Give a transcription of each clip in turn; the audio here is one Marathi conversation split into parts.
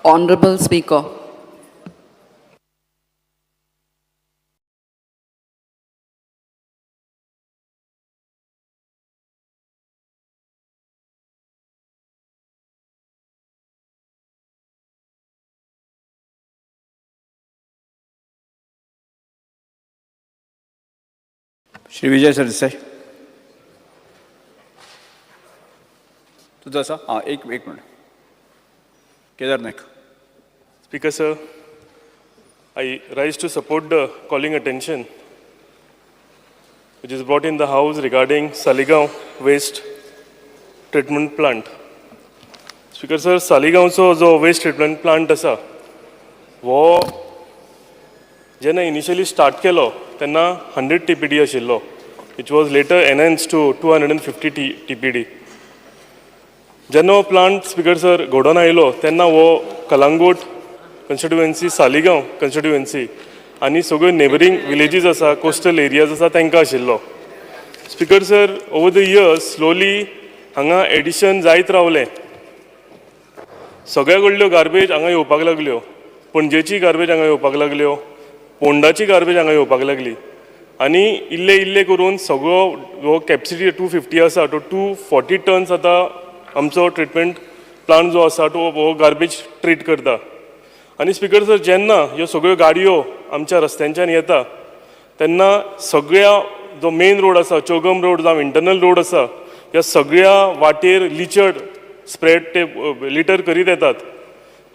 Honorable Speaker. श्री विजय सरदेसाई तुझं असा हां एक minute Kedar Naik. Speaker sir, I rise to support the calling attention which is brought in the House regarding Saligaon waste treatment plant. Speaker sir, Saligaonचो जो waste treatment plant असा वो जेन्ना इनिशियली स्टार्ट केलो तेन्ना 100 TPD आशिल्लो, which was later enhanced to 250 TPD. जेन्ना हो प्लांट स्पीकर सर घडोवन आयलो तेन्ना हो कलांगूट कॉन्स्टिट्युएन्सी, सालिगांव कॉन्स्टिट्युएन्सी आनी सगळ्यो नेबरींग विलेजीस आसा, कोस्टल एरियाज आसा तांकां आशिल्लो. Speaker sir, over the years slowly हांगा एडिशन जायत रावलें. सगळ्या कडल्यो गार्बेज हांगा येवपाक लागल्यो. पणजेची गार्बेज हांगा येवपाक लागल्यो, पोंडाची गार्बेज हांगा येवपाक लागली आनी इल्ले इल्ले करून सगळो हो कॅपसिटी 250 आसा तो 240 टन्स आतां आमचो ट्रिटमेंट प्लांट जो आसा तो हो गार्बेज ट्रीट करता. आनी स्पीकर सर, जेन्ना ह्यो सगळ्यो गाडयो आमच्या रस्त्यांच्यान येता तेन्ना सगळ्या जो मेन रोड आसा, चौगम रोड जावं इंटरनल रोड आसा, ह्या सगळ्या वाटेर लिचड स्प्रेड ते लिटर करीत येतात.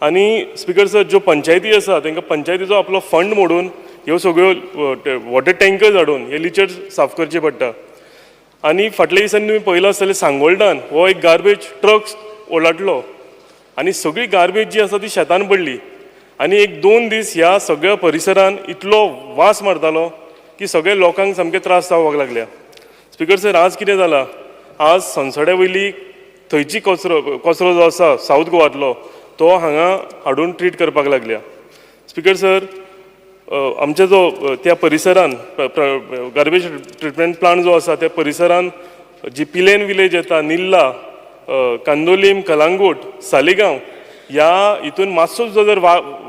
आनी स्पीकर सर, ज्यो पंचायती आसा तांकां पंचायतीचो आपलो फंड मोडून ह्यो सगळ्यो वॉटर टँकर्स हाडून हे लिचड साफ करचे पडटा. आनी फाटल्या दिसांनी तुमी पळयलां आसतलें सांगोळडान हो एक गार्बेज ट्रक ओलाटलो आनी सगळी गार्बेज जी आसा ती शेतान पडली. आनी 1-2 दीस ह्या सगळ्या परिसरान इतलो वास मारतालो की सगळ्या लोकांक सामके त्रास जावपाक लागल्या. स्पीकर सर, आज कितें जालां, आज संसड्या वयली थंयची कचरो जो आसा सावथ गोवांतलो तो हांगा हाडून ट्रीट करपाक लागल्या. स्पीकर सर, आमच्या जो त्या परिसरान गार्बेज ट्रिटमेंट प्लांट जो आसा त्या परिसरान जी पिलेन विलेज येता, निल्ला, कांदोलीम, कलांगूट, सालिगांव ह्या हितून मातसो जो जर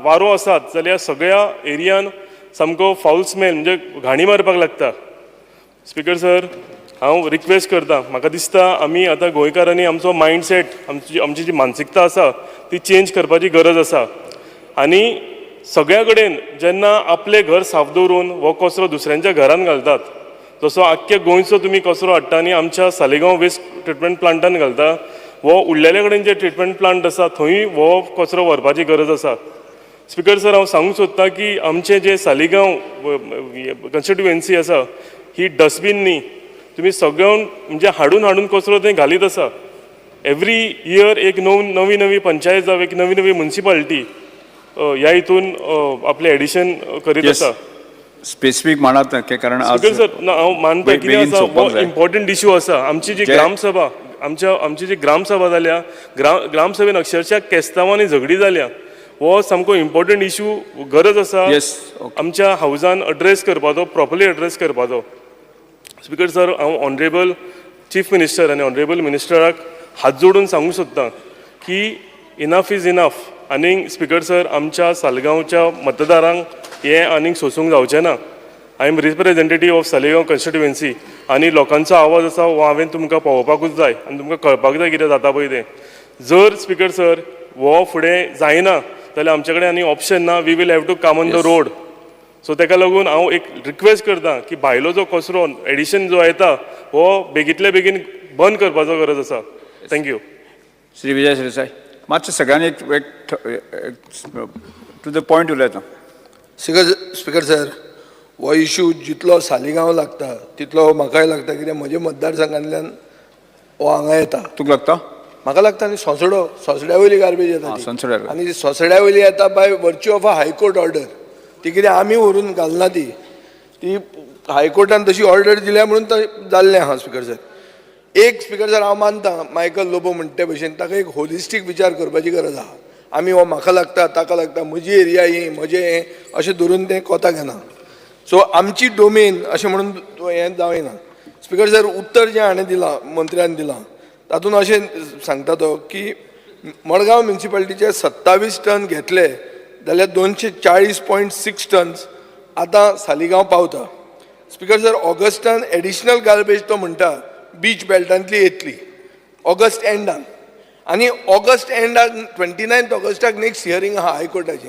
वारो आसात जाल्यार सगळ्या एरियान सामको फाऊल स्मेल म्हणजे घाणी मारपाक लागता. स्पीकर सर, हांव रिक्वेस्ट करता, म्हाका दिसता आमी आतां गोंयकारांनी आमचो मायंडसेट, आमची जी मानसिकता आसा ती चेंज करपाची गरज आसा. आनी सगळ्या कडेन जेन्ना आपलें घर साफ दवरून हो कचरो दुसऱ्यांच्या घरान घालतात, जसो आख्ख्या गोंयचो तुमी कचरो हाडटा आनी आमच्या सालिगांव वेस्ट ट्रिटमेंट प्लांटान घालता, हो उरलेल्या कडेन जे ट्रिटमेंट प्लांट आसा थंय हो कचरो व्हरपाची गरज आसा. स्पीकर सर, हांव सांगूंक सोदतां की आमचे जे सालिगांव कॉन्स्टिट्युएन्सी आसा ही डस्टबीन न्ही, तुमी सगळ्यान म्हणजे हाडून कचरो थंय घालीत आसा. एवरी इयर एक नवी पंचायत जावं एक नवी म्युनिसिपालिटी ह्या हितून आपले एडिशन करीत आसा. स्पेसिफीक म्हणत कारण स्पीकर सर, हांव मानता कितें आसा हो इम्पॉर्टंट इश्यू आसा. आमची जी ग्रामसभा आमची जी ग्रामसभा जाल्या, ग्रामसभेन अक्षरशः केस्तांवांनी झगडी जाल्या. हो सामको इम्पॉर्टंट इश्यू गरज आसा आमच्या हावजान अड्रेस करपाचो, प्रॉपरली अड्रेस करपाचो. स्पीकर सर, हांव ऑनरेबल चीफ मिनिस्टर आनी ऑनरेबल मिनिस्टराक हात जोडून सांगूंक सोदतां की इनफ इज इनफ. आनीक स्पीकर सर, आमच्या सालगांवच्या मतदारांक हें आनीक सोसूंक जावचें ना. I am representative of Saligao constituency आनी लोकांचो आवाज आसा हो हांवें तुमकां पावोवपाकूच जाय आनी तुमकां कळपाक जाय कितें जाता पळय तें. जर स्पीकर सर हो फुडें जायना जाल्यार आमचे कडेन आनी ऑप्शन ना, we will have to come on the road. So ताका लागून हांव एक रिक्वेस्ट करतां की भायलो जो कचरो एडिशन जो येता हो बेगींतल्या बेगीन बंद करपाचो गरज आसा. थँक्यू. श्री विजय सरदेसाई, मातशें सगळ्यांनी एक टू द पॉयंट उलयता. स्पीकर सर, हो इश्यू जितलो सालिगांव लागता तितलो म्हाकाय लागता, कित्याक म्हज्या मतदारसंघांतल्यान हो हांगा येता. तुका लागता? म्हाका लागता आनी सोंसड्या वयली गार्बेज येता आनी सोंसड्या वयली येता by virtue of a high court order. ती कितें आमी व्हरून घालना, ती हायकोर्टान तशी ऑर्डर दिल्या म्हणून जाल्लें आहा. स्पीकर सर, एक स्पीकर सर हांव मानता मायकल लोबो म्हणटे भशेन ताका एक होलिस्टीक विचार करपाची गरज आहा. आमी हो म्हाका लागता ताका लागता म्हजी एरिया ही म्हजें हें अशें धरून तें कोताक येना. सो आमची डोमेन अशें म्हणून हें जावंना. स्पीकर सर, उत्तर जें हाणें दिलां, मंत्र्यान दिलां, तातूंत अशें सांगता तो की मडगांव म्युनिसिपालिटीचे 27 टन घेतले जाल्यार 240.6 टन्स आतां सालिगांव पावता. Speaker sir, Augustan additional garbage तो म्हणटा बीच बेल्टांतली येतली ऑगस्ट एंडान, आनी ऑगस्ट एंडाक 29 ऑगस्टाक नेक्स्ट हियरींग आहा हायकोर्टाची.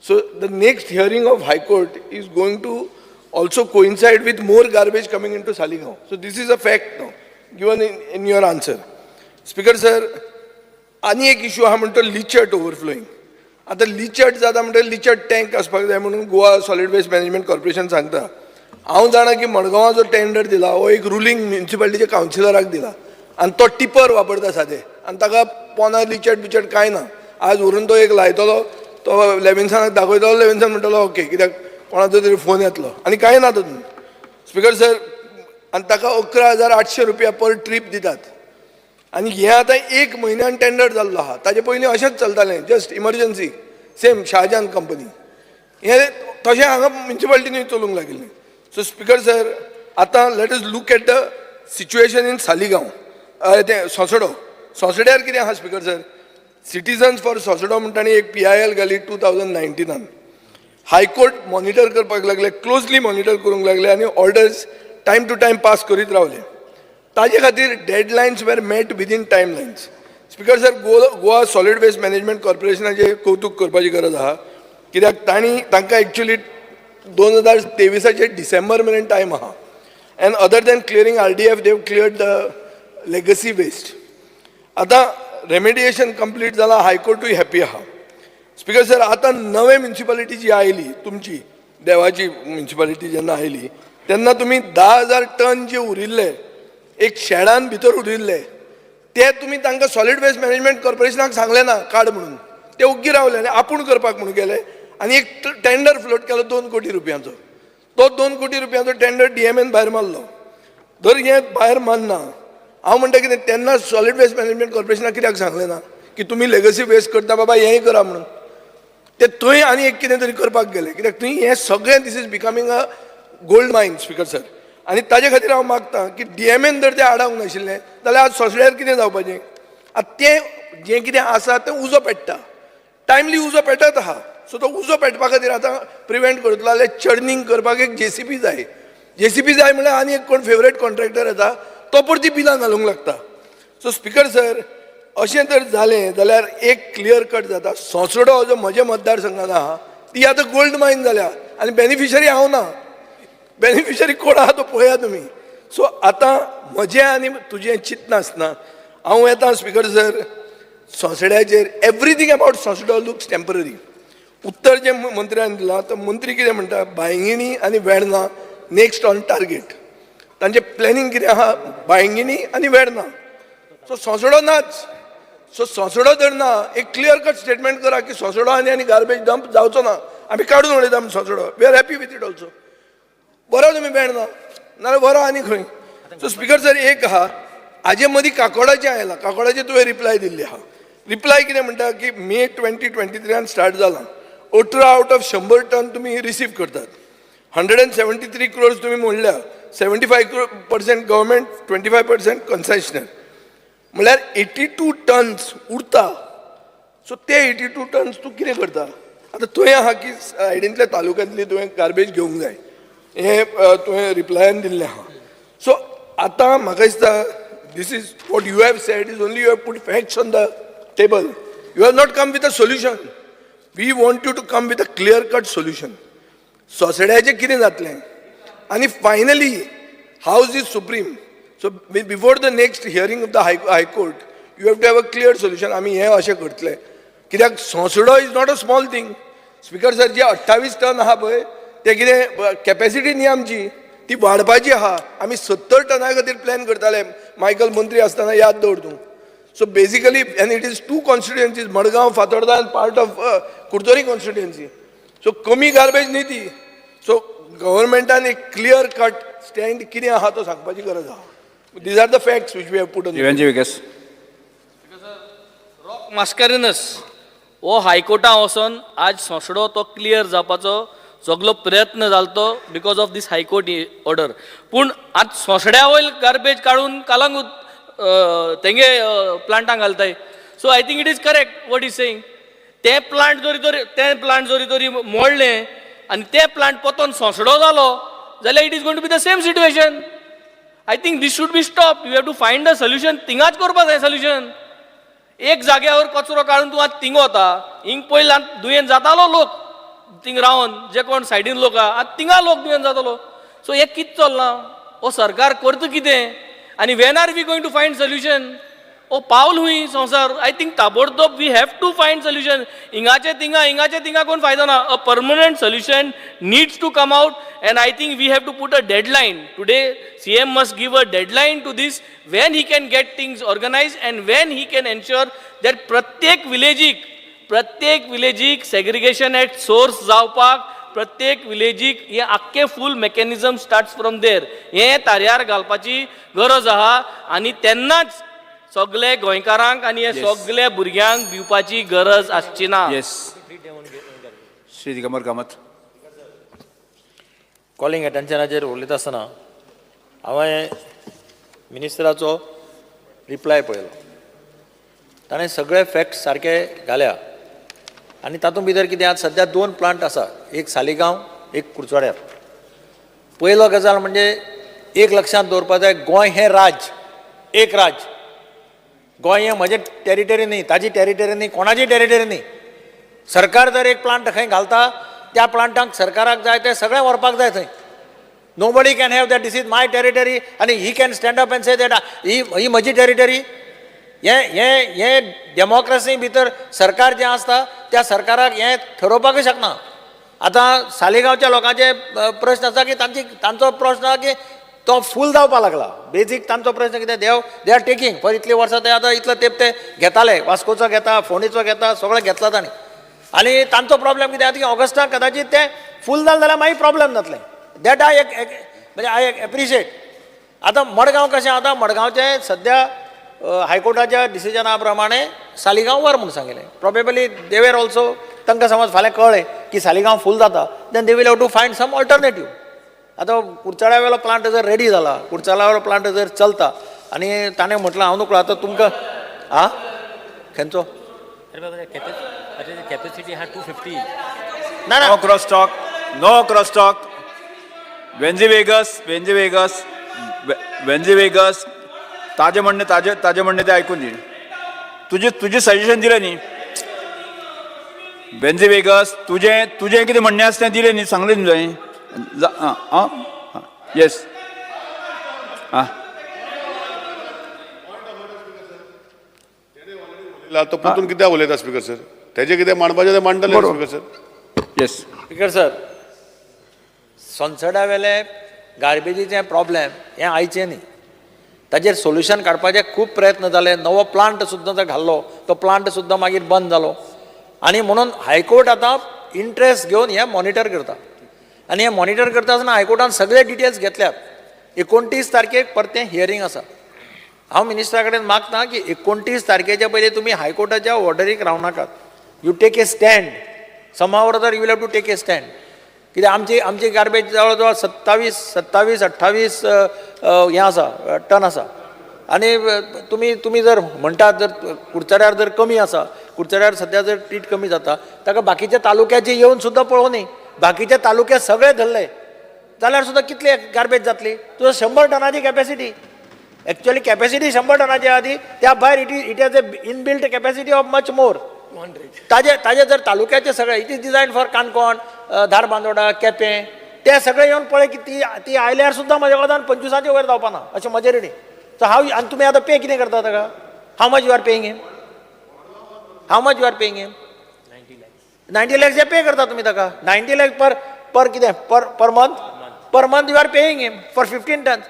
So the next hearing of high court is going to also coincide with more garbage coming in to Saligao. So this is a fact now given in your answer. Speaker sir, आनी एक इशू आहा म्हणटा लिचर्ट ओवरफ्लोईंग. आतां लिचर्ट जाता म्हणटा लिचर्ट टँक आसपाक जाय म्हणून Goa solid waste management corporation सांगता. हांव जाणा की मडगांवां जो टेंडर दिला हो एक रुलींग म्युनिसिपालिटीच्या कावन्सिलराक दिला आनी तो टिपर वापरता सादें आनी ताका पोना लिचर्ट बिचर्ट कांय ना. आज व्हरून तो एक लायतलो, तो लेविन्सनाक दाखयतलो, लेविन्सन म्हणटलो ओके, कित्याक कोणाचो तरी फोन येतलो आनी कांय ना तातूंत. स्पीकर सर, आनी ताका 11,800 रुपया पर ट्रीप दितात. आनी हें आतां 1 म्हयन्यान टेंडर जाल्लो आहा. ताचे पयलीं अशेंच चलतालें, just emergency, same Shahjan company. हें तशें हांगा म्युनिसिपालिटीनी चलूंक लागिल्लें. सो स्पीकर सर, आतां let us look at the situation in Saligao, तें सोंसडो. सोंसड्यार कितें आहा स्पीकर सर? सिटिजन्स फॉर सोंसडो म्हणटा आनी एक PIL घाली 2019. हायकोर्ट मॉनिटर करपाक लागले, क्लोजली मॉनिटर करूंक लागले आनी orders time to time pass करीत रावले. ताजे खातीर डेडलायन्स वेर met within timelines. Speaker sir, Goa solid waste management कॉर्पोरेशनाचें कौतुक करपाची गरज आहा, कित्याक तांकां एक्चुली 2023 डिसेंबर मेरेन टायम आहा. And other than clearing RDF they've cleared the legacy waste. आतां रेमेडिएशन कंप्लीट जालां, हायकोर्टूय हॅपी आहा. स्पीकर सर, आतां नवे म्युनिसिपालिटी जी आयली तुमची, देवाची म्युनिसिपालिटी जेन्ना आयली तेन्ना तुमी 10,000 टन जे उरिल्ले एक शेडान भितर उरिल्ले ते तुमी तांकां सॉलिड वेस्ट मॅनेजमेंट कॉर्पोरेशनाक सांगले ना काड म्हणून. ते ओग्गी रावले आनी आपूण करपाक म्हणून गेले आनी एक टेंडर फ्लोट केलो 2 कोटी रुपयांचो. तो 2 कोटी रुपयांचो टेंडर DMAन भायर मारलो. जर हें भायर मारना, हांव म्हणटा कितें, तेन्ना सॉलिड वेस्ट मॅनेजमेंट कॉर्पोरेशनाक कित्याक सांगलें ना की तुमी लेगसी वेस्ट करता बाबा हेंय करा म्हणून. ते थंय आनी एक कितें तरी करपाक गेले, कित्याक थंय हें सगळें this is becoming a gold mine. Speaker sir, आनी ताजे खातीर हांव मागतां की DMAन जर तें आडावंक नाशिल्लें जाल्यार आज सोंसड्यार कितें जावपाचें? आतां तें जें कितें आसा तें उजो पेट्टा, टायमली उजो पेटत आहा. सो तो उजो पेटपा खातीर आतां प्रिवेंट करतलो जाल्यार चर्निंग करपाक एक JCB जाय. JCB जाय म्हळ्यार आनी एक कोण फेवरेट कॉन्ट्रॅक्टर येता, तो परती बिलां घालूंक लागता. सो स्पीकर सर, अशें जर जालें जाल्यार एक क्लियर कट जाता. सोंसडो जो म्हज्या मतदारसंघान आहा ती आतां गोल्ड मायन जाल्या आनी बेनिफिशरी हांव ना. बेनिफिशरी कोण आहा तो पळया तुमी. सो आतां म्हजें आनी तुजें चिंत नासतना हांव येता स्पीकर सर, सोंसड्याचेर everything about Sonsoddo looks temporary. उत्तर जें मंत्र्यान दिलां तो मंत्री कितें म्हणटा, बायंगिणी आनी वेर्ना नेक्स्ट ऑन टार्गेट. तांचें प्लॅनिंग कितें आहा? बायंगिणी आनी वेर्ना. सो सोंसडो नाच. सो सोंसडो जर ना, एक क्लियर कट स्टेटमेंट करा की सोंसडो आनी गार्बेज डंप जावचो ना, आमी काडून उडयता आमी Sonsoddo. We are happy with it also. बरो तुमी वेर्ना नाल्यार बरो आनी खंय. सो स्पीकर सर, एक आहा हाजे मदीं काकोडाचें आयलां, काकोडाचें तुवें रिप्लाय दिल्ली आहा. रिप्लाय कितें म्हणटा की मे 2023 स्टार्ट जालां. 18 आउट ऑफ 100 टन तुमी रिसीव करतात. 173 crores तुमी म्हणल्या, 75% गव्हर्मेंट, 25% कन्सेशनल, म्हळ्यार 82 टन्स उरता. सो ते 82 टन्स तूं कितें करता? आतां थंय आहा की सायडींतल्या तालुक्यांतली तुवें गार्बेज घेवंक जाय, हें तुवें रिप्लायान दिल्लें आहा. सो आतां म्हाका दिसता this is what you have said is only you have put facts on the table. You have not come with a solution. We want you to come with a clear cut solution. सोंसड्याचें कितें जातलें? आनी finally house is supreme. So before the next hearing of the High Court, you have to have a clear solution. आमी हें अशें करतले कित्याक Sonsoddo is not a small thing. Speaker sir, जे 28 टन आहा पळय ते कितें कॅपॅसिटी न्ही आमची, ती वाडपाची आहा. आमी 70 टना खातीर प्लॅन करताले मायकल मंत्री आसतना, याद दवर तूं. So basically and it is 2 constituencies, Madgaon, Fatorda and part of Curtorim constituency. So कमी गार्बेज न्ही ती. सो गव्हर्मेंटान एक क्लियर कट स्टँड कितें आहा तो सांगपाची गरज आहा. These are the facts which we have put on. Roque Mascarenhas हो हायकोर्टा वचोन आज सोंसडो तो क्लियर जावपाचो सगळो प्रयत्न जालतो because of this high court order. पूण आज सोंसड्या वयल गार्बेज काडून कालांगूट तेंगे प्लांटांक घालताय. So I think it is correct what is saying. ते प्लांट जरी तरी मोडले आनी ते प्लांट पोतोन सोंसडो जालो जाल्यार it is going to be the same situation. I think this should be stop. You have to find the solution. थिंगाच करपाक जाय सोल्युशन. एक जाग्यावर कचरो काडून तूं आतां थिंग वता. हिंग पयलीं दुयेंत जातालो लोक थिंग रावन, जे कोण सायडीन लोक आहा आतां थिंगा लोक दुयेंत जातालो. सो हे कितें चल्लां? हो सरकार करता कितें? आनी when are we going to find solution? ओ पावल हुई संवसार. आय थिंक ताबडतोब we have to find solution. हिंगाचे थिंगा कोण फायदो ना. A permanent solution needs to come out and I think we have to put a deadline. Today CM must give a deadline to this when he can get things organized and when he can ensure that प्रत्येक विलेजीक segregation at source जावपाक, प्रत्येक विलेजीक हे आख्खे फूल मेकॅनिझम स्टार्ट्स फ्रॉम देर. हे तार्यार घालपाची गरज आहा आनी तेन्नाच सगळे गोंयकारांक आनी हे सगळे भुरग्यांक दिवपाची गरज आसची ना. श्री दिगंबर कामत. कॉलिंग एटेन्शनाचेर उलयता आसतना हांवें मिनिस्टराचो रिप्लाय पळयलो. ताणें सगळे फॅक्ट्स सारके घाल्या आनी तातूंत भितर कितें आतां सद्या 2 प्लांट आसा. एक सालिगांव, एक कुडचड्यार. पयलो गजाल म्हणजे एक लक्षांत दवरपाक जाय, गोंय हें राज, एक राज. गोंय हें म्हजें टेरिटरी न्ही, ताजी टेरिटरी न्ही, कोणाची टेरिटरी न्ही. सरकार जर एक प्लांट खंय घालता त्या प्लांटांक सरकाराक जाय ते सगळें व्हरपाक जाय थंय. Nobody can have that, this is my territory आनी he can stand up and say that he म्हजी टेरिटरी. हे डेमोक्रेसी भितर सरकार जें आसता त्या सरकाराक हें ठरोवपाकूच शकना. आतां सालिगांवच्या लोकांचे प्रश्न आसा की तांचो प्रश्न आसा की तो फूल जावपाक लागला. बेजीक तांचो प्रश्न कितें, दे आर टेकिंग फॉर इतलीं वर्सां ते आतां इतलो तेंप ते घेताले. वास्कोचो घेता, फोंडेचो घेता, सगळें घेतला तांणी. आनी तांचो प्रॉब्लेम कितें आसा की ऑगस्टाक कदाचित ते फूल जालें जाल्यार मागीर प्रॉब्लेम जातलें. दॅट म्हणजे आय एप्रिशिएट. आतां मडगांव कशें आतां, मडगांवचे सद्या हायकोर्टाच्या डिसिजना प्रमाणे सालिगांव व्हर म्हणून सांगिल्लें. प्रॉबेबली दे वेर ऑल्सो, तांकां समज फाल्यां कळ्ळें की सालिगांव फूल जाता, then they will have to find some alternative. आतां कुडचड्या वेलो प्लांट जर रेडी जाला, कुडचड्या वेलो प्लांट जर चलता आनी ताणें म्हटलं हांव नकळो आतां तुमकां खंयचो कॅपॅसिटी हा 250. ना नो क्रॉस टॉक. वेन्झी ताजे म्हणणे ते ऐकून घे. तुझे सजेशन दिलें न्ही. वेन्झी वेगस तुझें कितें म्हणणें आसा तें दिलें न्ही, सांगलें न्ही तुवें. येस तो परतून कित्याक उलयता स्पिकर सर? तेजे कितें मांडपाचें तें मांडटले speaker sir. Yes. Speaker sir, Sonsoddo वेले गार्बेजीचें प्रॉब्लेम हें आयचें न्ही. ताजेर सोल्युशन काडपाचे खूब प्रयत्न जाले. नवो प्लांट सुद्दां जर घाल्लो, तो प्लांट सुद्दां मागीर बंद जालो. आनी म्हणून हायकोर्ट आतां इंट्रस्ट घेवन हें मॉनिटर करता. आनी हें मॉनिटर करता आसतना हायकोर्टान सगळे डिटेल्स घेतल्यात. 29 तारखेक परतें हियरींग आसा. हांव मिनिस्टरा कडेन मागतां की 29 तारखेच्या पयलीं तुमी हायकोर्टाच्या ऑर्डरीक रावनाकात. You take a stand. Somehow or other you will have to take a stand. कित्याक आमची गार्बेज जवळ जवळ 27-28 हें आसा, टन आसा. आनी तुमी जर म्हणटात जर कुडचड्यार जर कमी आसा, कुडचड्यार सद्या जर ट्रीट कमी जाता, ताका बाकीच्या तालुक्याचे येवन सुद्दां पळोवं न्ही. बाकीचे तालुके सगळे धरले जाल्यार सुद्दां कितले गार्बेज जातली? तुजो 100 टनाची कॅपॅसिटी. एक्चुअली कॅपॅसिटी 100 टनाची आहा ती. त्या भायर it has a inbuilt capacity of much more. ताजे जर तालुक्याचे सगळे, it is design for Canacona, Dharbandora, Quepem, ते सगळे येवन पळय की ती आयल्यार सुद्दां म्हज्या कोतान 25च्या वयर जावपाना अशें म्हजे रेडी. सो हांव आनी तुमी आतां पे कितें करता ताका? How much you are paying him? How much you are paying him? 90 lakhs pay करता तुमी ताका. 90 lakhs पर कितें per month you are paying him for 15 tons.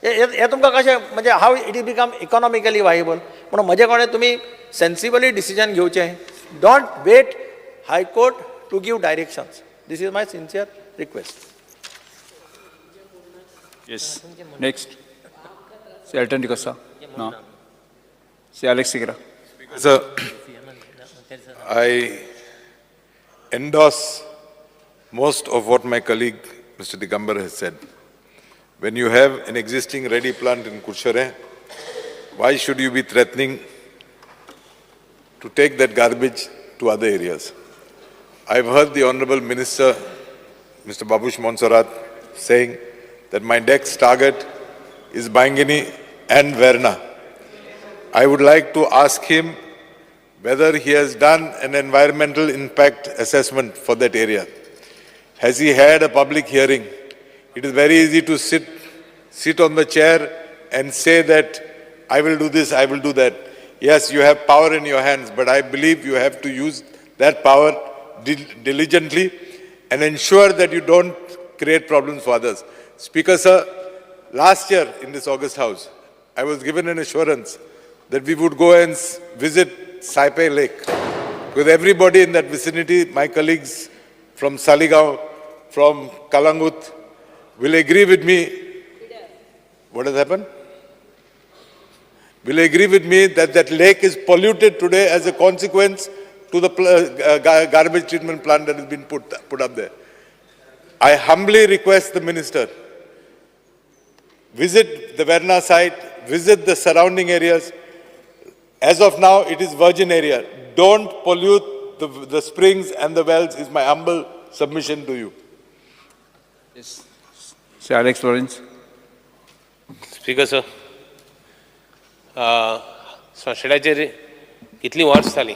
हे तुमकां कशें, म्हणजे how it is become economically viable. म्हणून म्हजे कडेन तुमी सेन्सिबली डिसिजन घेवचें. Don't wait high court to give directions. This is my sincere request. Yes. Next. Say Elton D'Costa. No. Say Alex Sigra. Sir, I endorse most of what my colleague Mr. Digambar has said. When you have an existing ready plant in Kurshare, why should you be threatening to take that garbage to other areas. I've heard the Honorable Minister, Mr. Babush Monserrat, saying that my next target is Bangini and Varna. I would like to ask him whether he has done an environmental impact assessment for that area. Has he had a public hearing? It is very easy to sit on the chair and say that I will do this, I will do that. Yes, you have power in your hands, but I believe you have to use that power diligently and ensure that you don't create problems for others. Speaker sir, last year in this August House, I was given an assurance that we would go and visit Saipai Lake. Because everybody in that vicinity, my colleagues from Saligaon, from Kalangut, will agree with me. What has happened? Will agree with me that that lake is polluted today as a consequence to the garbage treatment plant that has been put up there. I humbly request the minister, visit the Varna site, visit the surrounding areas. As of now, it is virgin area. Don't pollute the springs and the wells is my humble submission to you. Yes. Sir Alex Lawrence. Speaker sir, संसदाचेर कितली वर्स जाली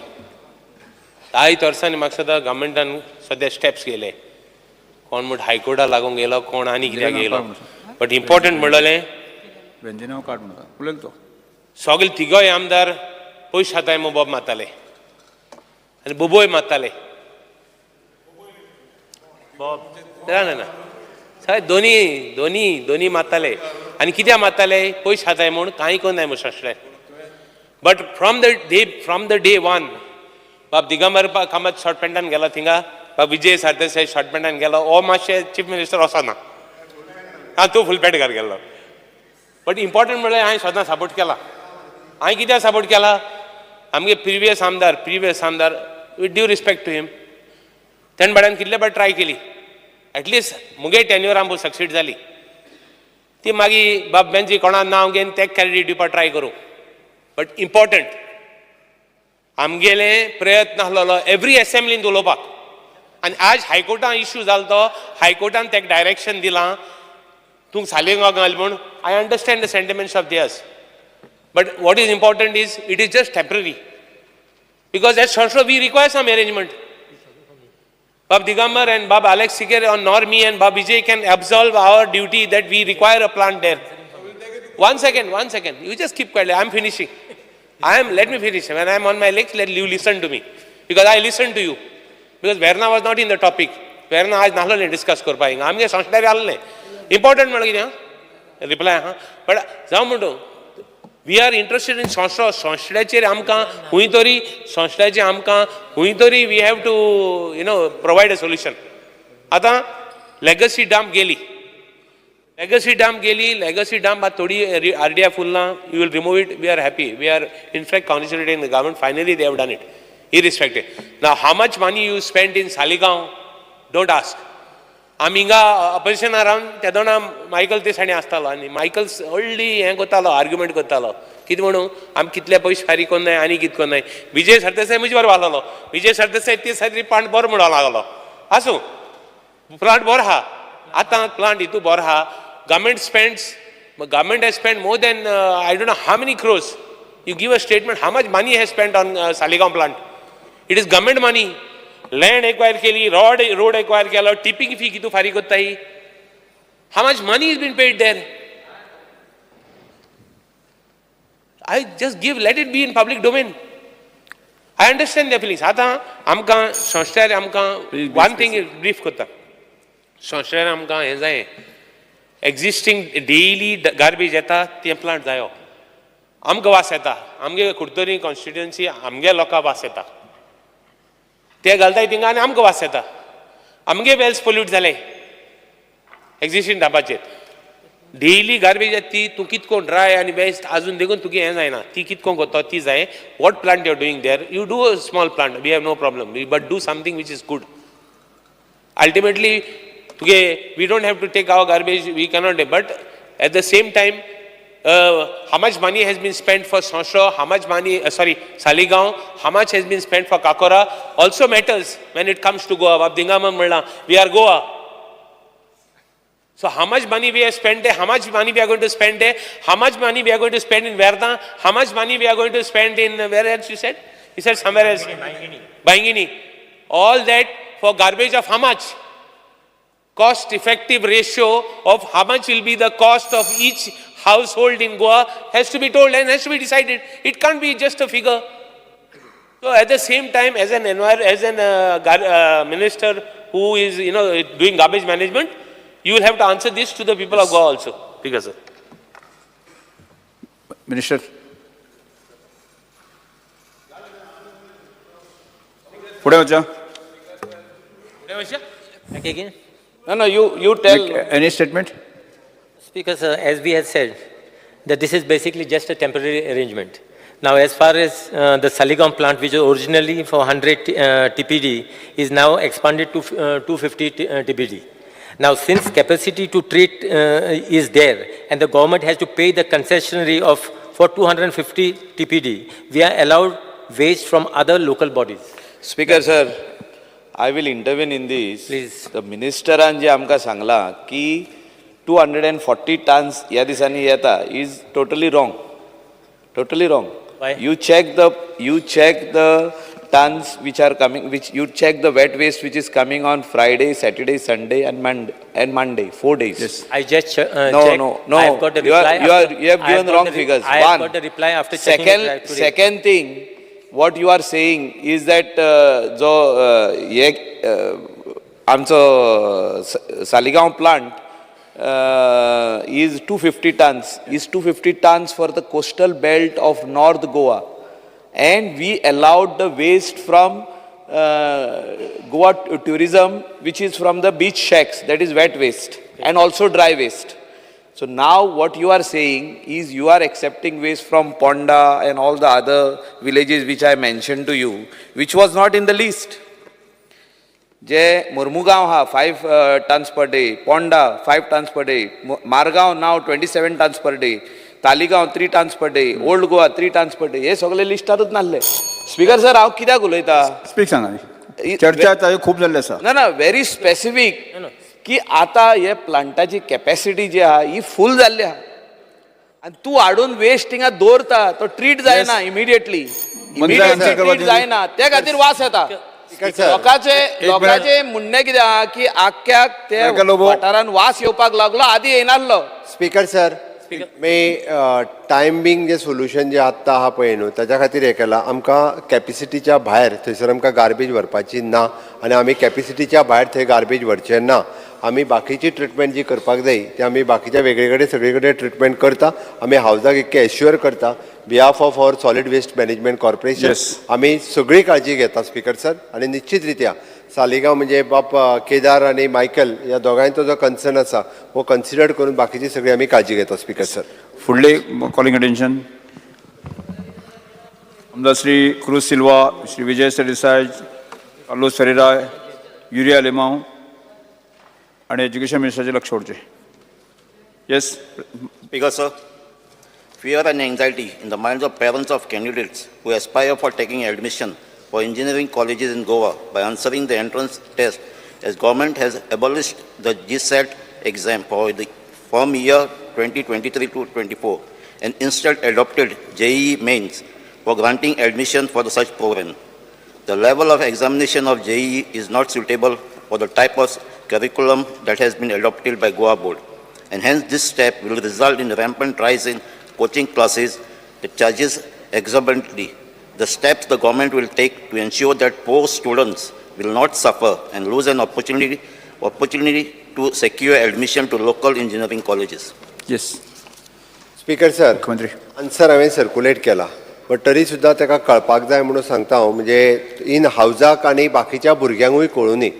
10 वर्सांनी म्हाका सुद्दां गव्हर्मेंटान सद्या स्टेप्स घेतले कोण म्हूण हायकोर्टा लागून गेलो कोण आनी कित्याक गेलो बट इम्पॉर्टंट म्हणलें व्यंजनाव काड म्हणटा उलयलो तो सगळे तिगोय आमदार पयस हाताय बोब मारताले आनी बोबोय मारताले बोब ना ना ना सगळे दोनी मारताले आनी कित्याक मारताले पयस हाताय म्हूण कांय कोण नाय म्हूण सोंसले but from the day one Bab Digambar Kamat short पॅन्टान गेलो थिंगा बाब विजय सरदेसाय शॉर्ट पॅन्टान गेलो हो मातशें चीफ मिनिस्टर वचना हां तूं फूल पॅन्ट घाल गेलो बट इम्पॉर्टंट म्हळ्यार हांवें सदां सपोर्ट केला हांवें कित्याक सपोर्ट केला आमगे प्रिवियस आमदार विथ ड्यू रिस्पेक्ट टू हिम तेणे बाड्यान कितले फावट ट्राय केली एटलिस्ट मुगे टेन्युअर आमकां सक्सीड जाली ती मागीर बाब बेंची कोणाक नांव घेवन तें कॅन्डिडेट दिवपाक ट्राय करूं बट इम्पॉर्टंट आमगेले प्रयत्न आसलेलो एवरी असेंब्लींत उलोवपाक आनी आज हायकोर्टान इश्यू जालो तो हायकोर्टान तेका डायरेक्शन दिलां तूं सालिगांव घाल म्हूण I understand the sentiments of theirs but what is important is it is just temporary because as social we require some arrangement Bab Digambar and Bab Alex Sikir or nor me and Bab Vijay can absolve our duty that we require a plant there. One second. You just keep quiet. I'm finishing. Let me finish. When I'm on my legs, let you listen to me. Because I listen to you. Because Varna was not in the topic. Varna आज नाहलो discuss कर पाएंगे. आमगे संस्कारी आले. Important म्हणलं कितें? Reply हाँ. But जाऊ म्हणतो. We are interested in संस्थाचेर आमकां खूंय तरी we have to provide a solution. आतां legacy dump गेली legacy dump आतां थोडी RDF फुल्लां you will remove it. We are happy. We are in fact congratulating the government. Finally they have done it. Irrespective. Now how much money you spent in Saligaon? Don't ask. आमी हिंगा अपोजिशना रावन त्या दोना मायकल ते साणी आसतालो आनी मायकल व्हडली हें करतालो आर्ग्युमेंट करतालो कितें म्हणून आमी कितले पयशे फारीक कोन्न नाय आनी कितें कोन्न नाय विजय सरदेसाय म्हजे बरो वालोलो विजय सरदेसाय ते सायडी प्लांट बरो म्हणून लागलो आसूं प्लांट बरो आहा आतां प्लांट हितू बरो आहा government has spent more than I don't know how many crores. You give a statement how much money has spent on Saligaon plant. It is government money. Land acquire केली, road acquire केला, tipping fee कितू फारीक होता ही. How much money has been paid there? I just let it be in public domain. I understand their feelings. आता आमकां संस्थार आमकां one thing is brief करता. संस्थार आमकां हें जाय existing daily garbage येता ते प्लांट जायो. आमकां वास येता. आमगे कुडतरी constituency आमगे लोकां वास येता. ते घालताय थिंगा आनी आमकां वास येता आमगे वेल्स पोल्यूट जाले एक्झिस्टिंग डाबाचेर डेली गार्बेज येता ती तूं कितको ड्राय आनी वेस्ट आजून देखून तुगे हें जायना ती कितको कोत्तो ती जाय what plant you are doing there you do a small plant we have no problem but do something which is good ultimately तुगे we don't have to take our garbage we cannot but at the same time how much money has been spent for Sonsro, how much money, Saligaon, how much has been spent for Kakora also matters when it comes to Goa. We are Goa. So how much money we have spent there, how much money we are going to spend there, how much money we are going to spend in Varta, how much money we are going to spend in, where else you said? You said somewhere else. Bangini. All that for garbage of how much? Cost effective ratio of how much will be the cost of each household in Goa has to be told and has to be decided. It can't be just a figure. So at the same time, as an minister who is doing garbage management, you will have to answer this to the people of Goa also. Because sir. Minister. Again? No, you tell. Any statement? Speaker, sir, as we had said, that this is basically just a temporary arrangement. Now, as far as the Saligaon plant, which was originally for 100 TPD, is now expanded to 250 TPD. Now, since capacity to treat is there, and the government has to pay the concessionary for 250 TPD, we are allowed waste from other local bodies. Speaker, sir, I will intervene in this. Please. The ministeraन जे आमकां सांगला की 240 tons या दिसांनी येता is totally wrong. Totally wrong. Why? You check the tons which are coming, which you check the wet waste which is coming on Friday, Saturday, Sunday and Monday, 4 days. Yes. I just checked. No. I've got the reply You have given wrong figures. I have got the reply after checking it today. Second thing, what you are saying is that आमचो Saligaon plant is 250 tons. Is 250 tons for the coastal belt of North Goa, and we allowed the waste from Goa tourism, which is from the beach shacks, that is wet waste, and also dry waste. So now what you are saying is you are accepting waste from Ponda and all the other villages which I mentioned to you, which was not in the list. Je Murmugaon ha 5 tons per day, Ponda 5 tons per day, Margaon now 27 tons per day, Taligaon 3 tons per day, Old Goa 3 tons per day. हे सगळे लिस्टारूच नासले. स्पीकर सर हांव कित्याक उलयता? स्पीक सांगा. चर्चा ताची खूप जाल्ली आसा. ना व्हेरी स्पेसिफिक की आता हे प्लांटाची कॅपॅसिटी जी आहा ही फुल जाल्ली आहा आनी तूं हाडून वेस्ट थिंगा दवरता तो ट्रीट जायना इमिडिएटली ट्रीट जायना त्या खातीर वास येता. लोकांचे म्हणणें कितें आहा की आख्याक त्या वाठारान वास येवपाक लागलो आदी येयनासलो. स्पीकर सर मे टायम बींग जे सोल्युशन जे आत्ता आहा पळय न्हू ताच्या खातीर हें केलां. आमकां कॅपिसिटीच्या भायर थंयसर आमकां गार्बेज व्हरपाची ना आनी आमी कॅपिसिटीच्या भायर थंय गार्बेज व्हरचें ना. आमी बाकीची ट्रिटमेंट जी करपाक जाय ती आमी बाकीच्या वेगळे कडेन सगळे कडेन ट्रिटमेंट करता. आमी हावजाक इतके एश्युअर करता behalf of our solid waste management corporation. आमी सगळी काळजी घेता स्पीकर सर आनी निश्चित रित्या सालिगांव म्हणजे बाप केदार आणि मायकल या दोगांचो जो कन्सर्न आसा हो कन्सिडर करून बाकीची सगळी आमी काळजी घेता स्पीकर सर. फुडले कॉलिंग अटेन्शन आमदार श्री क्रूज सिल्वा, श्री विजय सरदेसाय, कार्लोस फेरेरा, युरिया लेमाव आणि एज्युकेशन मिनिस्टराचें लक्ष उरचें. Yes speaker sir, fear and anxiety in the minds of parents of candidates who aspire for taking admission for engineering colleges in Goa by answering the entrance test, as government has abolished the GSET exam for the form year 2023 to 24 and instead adopted JEE mains for granting admission for such program. The level of examination of JEE is not suitable for the type of curriculum that has been adopted by Goa board, and hence this step will result in rampant rise in coaching classes that charges exorbitantly. The steps the government will take to ensure that poor students will not suffer and lose an opportunity to secure admission to local engineering colleges. Yes. Speaker sir, मुख्यमंत्री आन्सर हांवें सर्क्युलेट केला बट तरी सुद्दां ताका कळपाक जाय म्हणून सांगता हांव. म्हणजे इन हावजाक आनी बाकीच्या भुरग्यांकूय कळूं दी.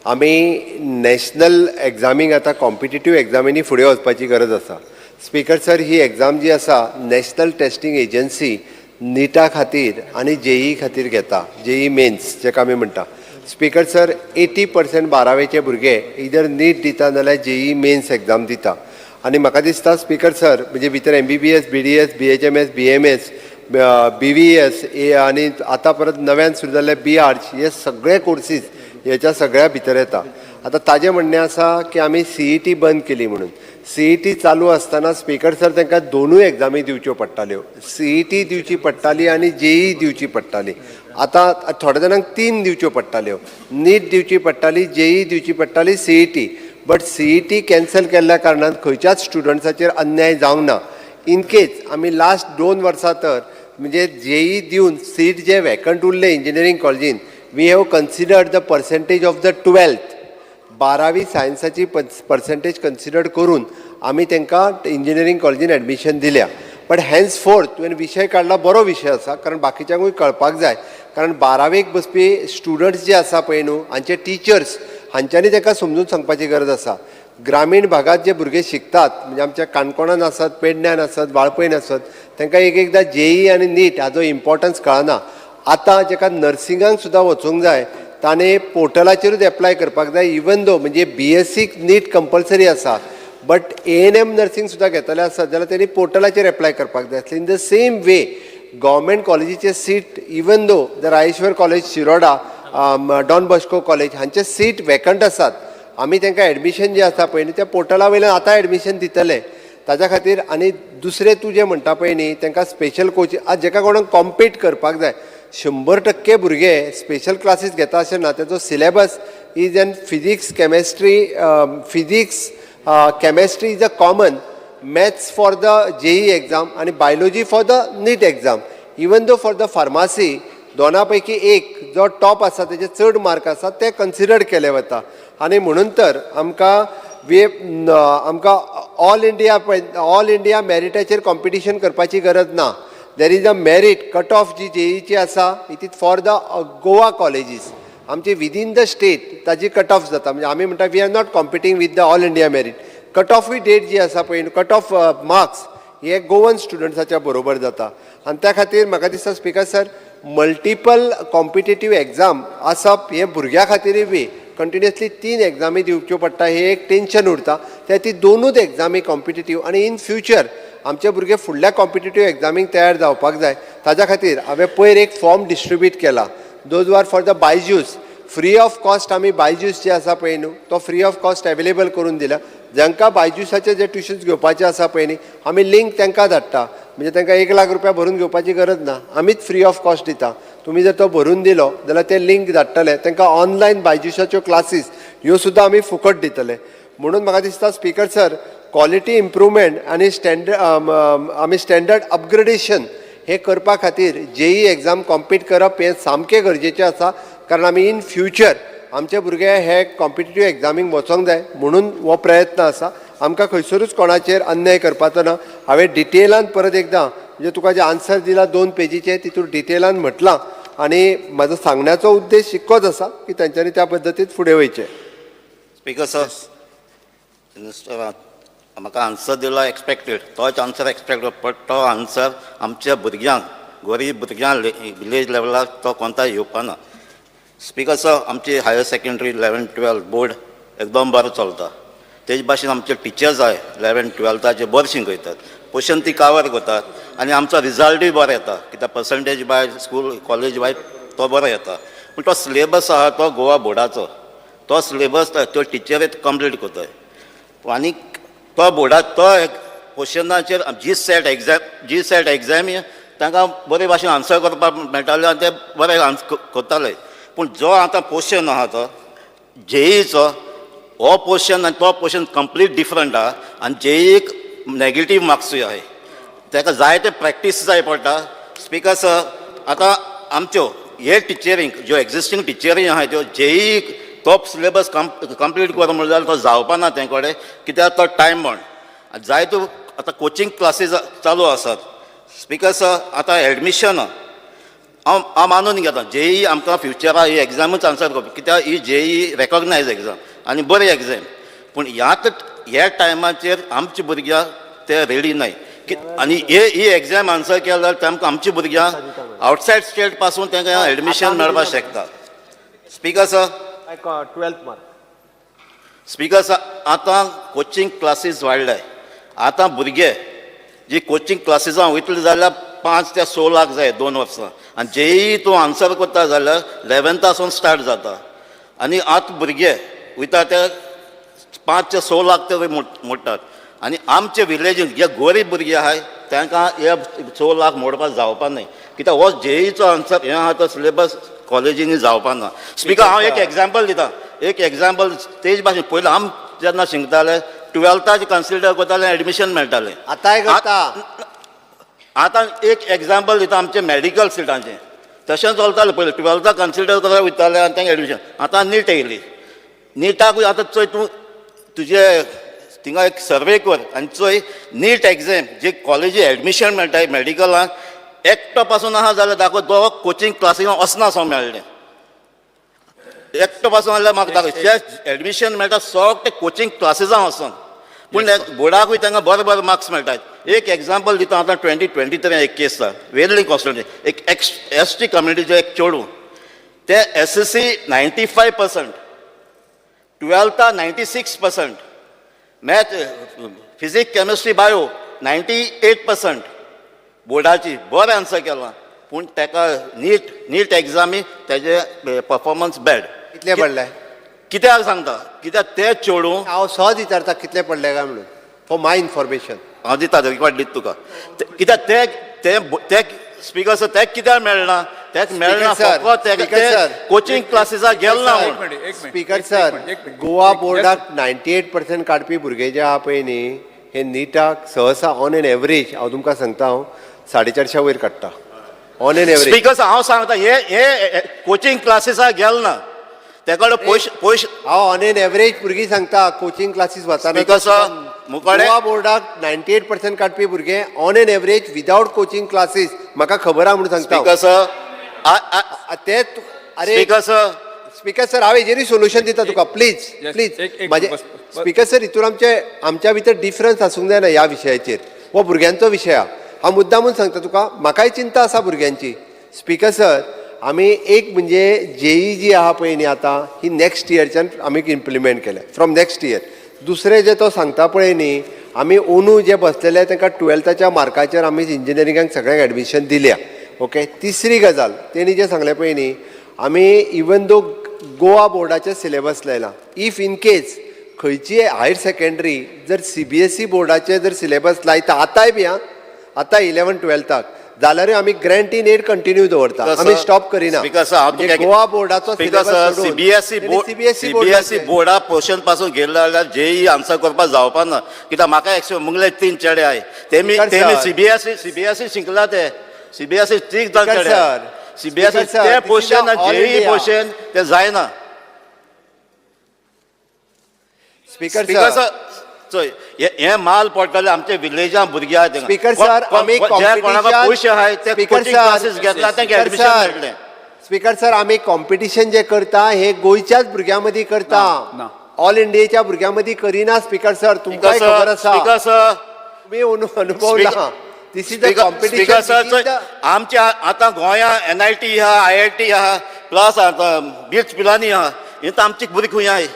आमी नॅशनल एग्जामीक आतां कॉम्पिटिटीव एग्जामीनी फुडें वचपाची गरज आसा. स्पीकर सर, ही एग्जाम जी आसा नॅशनल टेस्टिंग एजन्सी नीटा खातीर आनी जेई खातीर घेता. जेई मेन्स जेका आमी म्हणटा. स्पीकर सर, 80% 12वेचे भुरगे इधर नीट दिता नाल्यार जेई मेन्स एग्जाम दिता आणि म्हाका दिसता स्पीकर सर म्हणजे भितर MBBS, BDS, BHMS, BMS, BVS आणि आता परत नव्यान सुरू जाल्ले BArch हे सगळे कोर्सीस ह्याच्या सगळ्या भितर येता. आता ताजें म्हणणें आसा की आमी CET बंद केली म्हणून. CET चालू आसतना स्पीकर सर तांकां दोनूय एग्जामी दिवच्यो पडटाल्यो. CET दिवची पडटाली आनी JEE दिवची पडटाली. आतां थोड्या जाणांक 3 दिवच्यो पडटाल्यो. नीट दिवची पडटाली, JEE दिवची पडटाली, CET. बट CET कॅन्सल केल्ल्या कारणान खंयच्याच स्टुडंट्साचेर अन्याय जावंक ना. इन केस आमी लास्ट 2 वर्सां तर म्हणजे JEE दिवन सीट जे वॅकंट उरले इंजिनियरींग कॉलेजीन we have considered the percentage of the 12th 12वी सायन्साची पर्सेंटेज कन्सिडर करून आमी तांकां इंजिनियरींग कॉलेजीन एडमिशन दिल्या. बट हॅन्स फोर्थ तुवें विशय काडला बरो विशय आसा कारण बाकीच्यांकूय कळपाक जाय कारण 12वेक बसपी स्टुडंट्स जे आसा पळय न्हू हांचे टिचर्स हांच्यांनी तांकां समजून सांगपाची गरज आसा. ग्रामीण भागात जे भुरगे शिकतात म्हणजे आमच्या काणकोणान आसत, पेडण्यान आसत, वाळपयन आसत तांकां एकदां JEE आनी नीट हाजो इम्पॉर्टन्स कळना. आतां जेका नर्सिंगाक सुद्दां वचूंक जाय ताणें पोर्टलाचेरूच एप्लाय करपाक जाय इवन दो म्हणजे BSc नीट कंपल्सरी आसा बट A&M नर्सिंग सुद्दां घेतले आसत जाल्यार तेणी पोर्टलाचेर एप्लाय करपाक जाय आसलें. In the same way government कॉलेजीचे seat even though the Rayeshwar college Shiroda, Don Bosco college हांचे सीट वॅकंट आसात. आमी तांकां एडमिशन जें आसा पळय न्ही त्या पोर्टला वयल्यान आतां एडमिशन दितले. ताच्या खातीर आनी दुसरें तूं जें म्हणटा पळय न्ही तांकां स्पेशल कोच आज जेका कोणाक कॉम्पीट करपाक जाय 100% भुरगे स्पेशल क्लासीस घेता अशें ना. तेजो syllabus is in physics chemistry is a common maths for the JEE exam आनी biology for the NEET exam. Even though for the pharmacy दोना पैकी एक जो टॉप आसा तेजे चड मार्क आसा ते कन्सिडर केले वता. आनी म्हणून तर आमकां ऑल इंडिया मॅरिटाचेर कॉम्पिटिशन करपाची गरज ना. There is a merit cut off जी JEEची आसा it is for the Goa colleges. आमची विदीन द स्टेट ताजी कट ऑफ जाता म्हणजे आमी म्हणटा we are not competing with the all India merit. Cut off date जी आसा पळय कट ऑफ मार्क्स हे गोवन स्टुडंट्साच्या बरोबर जाता. आनी त्या खातीर म्हाका दिसता speaker sir multiple competitive exam आसप हे भुरग्यां खातीरूय बी कंटिन्युअसली 3 एग्जामी दिवच्यो पडटा हे एक टेन्शन उरता. त्या ती दोनूच एग्जामी कॉम्पिटेटीव आनी इन फ्युचर आमचे भुरगे फुडल्या कॉम्पिटेटीव एग्जामीक तयार जावपाक जाय. ताच्या खातीर हांवें पयर एक फॉर्म डिस्ट्रिब्यूट केला. Those were for the Byju's free of cost आमी बायजूस जे आसा पळय न्हू तो फ्री ऑफ कॉस्ट अवेलेबल करून दिला. जांकां बायजूसाचे जे ट्युशन्स घेवपाचे आसा पळय न्ही आमी लिंक तांकां धाडटा म्हणजे तांकां 1 लाख रुपया भरून घेवपाची गरज ना. आमीच फ्री ऑफ कॉस्ट दिता. तुमी जर तो भरून दिलो जाल्यार ते लिंक धाडटले तांकां ऑनलायन बायजूसाच्यो क्लासीस ह्यो सुद्दां आमी फुकट दितले. म्हणून म्हाका दिसता स्पीकर सर क्वॉलिटी इम्प्रुवमेंट आनी स्टँडर्ड अपग्रेडेशन हे करपा खातीर JEE एग्जाम कॉम्पीट करप हें सामकें गरजेचें आसा कारण आमी इन फ्युचर आमचे भुरगे हे कॉम्पिटेटीव एग्जामीक वचोंक जाय म्हणून हो प्रयत्न आसा. आमकां खंयसरूच कोणाचेर अन्याय करपाचो ना. हांवें डिटेलान परत एकदां म्हणजे तुका जे आन्सर दिला 2 पेजीचे तितून डिटेलान म्हटलां आनी म्हाजो सांगण्याचो उद्देश इतकोच आसा की तांच्यांनी त्या पद्दतीन फुडें वयचें. स्पीकर सर म्हाका आन्सर दिलो एक्सपेक्टेड तोच आन्सर एक्सपेक्टेड बट तो आन्सर आमच्या भुरग्यांक गरीब भुरग्यांक विलेज लेवलार तो कोणताय येवपा ना. स्पीकर सर आमची हायर सेकंडरी 11-12 बोर्ड एकदम बरो चलता. तेज भाशेन आमचे टिचर्स आय 11-12चे बरें शिकयतात क्वेश्चन ती कावर करतात आनी आमचो रिजल्टूय बरो येता कित्याक percentage by school college wise तो बरो येता. पूण तो सिलेबस आहा तो गोवा बोर्डाचो तो सिलेबस तो टिचर कंप्लीट करता आनी तो बोर्डात तो क्वेश्चनाचेर जी सेट एग्जाम तांकां बरे भाशेन आन्सर करपाक मेळटाले आनी ते बरे करताले. पूण जो आतां क्वेश्चन आहा तो JEEचो हो क्वेश्चन आनी तो क्वेश्चन कंप्लीट डिफरंट आहा आनी JEEक नेगेटीव मार्क्सूय आहाय. ताका जायते प्रॅक्टीस जाय पडटा. स्पीकर सर आतां आमच्यो हे टिचरींक ज्यो एक्जिस्टींग टिचरी आहाय त्यो JEEक तो सिलेबस कंप्लीट कर म्हणून जाल्यार तो जावपा ना ते कडेन कित्याक तो टायम म्हण जायत्यो आतां कोचिंग क्लासीस चालू आसात. स्पीकर सर आतां एडमिशन हांव मानून घेता JEE आमकां फ्युचराक ही एग्जामूच आन्सर करप कित्याक ही JEE रेकॉग्नायज एग्जाम आनी बरी एग्जाम. पूण ह्या टायमाचेर आमची भुरग्यां ते रेडी नाय आनी ही एग्जाम आन्सर केल्या जाल्यार तांकां आमची भुरग्यांक आवटसायड स्टेट पासून तांकां एडमिशन मेळपाक शकता. Speaker sir 12th mark speaker sir आतां कोचिंग क्लासीस वाडल्याय आतां भुरगे जी कोचिंग क्लासिसां वयतले जाल्यार 5 ते 6 लाख जाय 2 वर्सां आनी जेई तूं आन्सर करता जाल्यार 11थासून स्टार्ट जाता आनी आतां भुरगे वयता ते 5 ते 6 लाख ते मोडटात आनी आमचे विलेजीन जे गरीब भुरगे आहाय तांकां हे 6 लाख मोडपाक जावपा न्हय कित्याक हो जेईचो आन्सर हे आहा तो सिलेबस कॉलेजींनी जावपा ना स्पिकर हांव एक एग्जाम्पल दिता एक एग्जाम्पल तेज भाशेन पयलीं आम जेन्ना शिकताले 12थाचे कन्सिडर करताले एडमिशन मेळटालें आतां एक एग्जाम्पल दिता आमचे मेडिकल सिटांचें तशें चलतालें पयलीं 12था कन्सिडर करता वयताले आनी तांकां एडमिशन आतां नीट येयली नीटाकूय आतां चोय तूं तुजे थिंगा एक सर्वे कर आनी चोय नीट एग्जाम जे कॉलेजी एडमिशन मेळटाय मेडिकलांत एकटो पासून आहा जाल्यार दाखय तो कोचिंग क्लासीक वचना सो मेळ्ळें एकटो पासून जाल्यार म्हाका दाखय जे एडमिशन मेळटा सगळे कोचिंग क्लासिसां वचोन पूण बोर्डाकूय तांकां बरे बरे मार्क्स मेळटात एक एग्जाम्पल दिता आतां 2023 एक केस आसा वेर्ली कॉन्स्टिट्युएंसी एक ST कम्युनिटीचो एक चेडूं ते SSC 95%, 12th 96%, math physics chemistry bio 98% बोर्डाची बरें आन्सर केलां पूण ताका नीट एग्जामी तेजे परफॉर्मन्स बॅड कितले पडले कित्याक सांगता कित्याक ते चेडूं हांव सहज विचारता कितले पडले काय म्हणून फॉर माय इन्फॉर्मेशन हांव दिता रिकॉर्ड दिता तुका कित्याक ते स्पिकर सर तेक कित्याक मेळना तेक मेळना फकत तेका कोचिंग क्लासिसाक गेलना म्हूण स्पीकर सर गोवा बोर्डाक 98% काडपी भुरगे जे आहा पळय न्ही हे नीटाक सहसा ऑन एन एवरेज हांव तुमकां सांगता हांव 450 वयर काडटा on an average speaker sir हांव सांगता हे कोचिंग क्लासिसाक गेलना तेका पयशे हांव ऑन एन एवरेज भुरगीं सांगता कोचिंग क्लासीस वताना स्पिकर सर मुखाडे गोवा बोर्डाक 98% काडपी भुरगे on an average without coaching classes म्हाका खबर आहा म्हणून सांगता स्पिकर सर ते अरे स्पिकर सर स्पीकर सर हांव हेजेरूय सोल्युशन दिता तुका प्लीज म्हाजे स्पीकर सर हितून आमच्या भितर डिफरन्स आसूंक जायना ह्या विशयाचेर हो भुरग्यांचो विशय आहा हांव मुद्दामून सांगता तुका म्हाकाय चिंता आसा भुरग्यांची स्पीकर सर आमी एक म्हणजे जेई जी आहा पळय न्ही आतां ही नेक्स्ट इयरच्यान आमी इम्प्लिमेंट केल्या फ्रॉम नेक्स्ट इयर दुसरें जे तो सांगता पळय न्ही आमी ओनू जे बसलेले तांकां 12थाच्या मार्काचेर आमी इंजिनियरिंगाक सगळ्यांक एडमिशन दिल्या ओके तिसरी गजाल तेणी जे सांगलें पळय न्ही आमी इवन दो गोवा बोर्डाचे सिलेबस लायला इफ इन केस खंयची हायर सेकंडरी जर CBSE बोर्डाचे जर सिलेबस लायता आतांय बी आतां 11-12थाक जाल्यारूय आमी ग्रँट इन एड कंटिन्यू दवरता आमी स्टॉप करिना गोवा बोर्डाचो CBSE बोर्डा पोर्शन पासून गेले जाल्यार जेई आन्सर करपाक जावपा ना कित्याक म्हाका एक्चुअली मुगले 3 चेडे आहाय तेमी CBSE शिकला ते CBSE 3 चेडे CBSE ते पोर्शन जेई पोर्शन ते जायना स्पीकर सर हे माल पडटले आमचे विलेजां भुरगे आहात स्पीकर सर आमी पयशे आहाय ते कोचिंग क्लासीस घेतला तांकां एडमिशन मेळटलें स्पीकर सर आमी कॉम्पिटिशन जे करता हे गोंयच्याच भुरग्यां मदीं करता ऑल इंडियेच्या भुरग्यां मदीं करिना स्पीकर सर तुमकां खबर आसा स्पीकर सर तुमी अनुभवला दिस इज द कॉम्पिटिशन आमच्या आतां गोंया NIT आहा IIT आहा प्लस आतां बिट्स पिलांनी आहा ही आमची भुरगीं खंय आहाय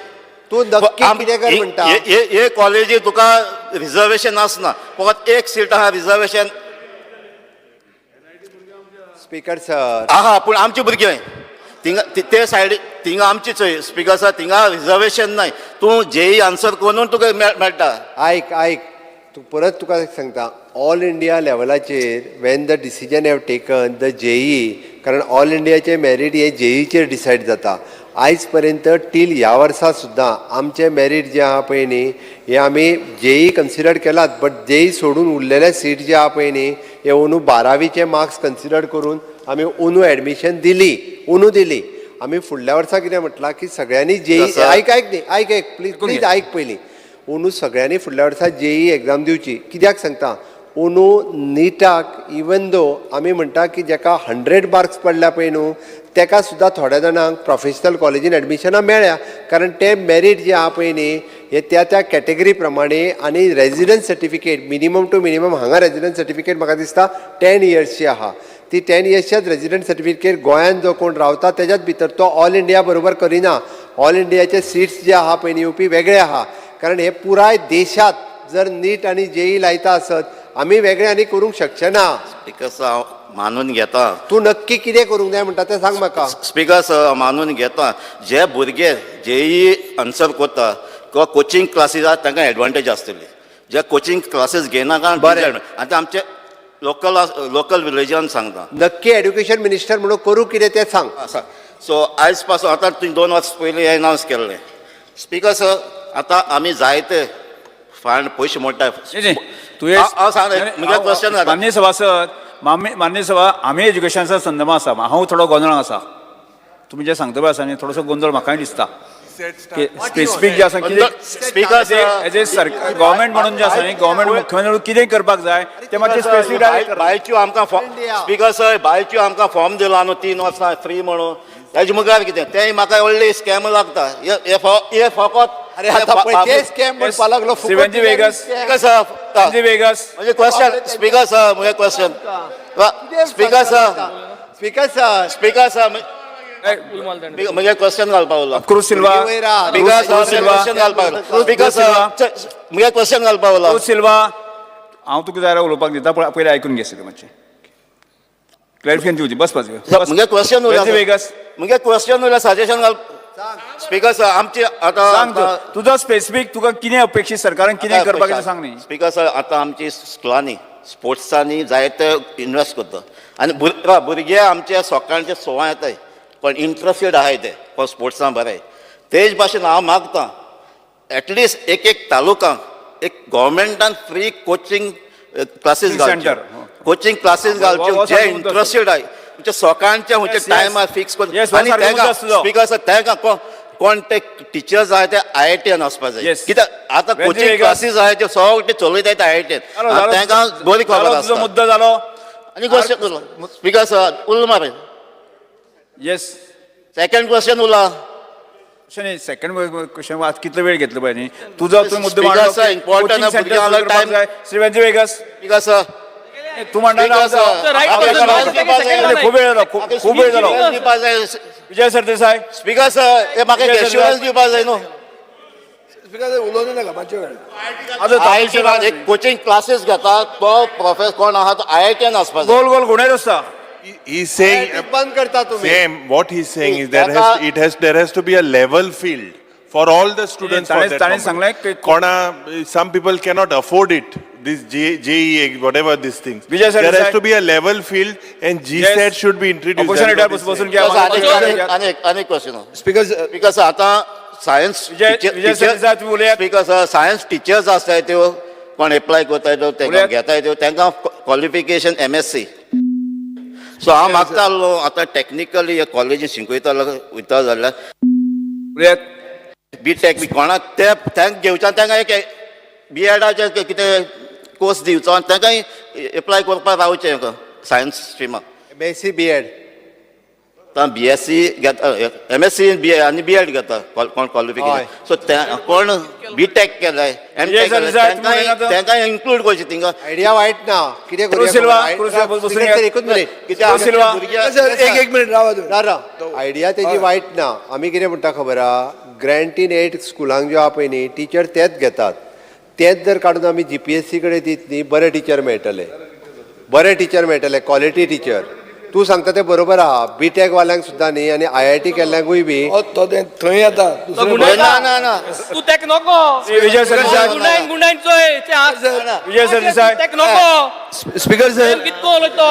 तूं नक्की कितें कर म्हणटा हे कॉलेजी तुका रिजर्वेशन आसना फकत एक सीट आहा रिजर्वेशन स्पीकर सर आहा पूण आमची भुरगीं थिंगा ते सायडी थिंगा आमचीच स्पीकर सर थिंगा रिजर्वेशन नाय तूं जेई आन्सर करून तुका मेळटा आयक तू परत तुका सांगता ऑल इंडिया लेवलाचेर when the decision have taken the JEE कारण ऑल इंडियाचे मेरीट हे जेईचेर डिसायड जाता आयज पर्यंत टील ह्या वर्सा सुद्दां आमचे मेरीट जे आहा पळय न्ही हे आमी जेई कन्सिडर केलात बट जेई सोडून उरलेले सीट जे आहा पळय न्ही हे अंदू 12वीचे मार्क्स कन्सिडर करून आमी अंदू एडमिशन दिली आमी फुडल्या वर्सा कितें म्हटलां की सगळ्यांनी जेई आयक प्लीज आयक पयलीं अंदू सगळ्यांनी फुडल्या वर्सा जेई एग्जाम दिवची कित्याक सांगता अंदू नीटाक इवन दो आमी म्हणटा की जेका 100 मार्क्स पडल्या पळय न्हू तेका सुद्दां थोड्या जाणांक प्रोफेशनल कॉलेजीन एडमिशनां मेळ्ळ्या कारण ते मेरीट जे आहा पळय न्ही हे त्या कॅटेगरी प्रमाणे आनी residence certificate minimum to minimum हांगा रेजिडन्स सर्टिफिकेट म्हाका दिसता 10 इयर्सची आहा ती 10 इयर्सच्याच रेजिडंट सर्टिफिकेट गोंयांत जो कोण रावता तेज्याच भितर तो ऑल इंडिया बरोबर करिना ऑल इंडियाचे सीट्स जे आहा पळय न्ही येवपी वेगळे आहा कारण हे पुराय देशांत जर नीट आणि जेई लायता आसत आमी वेगळे आनी करूंक शकचे ना. बिकॉज हांव मानून घेता तूं नक्की कितें करूंक जाय म्हणटा तें सांग म्हाका. स्पिकर्स मानून घेता जे भुरगे जेई आन्सर करता किंवा कोचिंग क्लासीस आसा तांकां एडवांटेज आसतली. जे कोचिंग क्लासीस घेयना कारण आतां आमचे लोकल विलेजान सांगता नक्की एड्युकेशन मिनिस्टर म्हणून करूं कितें तें सांग. सो आयज पासून आतां तुवें 2 वर्स पयलीं एनावन्स केल्लें. स्पिकर्स आतां आमी जायते फांड पयशे मोडटा. हांव सांगलें म्हगे क्वेश्चन मान्य सभासद मान्य सभा आमी एज्युकेशनाचा संदर्भ आसा हांव थोडो गोंधळान आसा. तुमी जे सांगता पळय आसा न्ही थोडोसो गोंधळ म्हाकाय दिसता. स्पेसिफीक जे आसा स्पिकर्स एज ए सरकार गव्हर्मेंट म्हणून जे आसा न्ही गव्हर्मेंट मुख्यमंत्री म्हणून कितें करपाक जाय ते मातशें स्पेसिफीक बायच्यो आमकां स्पिकर्स बायच्यो आमकां फॉर्म दिला न्हू 3 वर्सां फ्री म्हणून ताजे मुखार कितें तें म्हाका व्हडले स्कॅम लागता. हे फकत अरे आतां स्कॅम म्हणपा लागलो श्रीवंती वेगस वेगस म्हणजे क्वेश्चन स्पिकर्स म्हगे क्वेश्चन स्पिकर्स स्पिकर्स म्हणजे क्वेश्चन घालपाक उरलो क्रूज सिल्वा क्वेश्चन घालपाक स्पिकर्स म्हगे क्वेश्चन घालपाक उरलो क्रूज सिल्वा हांव तुका जाय उलोवपाक दिता पूण पयलीं आयकून घेतले मातशें क्लॅरिफिकेशन दिवची बस म्हगे क्वेश्चन वेगस म्हगे क्वेश्चन उरला सजेशन घाल स्पिकर्स आमची आतां तुजो स्पेसिफीक तुका कितें अपेक्षीत सरकारान कितें करपाक सांग न्ही. स्पिकर्स आतां आमची स्कुलांनी स्पोर्ट्सांनी जायते इन्वेस्ट करता आनी भुरगे आमचे सकाळचे 16 येताय पण इंट्रस्टेड आहाय ते पण स्पोर्ट्सां बरें. तेच भाशेन हांव मागतां एटलिस्ट एक तालुकांक एक गव्हर्मेंटान फ्री कोचिंग क्लासीस घालच्यो कोचिंग क्लासीस घालच्यो जे इंट्रस्टेड आहाय म्हणजे सकाळचे म्हणजे टायमार फिक्स करून आनी तांकां स्पिकर्स तांकां कोण ते टिचर्स आहाय ते IITन वचपाक जाय. कित्याक आतां कोचिंग क्लासीस आहाय ते सगळे चलयतात IITन तांकां बरी खबर आसता. मुद्दो जालो आनी क्वेश्चन उरलो स्पिकर्स उरलो मारे. येस सेकंड क्वेश्चन उरला सेकंड क्वेश्चन आज कितलो वेळ घेतलो पळय न्ही तुजो तूं मुद्दो इम्पॉर्टंट श्रीवंती वेगस स्पिकर्स तू म्हणटा खूब वेळ जालो खूब वेळ जालो विजय सरदेसाय स्पिकर्स हे म्हाका एश्युरन्स दिवपाक जाय न्हू. स्पिकर उलोवंक नाका मातशें वेळ एक कोचिंग क्लासीस घेता तो प्रोफेसर कोण आहा तो IITन वचपाक जाय. गोल गोल गुणेर आसता. He's saying बंद करता तुम्ही. same. What he's saying is there has to be a level field for all the students. ताणें सांगलें Some people cannot afford it. This JEE, whatever these things. Vijay sir, there has to be a level field, and GSET should be introduced. अनेक क्वेश्चन स्पिकर्स आतां सायन्स स्पिकर्स सायन्स टिचर्स आसताय त्यो कोण एप्लाय करताय त्यो तांकां घेताय त्यो तांकां क्वॉलिफिकेशन MSc. सो हांव मागता आसलो आतां टॅक्निकली कॉलेजीन शिकयता वयता जाल्यार BTech बी कोणाक तांकां घेवच्या तांकां एक BEdचे कितें कोर्स दिवचो आनी तांकांय एप्लाय करपाक रावचें सायन्स स्ट्रिमाक. MSc BEd BSc घेता MSc आनी BEd घेता कोण क्वॉलिफिकेशन. सो कोण BTech केलाय MTech केलाय तांकां इन्क्लूड करचें थिंगा. आयडिया वायट ना कितें करूं एकूच मिनीट एक मिनिट रावा आयडिया तेजी वायट ना. आमी कितें म्हणटा खबर आहा ग्रँट इन एड स्कुलांक ज्यो आहा पळय न्ही टिचर तेच घेतात. तेच जर काडून आमी GPSC कडेन दित न्ही बरे टीचर मेळटले क्वॉलिटी टीचर. तूं सांगता तें बरोबर आहा. BTech वाल्यांक सुद्दां न्ही आनी IIT केल्ल्यांकूय बी थंय येता तू तेक नको विजय सरदेसाय गुंडायन चोय विजय सरदेसाय तेक नको स्पिकर सर कितको उलयतो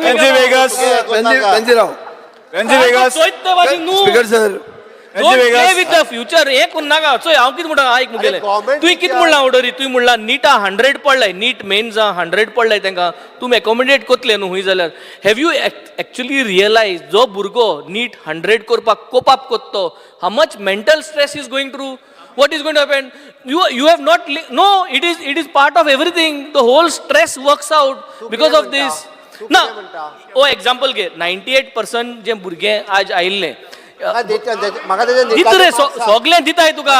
वेंजी वेगस बेंजीराव speaker sir Don't play with the future. हे करून नाका चोय हांव कितें म्हणटा आयक मुगेलें तुवें कितें म्हणलां ऑर्डरी तुवें म्हणलां नीटा 100 पडलाय नीट मेन्स 100 पडलाय तांकां तुमी एकोमोडेट कोतले न्हू हुंय जाल्यार हॅव यू एक्चुअली रियलायज जो भुरगो नीट 100 करपाक कोप अप कोत्तो how much mental stress is going through what is going to happen you have not no it is part of everything the whole stress works out because of this ना ओ एग्जांपल घे 98% जे भुरगे आज आयिल्ले रे सोगलें दिताय तुका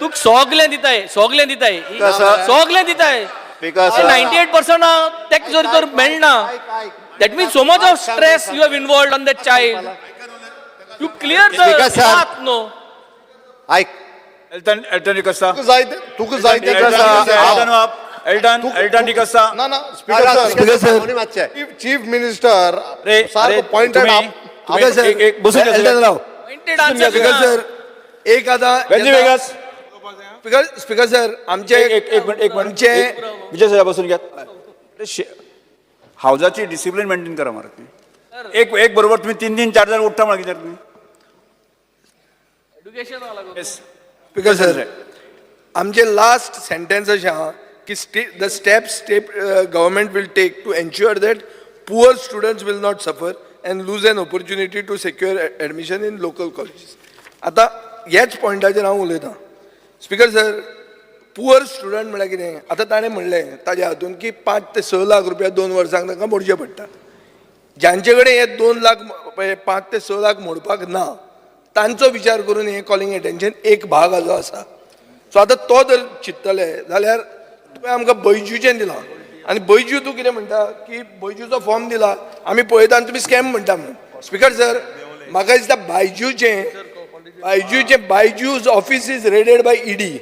तुका सोगलें दिताय 98% तेक जर तर मेळना that means so much of stress you have involved on that child you clear the path no आयक Elton Dicasta. तुका जाय ते Elton Dicasta. ना ना स्पीकर सर चीफ मिनिस्टर सारको पॉइंटेड एक बसून घ्या सर. राव Pointed answer स्पीकर द्या. सर एक आता वेंजी वेगास. स्पीकर सर आमचे एक मिनिट विजय सर बसून घ्या. हाऊसाची डिसिप्लिन मेंटेन करा मरा तुम्ही. एक बरोबर तुम्ही 3 4 उठता मला किती तुम्ही. Education वाला go. स्पीकर सर आमचे लास्ट सेंटेन्स अशें आहा की the steps government will take to ensure that poor students will not suffer and lose an opportunity to secure admission in local colleges. आता ह्याच पॉयंटाचेर हांव उलयतां. स्पीकर सर पुअर स्टुडंट म्हळ्यार कितें आतां ताणें म्हणलें ताज्या हातून की 5 ते 6 लाख रुपया 2 वर्सांक तांकां मोडचे पडटा. ज्यांचे कडेन हे 2 लाख 5 ते 6 लाख मोडपाक ना तांचो विचार करून हे कॉलिंग एटेन्शन एक भाग जो आसा. सो आतां तो जर चिंतले जाल्यार तुवें आमकां बैजूचें दिलां आनी बैजू तूं कितें म्हणटा की बैजूचो फॉर्म दिला आमी पळयता आनी तुमी स्कॅम म्हणटा म्हणून. स्पीकर सर म्हाका दिसता Byju's office is raided by ED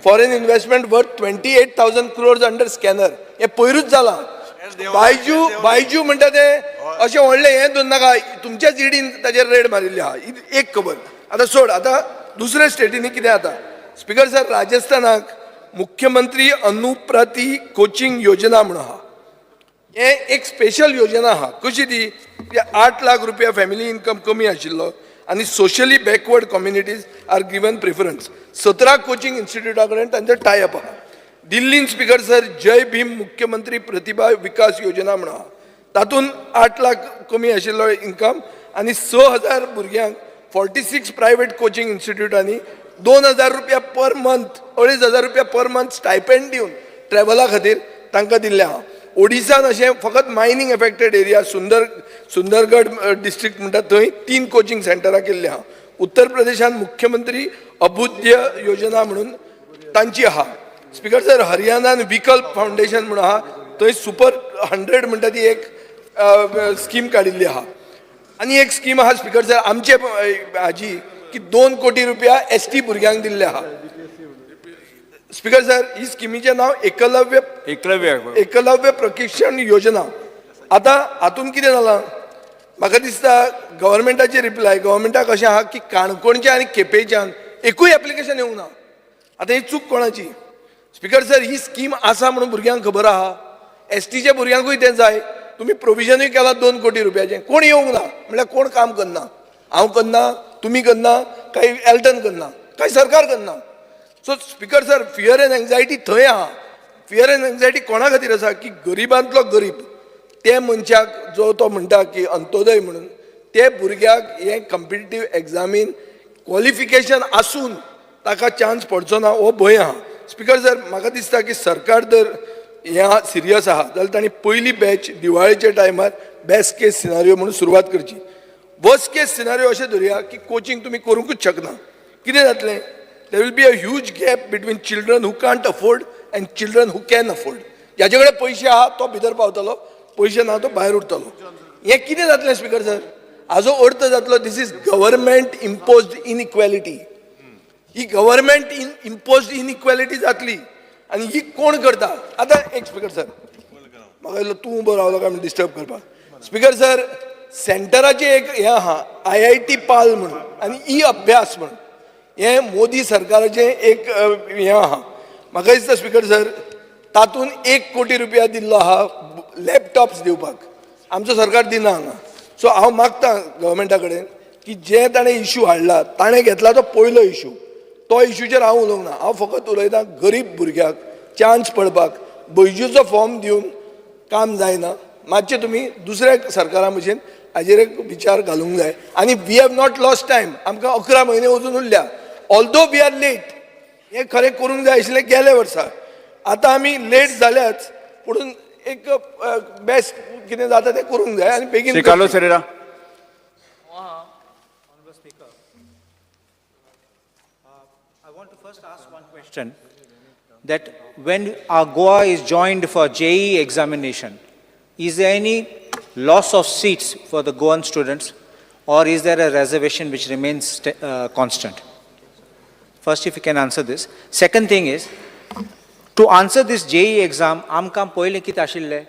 foreign investment worth 28,000 crores under scanner. हे पयरूच जालां. बायजू म्हणटा ते अशें व्हडलें हें दोन नाका तुमच्याच ईडीन ताजेर रेड मारिल्ली आहा एक खबर. आतां सोड आतां दुसऱ्या स्टेटींनी कितें जाता. स्पीकर सर राजस्थानाक मुख्यमंत्री अनुप्रती कोचिंग योजना म्हणून आहा. हे एक स्पेशल योजना आहा. कशी ती 8 लाख रुपया फॅमिली इन्कम कमी आशिल्लो आनी socially backward communities are given preference. 17 coaching इन्स्टिट्यूटा कडेन तांचे टायअप आहा. दिल्लीन स्पीकर सर जय भीम मुख्यमंत्री प्रतिभा विकास योजना म्हणून आहा. तातूंत 8 लाख कमी आशिल्लो इन्कम आनी 6,000 भुरग्यांक 46 प्रायवेट कोचिंग इन्स्टिट्यूटांनी 2,000 रुपया पर मंथ 2,500 रुपया पर मंथ स्टायपेंड दिवन ट्रॅव्हला खातीर तांकां दिल्ले आहा. ओडिसान अशें फकत mining affected area Sundargad district म्हणटा थंय 3 कोचिंग सेंटरां केल्लीं आहा. उत्तर प्रदेशान मुख्यमंत्री अभुद्य योजना म्हणून तांची आहा. स्पीकर सर हरियाणान विकल्प फाउंडेशन म्हणून आहा थंय सुपर 100 म्हणटा ती एक स्कीम काडिल्ली आहा. आनी एक स्कीम आहा स्पीकर सर आमचे हाजी की 2 कोटी रुपया ST भुरग्यांक दिल्ले आहा. स्पीकर सर ही स्किमीचें नांव एकलव्य प्रशिक्षण योजना. आतां हातून कितें जालां म्हाका दिसता गव्हर्मेंटाची रिप्लाय गव्हर्मेंटाक अशें आहा की काणकोणच्या आनी केपेंच्यान एकूय एप्लिकेशन येवंक ना. आतां ही चूक कोणाची. स्पीकर सर ही स्कीम आसा म्हणून भुरग्यांक खबर आहा. STच्या भुरग्यांकूय तें जाय. तुमी प्रोविजनूय केला 2 कोटी रुपयाचें कोण येवंक ना म्हळ्यार कोण काम करना. हांव करना तुमी करना काय एल्टन करना काय सरकार करना. So speaker sir fear end anxiety थंय आहा. फियर एंड एन्झायटी कोणा खातीर आसा की गरिबांतलो गरीब ते मनशाक जो तो म्हणटा की अंत्योदय म्हणून ते भुरग्याक हे कॉम्पिटिटीव एग्जामीन क्वॉलिफिकेशन आसून ताका चान्स पडचो ना हो भंय आहा. स्पीकर सर म्हाका दिसता की सरकार जर ह्या सिरियस आहा जाल्यार तांणी पयली बॅच दिवाळेच्या टायमार बेस्ट केस सिनारियो म्हणून सुरवात करची. वर्स्ट केस सिनारियो अशें धरुया की कोचिंग तुमी करूंकूच शकना. कितें जातलें there will be a huge gap between children who can't afford and children who can afford. ज्याचे कडेन पयशे आहा तो भितर पावतलो पयशे ना तो भायर उरतलो. हें कितें जातलें स्पीकर सर हाजो अर्थ जातलो this is government imposed inequality. ही गव्हर्मेंट इम्पोज्ड इनइक्वॅलिटी जातली आनी ही कोण करता. आतां एक स्पीकर सर म्हाका दिसलो तूं उबो रावलो काय डिस्टर्ब करपाक. स्पीकर सर सेंटराचें एक हें आहा IIT पाल म्हणून आनी अभ्यास म्हणून हें मोदी सरकाराचें एक हें आहा. म्हाका दिसता स्पीकर सर तातूंत 1 कोटी रुपया दिल्लो आहा लॅपटॉप्स दिवपाक. आमचो सरकार दिना हांगा. सो हांव मागतां गव्हर्मेंटा कडेन की जे ताणें इश्यू हाडला ताणें घेतला तो पयलो इश्यू तो इश्यूचेर हांव उलोवंक ना. हांव फकत उलयतां गरीब भुरग्याक चान्स पडपाक बैजूचो फॉर्म दिवन काम जायना. मातशें तुमी दुसऱ्या सरकारा भशेन हाजेर एक विचार घालूंक जाय. आनी we have not lost time. आमकां 11 म्हयने वचून उरल्या. Although we are late. हें खरें करूंक जाय आशिल्लें गेल्या वर्सा. आतां आमी लेट जाल्याच पूण एक बेस्ट कितें जाता तें करूंक जाय आनी बेगीन. I want to first ask one question, that when our Goa is joined for JEE examination, is there any loss of seats for the Goan students, or is there a reservation which remains constant? First, if you can answer this. Second thing is, to answer this JEE exam, आमकां पयलें कितें आशिल्लें,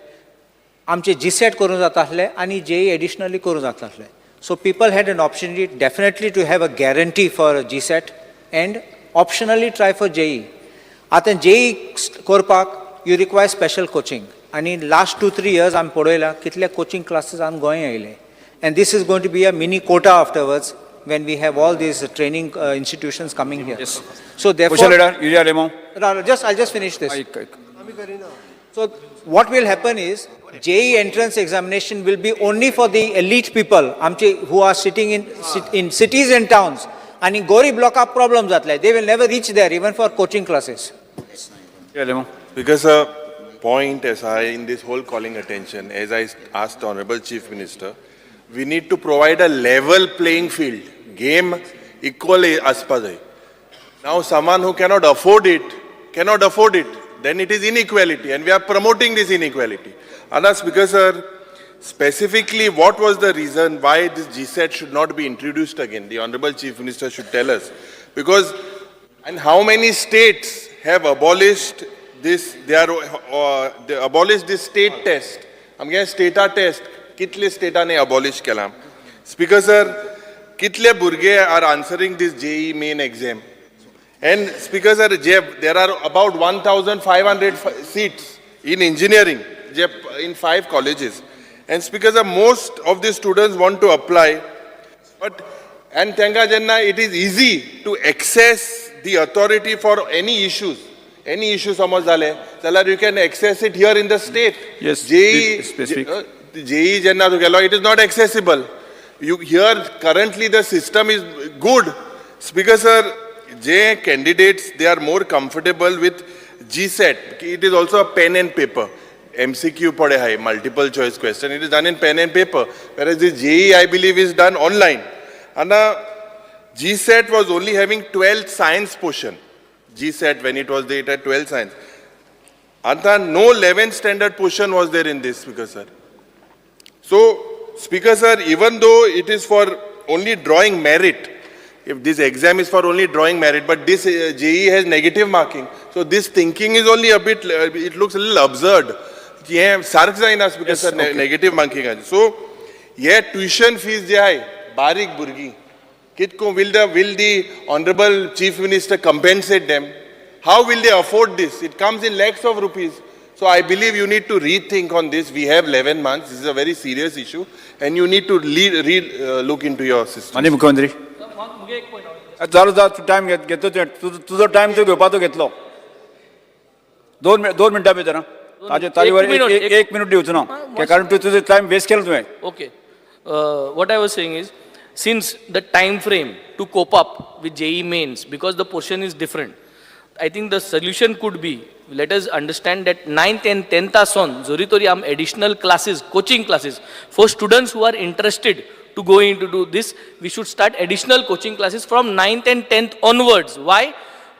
आमचे GSET करूं जाता आसलें आनी JEE additionally करूं जाता आसलें. So people had an opportunity definitely to have a guarantee for a GSET and optionally try for JEE. आतां JEE करपाक you require special coaching. आनी last 2-3 years आमी पळयलां कितले coaching classes आमी गोंय आयले. And this is going to be a mini quota afterwards when we have all these training institutions coming here. Yes. So therefore, I'll I'll just finish this. So what will happen is JEE entrance examination will be only for the elite people who are sitting in cities and towns. And Gori block up problems they will never reach there even for coaching classes. Because a point as I in this whole calling attention, as I asked the Honorable Chief Minister, we need to provide a level playing field. Game equally aspadai. Now someone who cannot afford it, then it is inequality, and we are promoting this inequality. Anna Speaker Sir, specifically what was the reason why this GSET should not be introduced again? The Honorable Chief Minister should tell us. Because, and how many states have abolished this, they abolished this state test. I'm getting stata test. Kitle stata ne abolish kelam. Speaker Sir, kitle burge are answering this JEE main exam. And Speaker Sir, there are about 1,500 seats in engineering in 5 colleges. And Speaker Sir, most of the students want to apply. And Tenga Janna, it is easy to access the authority for any issues. Any issue samajh dale, you can access it here in the state. Yes, JEE Janna to it is not accessible. Here currently the system is good. Speaker Sir, candidates, they are more comfortable with GSET. It is also a pen and paper. MCQ pade hai, multiple choice question. It is done in pen and paper. Whereas the JEE, I believe, is done online. And GSET was only having 12th science portion. GSET, when it was there, it had 12th science. And no 11th standard portion was there in this, Speaker Sir. So, Speaker Sir, even though it is for only drawing merit, if this exam is for only drawing merit, but this JEE has negative marking. So this thinking is only a bit, it looks a little absurd. Speaker Sir, negative marking. So, tuition fees barik burgi. Will the Honorable Chief Minister compensate them? How will they afford this? It comes in lakhs of rupees. So I believe you need to rethink on this. We have 11 months. This is a very serious issue. And you need to look into your system. Time घेतो तुझो टाइम तो घेवपाचो घेतलो 2 मिनटां भितर ताजेवर एक मिनट दिवचो ना कारण तुजो टाइम वेस्ट केलो तुवें. Okay. What I was saying is, since the time frame to cope up with JEE mains, because the portion is different, I think the solution could be, let us understand that 9th and 10th son, zoritori am additional classes, coaching classes, for students who are interested to go into do this, we should start additional coaching classes from 9th and 10th onwards. Why?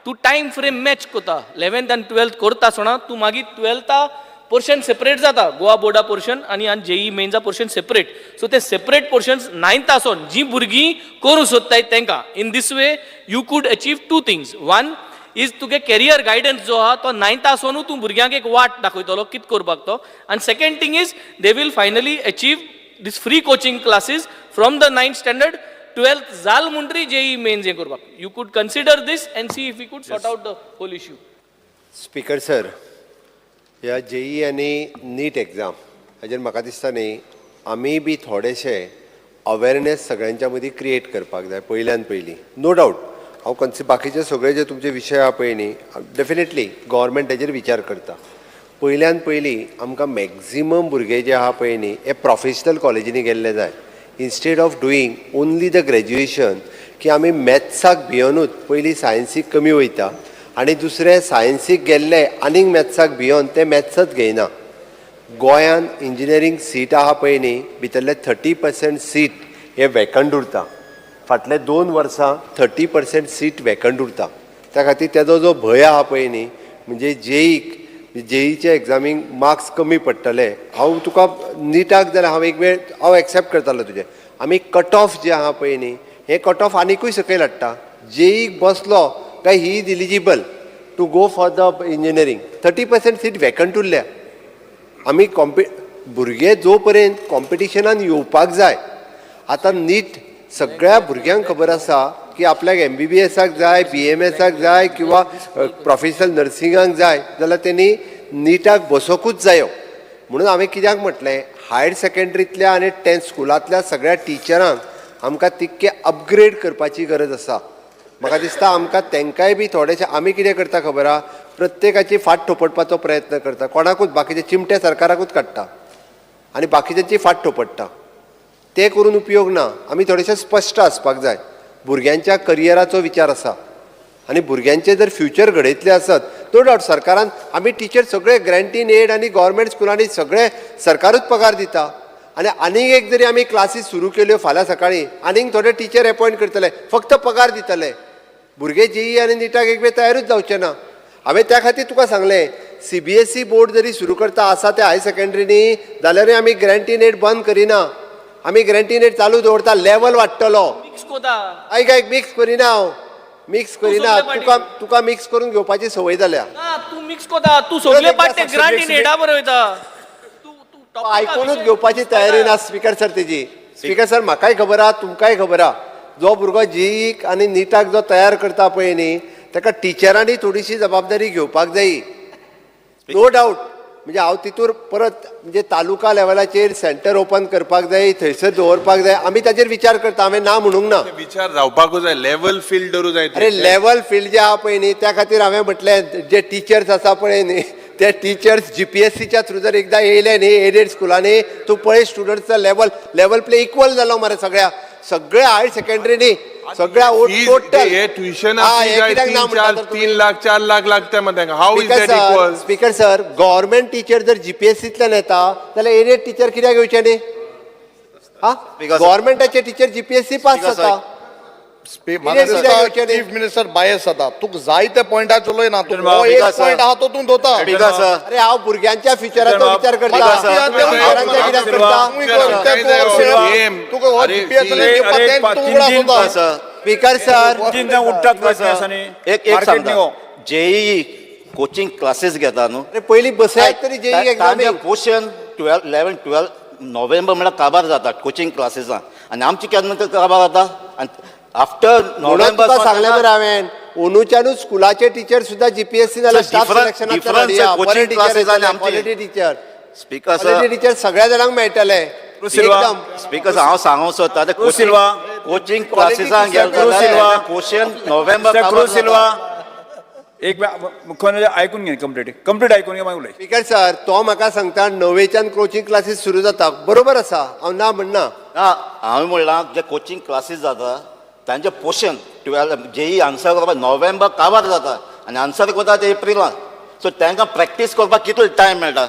To time frame match kota. 11th and 12th korta sona, tu magi 12th portion separate zata. Goa boarda portion and JEE mains portion separate. So the separate portions 9th son, ji burgi koru sottai tenka. In this way, you could achieve 2 things. One is to get career guidance jo ha, to 9th sonu tu burgyank ek wat dakoitalo kit korpak to. And second thing is, they will finally achieve this free coaching classes from the 9th standard, 12th zal mundri JEE mains ye korpak. You could consider this and see if we could sort out the whole issue. Speaker Sir, ह्या JEE आनी नीट एग्जाम हाजेर म्हाका दिसता न्ही आमी बी थोडेशे अवेरनेस सगळ्यांच्या मदीं क्रिएट करपाक जाय पयल्यान पयलीं. नो डावट हांव बाकीचे सगळे जे तुमचे विशय आहा पळय न्ही डेफिनेटली गव्हर्मेंट हेजेर विचार करता. पयल्यान पयलीं आमकां मॅक्झिमम भुरगे जे आहा पळय न्ही हे प्रोफेशनल कॉलेजींनी गेल्ले जाय. Instead of doing only the graduation की आमी मॅथ्साक भियोनूच पयलीं सायन्सीक कमी वयता आनी दुसरे सायन्सीक गेल्ले आनीक मॅथ्साक भियोन ते मॅथ्सच घेयना. गोंयान इंजिनियरींग सीट आहा पळय न्ही भितरले 30% सीट हे वेकंट उरता. फाटले 2 वर्सां 30% सीट वेकंट उरता. त्या खातीर तेजो जो भंय आहा पळय न्ही म्हणजे JEEच्या एग्जामीक मार्क्स कमी पडटले. हांव तुका निटाक जाल्यार हांव एक वेळ हांव एक्सेप्ट करतालो तुजें. आमी कट ऑफ जे आहा पळय न्ही हे कट ऑफ आनिकूय सकयल हाडटा. JEEक बसलो काय he is eligible to go for the engineering 30% seat vacant उरल्या. आमी भुरगे जो पर्यंत कॉम्पिटिशनान येवपाक जाय. आतां नीट सगळ्या भुरग्यांक खबर आसा की आपल्याक MBBSाक जाय, BMSाक जाय किंवा प्रोफेशनल नर्सिंगाक जाय जाल्यार तेणी नीटाक बसोकूच जायो. म्हणून हांवें कित्याक म्हटलें हायर सेकंडरींतल्या आनी 10th स्कुलांतल्या सगळ्या टिचरांक आमकां तितके अपग्रेड करपाची गरज आसा. म्हाका दिसता आमकां तेंकाय बी थोडेशें आमी कितें करता खबर आहा, प्रत्येकाची फाट थोपटपाचो प्रयत्न करता. कोणाकूच बाकीचे चिमटे सरकाराकूच काडटा आनी बाकीच्यांची फाट थोपटता. ते करून उपयोग ना. आमी थोडेशे स्पश्ट आसपाक जाय. भुरग्यांच्या करियराचो विचार आसा आनी भुरग्यांचे जर फ्युचर घडयतले आसत नो डावट सरकारान आमी टिचर सगळे ग्रँटीन एड आनी गव्हर्मेंट स्कुलांनी सगळे सरकारूच पगार दिता. आनी आनीक एक जरी आमी क्लासीस सुरू केल्यो फाल्यां सकाळीं आनीक थोडे टिचर अपॉयंट करतले, फक्त पगार दितले. भुरगे JEE आनी नीटाक एक वेळ तयारूच जावचे ना. हांवें त्या खातीर तुका सांगलें CBSE बोर्ड जरी सुरू करता आसा त्या हायर सेकंडरीनी जाल्यारूय आमी ग्रँटीन एड बंद करिना. आमी ग्रँटीन एड चालू दवरता. लेवल वाडटलो. आयक मिक्स करिना हांव. मिक्स करिना. तुका मिक्स करून घेवपाची संवय जाल्या. तू मिक्स कोता तू सगळे पाटे ग्रांटीन हेडा बरयता. आयकूनच घेवपाची तयारी ना स्पीकर सर तेजी. स्पीकर सर म्हाकाय खबर आहा, तुमकांय खबर आहा, जो भुरगो JEE आनी नीटाक जो तयार करता पळय न्ही ताका टिचरांनी थोडीशी जबाबदारी घेवपाक जाय. No doubt. म्हणजे हांव तितूर परत म्हणजे तालुका लेवलाचेर सेंटर ओपन करपाक जाय, थंयसर दवरपाक जाय. आमी ताचेर विचार करता. हांवें ना म्हणूंक ना. विचार जावपाकूच जाय. लेवल फील्ड दवरूं जाय. अरे लेवल फील्ड जे आहा पळय न्ही त्या खातीर हांवें म्हटलें जे टिचर्स आसा पळय न्ही ते टिचर्स GPSCच्या थ्रू जर एकदां येयले न्ही एडेड स्कुलांनी तूं पळय स्टुडंट्सचा लेवल प्ले इक्वल जालो मरे सगळ्या हायर सेकंडरीनी सगळ्या टोटल ट्युशन 3 लाख 4 लाख लागता मग how is that equal. Speaker sir government teacher जर GPSCतल्यान येता जाल्यार एडेड टीचर कित्याक येवचे न्ही? हा गव्हर्मेंटाचे टीचर GPSC पास जाता. चीफ मिनिस्टर बायस जाता. तुका जाय त्या पॉयंटार चलोय ना. तू एक पॉयंट आहा तो तू दोता. अरे हांव भुरग्यांच्या फ्युचराचो विचार करता. स्पीकर सर एक सांगता JEE कोचिंग क्लासेस घेता न्हू. अरे पयलीं बसयात तरी JEE एग्जाम. पोर्शन 11-12 नोव्हेंबर म्हणल्यार काबार जाता कोचिंग क्लासेसां आनी आमची केन्ना काबार जाता. आनी आफ्टर नोव्हेंबर सांगलें मरे हांवें ओनूच्यानूच स्कुलाचे टीचर सुद्धा GPSC जाल्यार स्टाफ सिलेक्शनाक टीचर स्पीकर सर टीचर सगळ्या जाणांक मेळटले. एकदम स्पीकर हांव सांगूंक सोदता कोचिंग क्लासेसांक पोर्शन नोव्हेंबर एक मुख्यमंत्री ऐकून घे कंप्लीट ऐकून घे मागीर. स्पीकर सर तो म्हाका सांगता 9वेच्यान कोचिंग क्लासीस सुरू जाता. बरोबर आसा. हांव ना म्हणना. हांवें म्हणलां जे कोचिंग क्लासीस जाता तांचे पोर्शन 12 JEE आन्सर करपाक नोव्हेंबर काबार जाता आनी आन्सर करता ते एप्रिलान. सो तांकां प्रॅक्टीस करपाक कितलो टायम मेळटा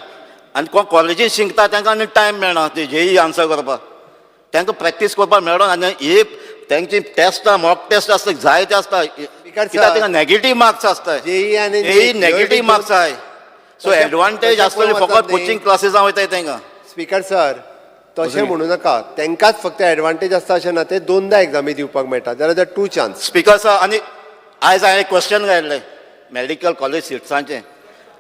आनी कोण कॉलेजीन शिकता तांकां आनी टायम मेळना ते JEE आन्सर करपाक. तांकां प्रॅक्टीस करपाक मेळना आनी एक तांची टेस्ट मॉक टेस्ट आसता जायते आसता. तांकां नेगेटीव मार्क्स आसता. JEE नेगेटीव मार्क्स आहाय. सो एडवांटेज आसतली फकत कोचिंग क्लासेसां वयताय तांकां. स्पीकर सर तशें म्हणू नाका. तांकांच फक्त एडवांटेज आसता अशें ना. ते 2दा एग्जामी दिवपाक मेळटा जाल्यार 2 चान्स. स्पीकर सर आनी आयज हांवें क्वेश्चन घातलें मेडिकल कॉलेज सिट्सांचें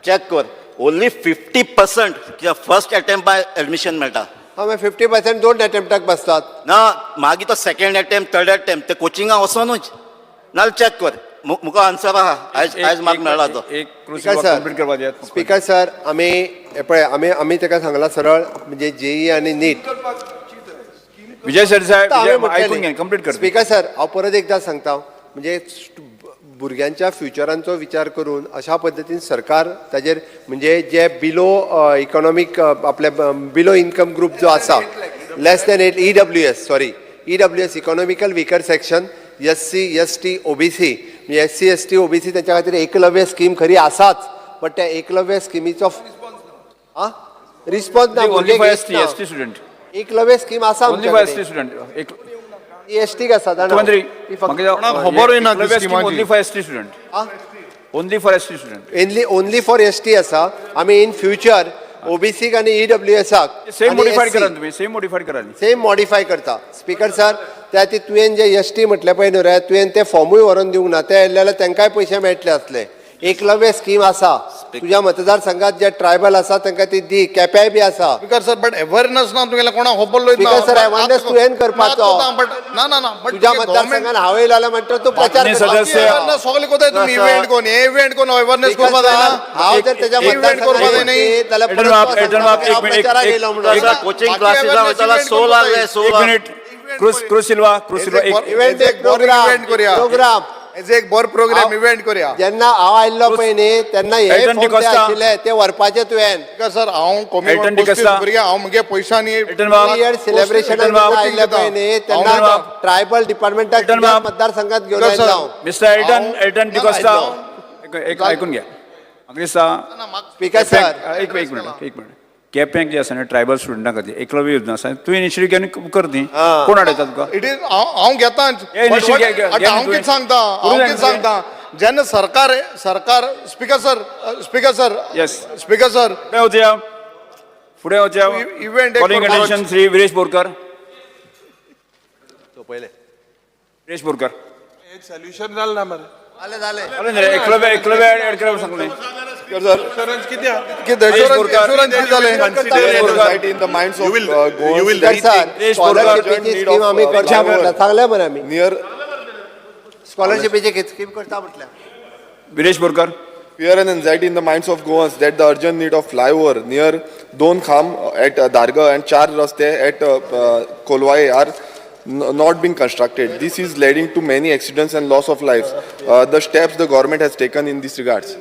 चॅक कर. ओन्ली 50% किंवा फर्स्ट अटेम्प्ट बाय एडमिशन मेळटा. हांवें 50% 2 अटेम्प्टाक बसतात ना मागीर तो सेकंड अटेम्प्ट थर्ड अटेम्प्ट ते कोचिंगां वचोनूच नाल्यार चॅक कर. मुका आन्सर आहा आयज म्हाका मेळ्ळा तो. स्पीकर सर आमी ताका सांगला सरळ म्हणजे JEE आनी नीट. विजय सर साहेब ऐकून घे कंप्लीट कर. स्पीकर सर हांव परत एकदा सांगता म्हणजे भुरग्यांच्या फ्युचरांचो विचार करून अशा पद्दतीन सरकार ताजेर म्हणजे जे बिलो इकॉनॉमीक आपल्या बिलो इन्कम ग्रुप जो आसा less than EWS economical weaker section SC ST OBC SC ST OBC त्यांच्या खातीर एकलव्य स्कीम खरी आसाच. बट त्या एकलव्य स्किमीचो रिस्पॉन्स ना. एकलव्य स्कीम आसा ST आसा ओन्ली फॉर ST आसा. आमी इन फ्युचर OBC आनी EWSाक सेम मॉडिफाय करा. सेम मॉडिफाय करता. स्पीकर सर त्या ती तुवें जे एसटी म्हटले पळय न्हू रे तुवें ते फॉर्मूय व्हरून दिवंक ना ते येयले जाल्यार तांकांय पयशे मेळटले असले एकलव्य स्कीम आसा तुज्या मतदारसंघात जे ट्रायबल आसा तांकां ती दी केप्याय बी आसा स्पीकर सर बट अवेअरनेस ना तुगेले कोणा खबर स्पीकर सर अवेअरनेस तुवें करपाचो ना ना ना बट तुज्या मतदारसंघात हांव येयलो जाल्यार म्हणटा तूं प्रचार सदस्य सगळे कोताय तुम्ही इव्हेंट कोण हे इव्हेंट कोण अवेअरनेस करपा जायना हांव जर ताज्या मतदारसंघात प्रचाराक येयलो म्हणून कोचिंग क्लासेस 16 मिनिट क्रूस सिल्वा इव्हेंट एक प्रोग्राम एज एक बरो प्रोग्राम इव्हेंट करूया जेन्ना हांव आयिल्लो पळय न्ही तेन्ना हे एल्टन फोन डिकोस्टा. आशिल्ले ते व्हरपाचे तुवें स्पीकर सर हांव एल्टन डिकोस्टा. भुरग्यां हांव मगे पयशांनी इयर सेलिब्रेशन आयिल्ले पळय न्ही तेन्ना ट्रायबल डिपार्टमेंटाक मतदारसंघात घेवन आयिल्लो हांव मिस्टर एल्टन डिकोस्टा ऐकून घ्या म्हाका दिसता स्पीकर सर एक मिनिट केप्यांक जे आसा न्ही ट्रायबल स्टुडंटां खातीर एकलव्य योजना आसा तुवें इनिशिएटीव घेवन कर न्ही कोण हाडयता तुका इट इज हांव घेता हे initiative घे- घे- हांव कितें सांगता हांव कितें सांगता जेन्ना सरकार speaker sir Yes. Speaker sir फुडें वचया इव्हेंट एक कॉलिंग करपाचो. अटेन्शन श्री विरेश बोरकर पयले विरेश बोरकर सोल्युशन जालें ना मरे एकलव्य एड करप सांगलें insurance कितें जालें in the minds of you will sir स्कॉलरशिपीची स्कीम आमी करता म्हणटा सांगले मरे आमी near स्कॉलरशिपीची स्कीम करता म्हटल्या Viresh Borkar fear and anxiety in the minds of Goans that the urgent need of flyover near Donkham at Darga and 4 raste at Kolwai are not being constructed. This is leading to many accidents and loss of lives. The steps the government has taken in this regards.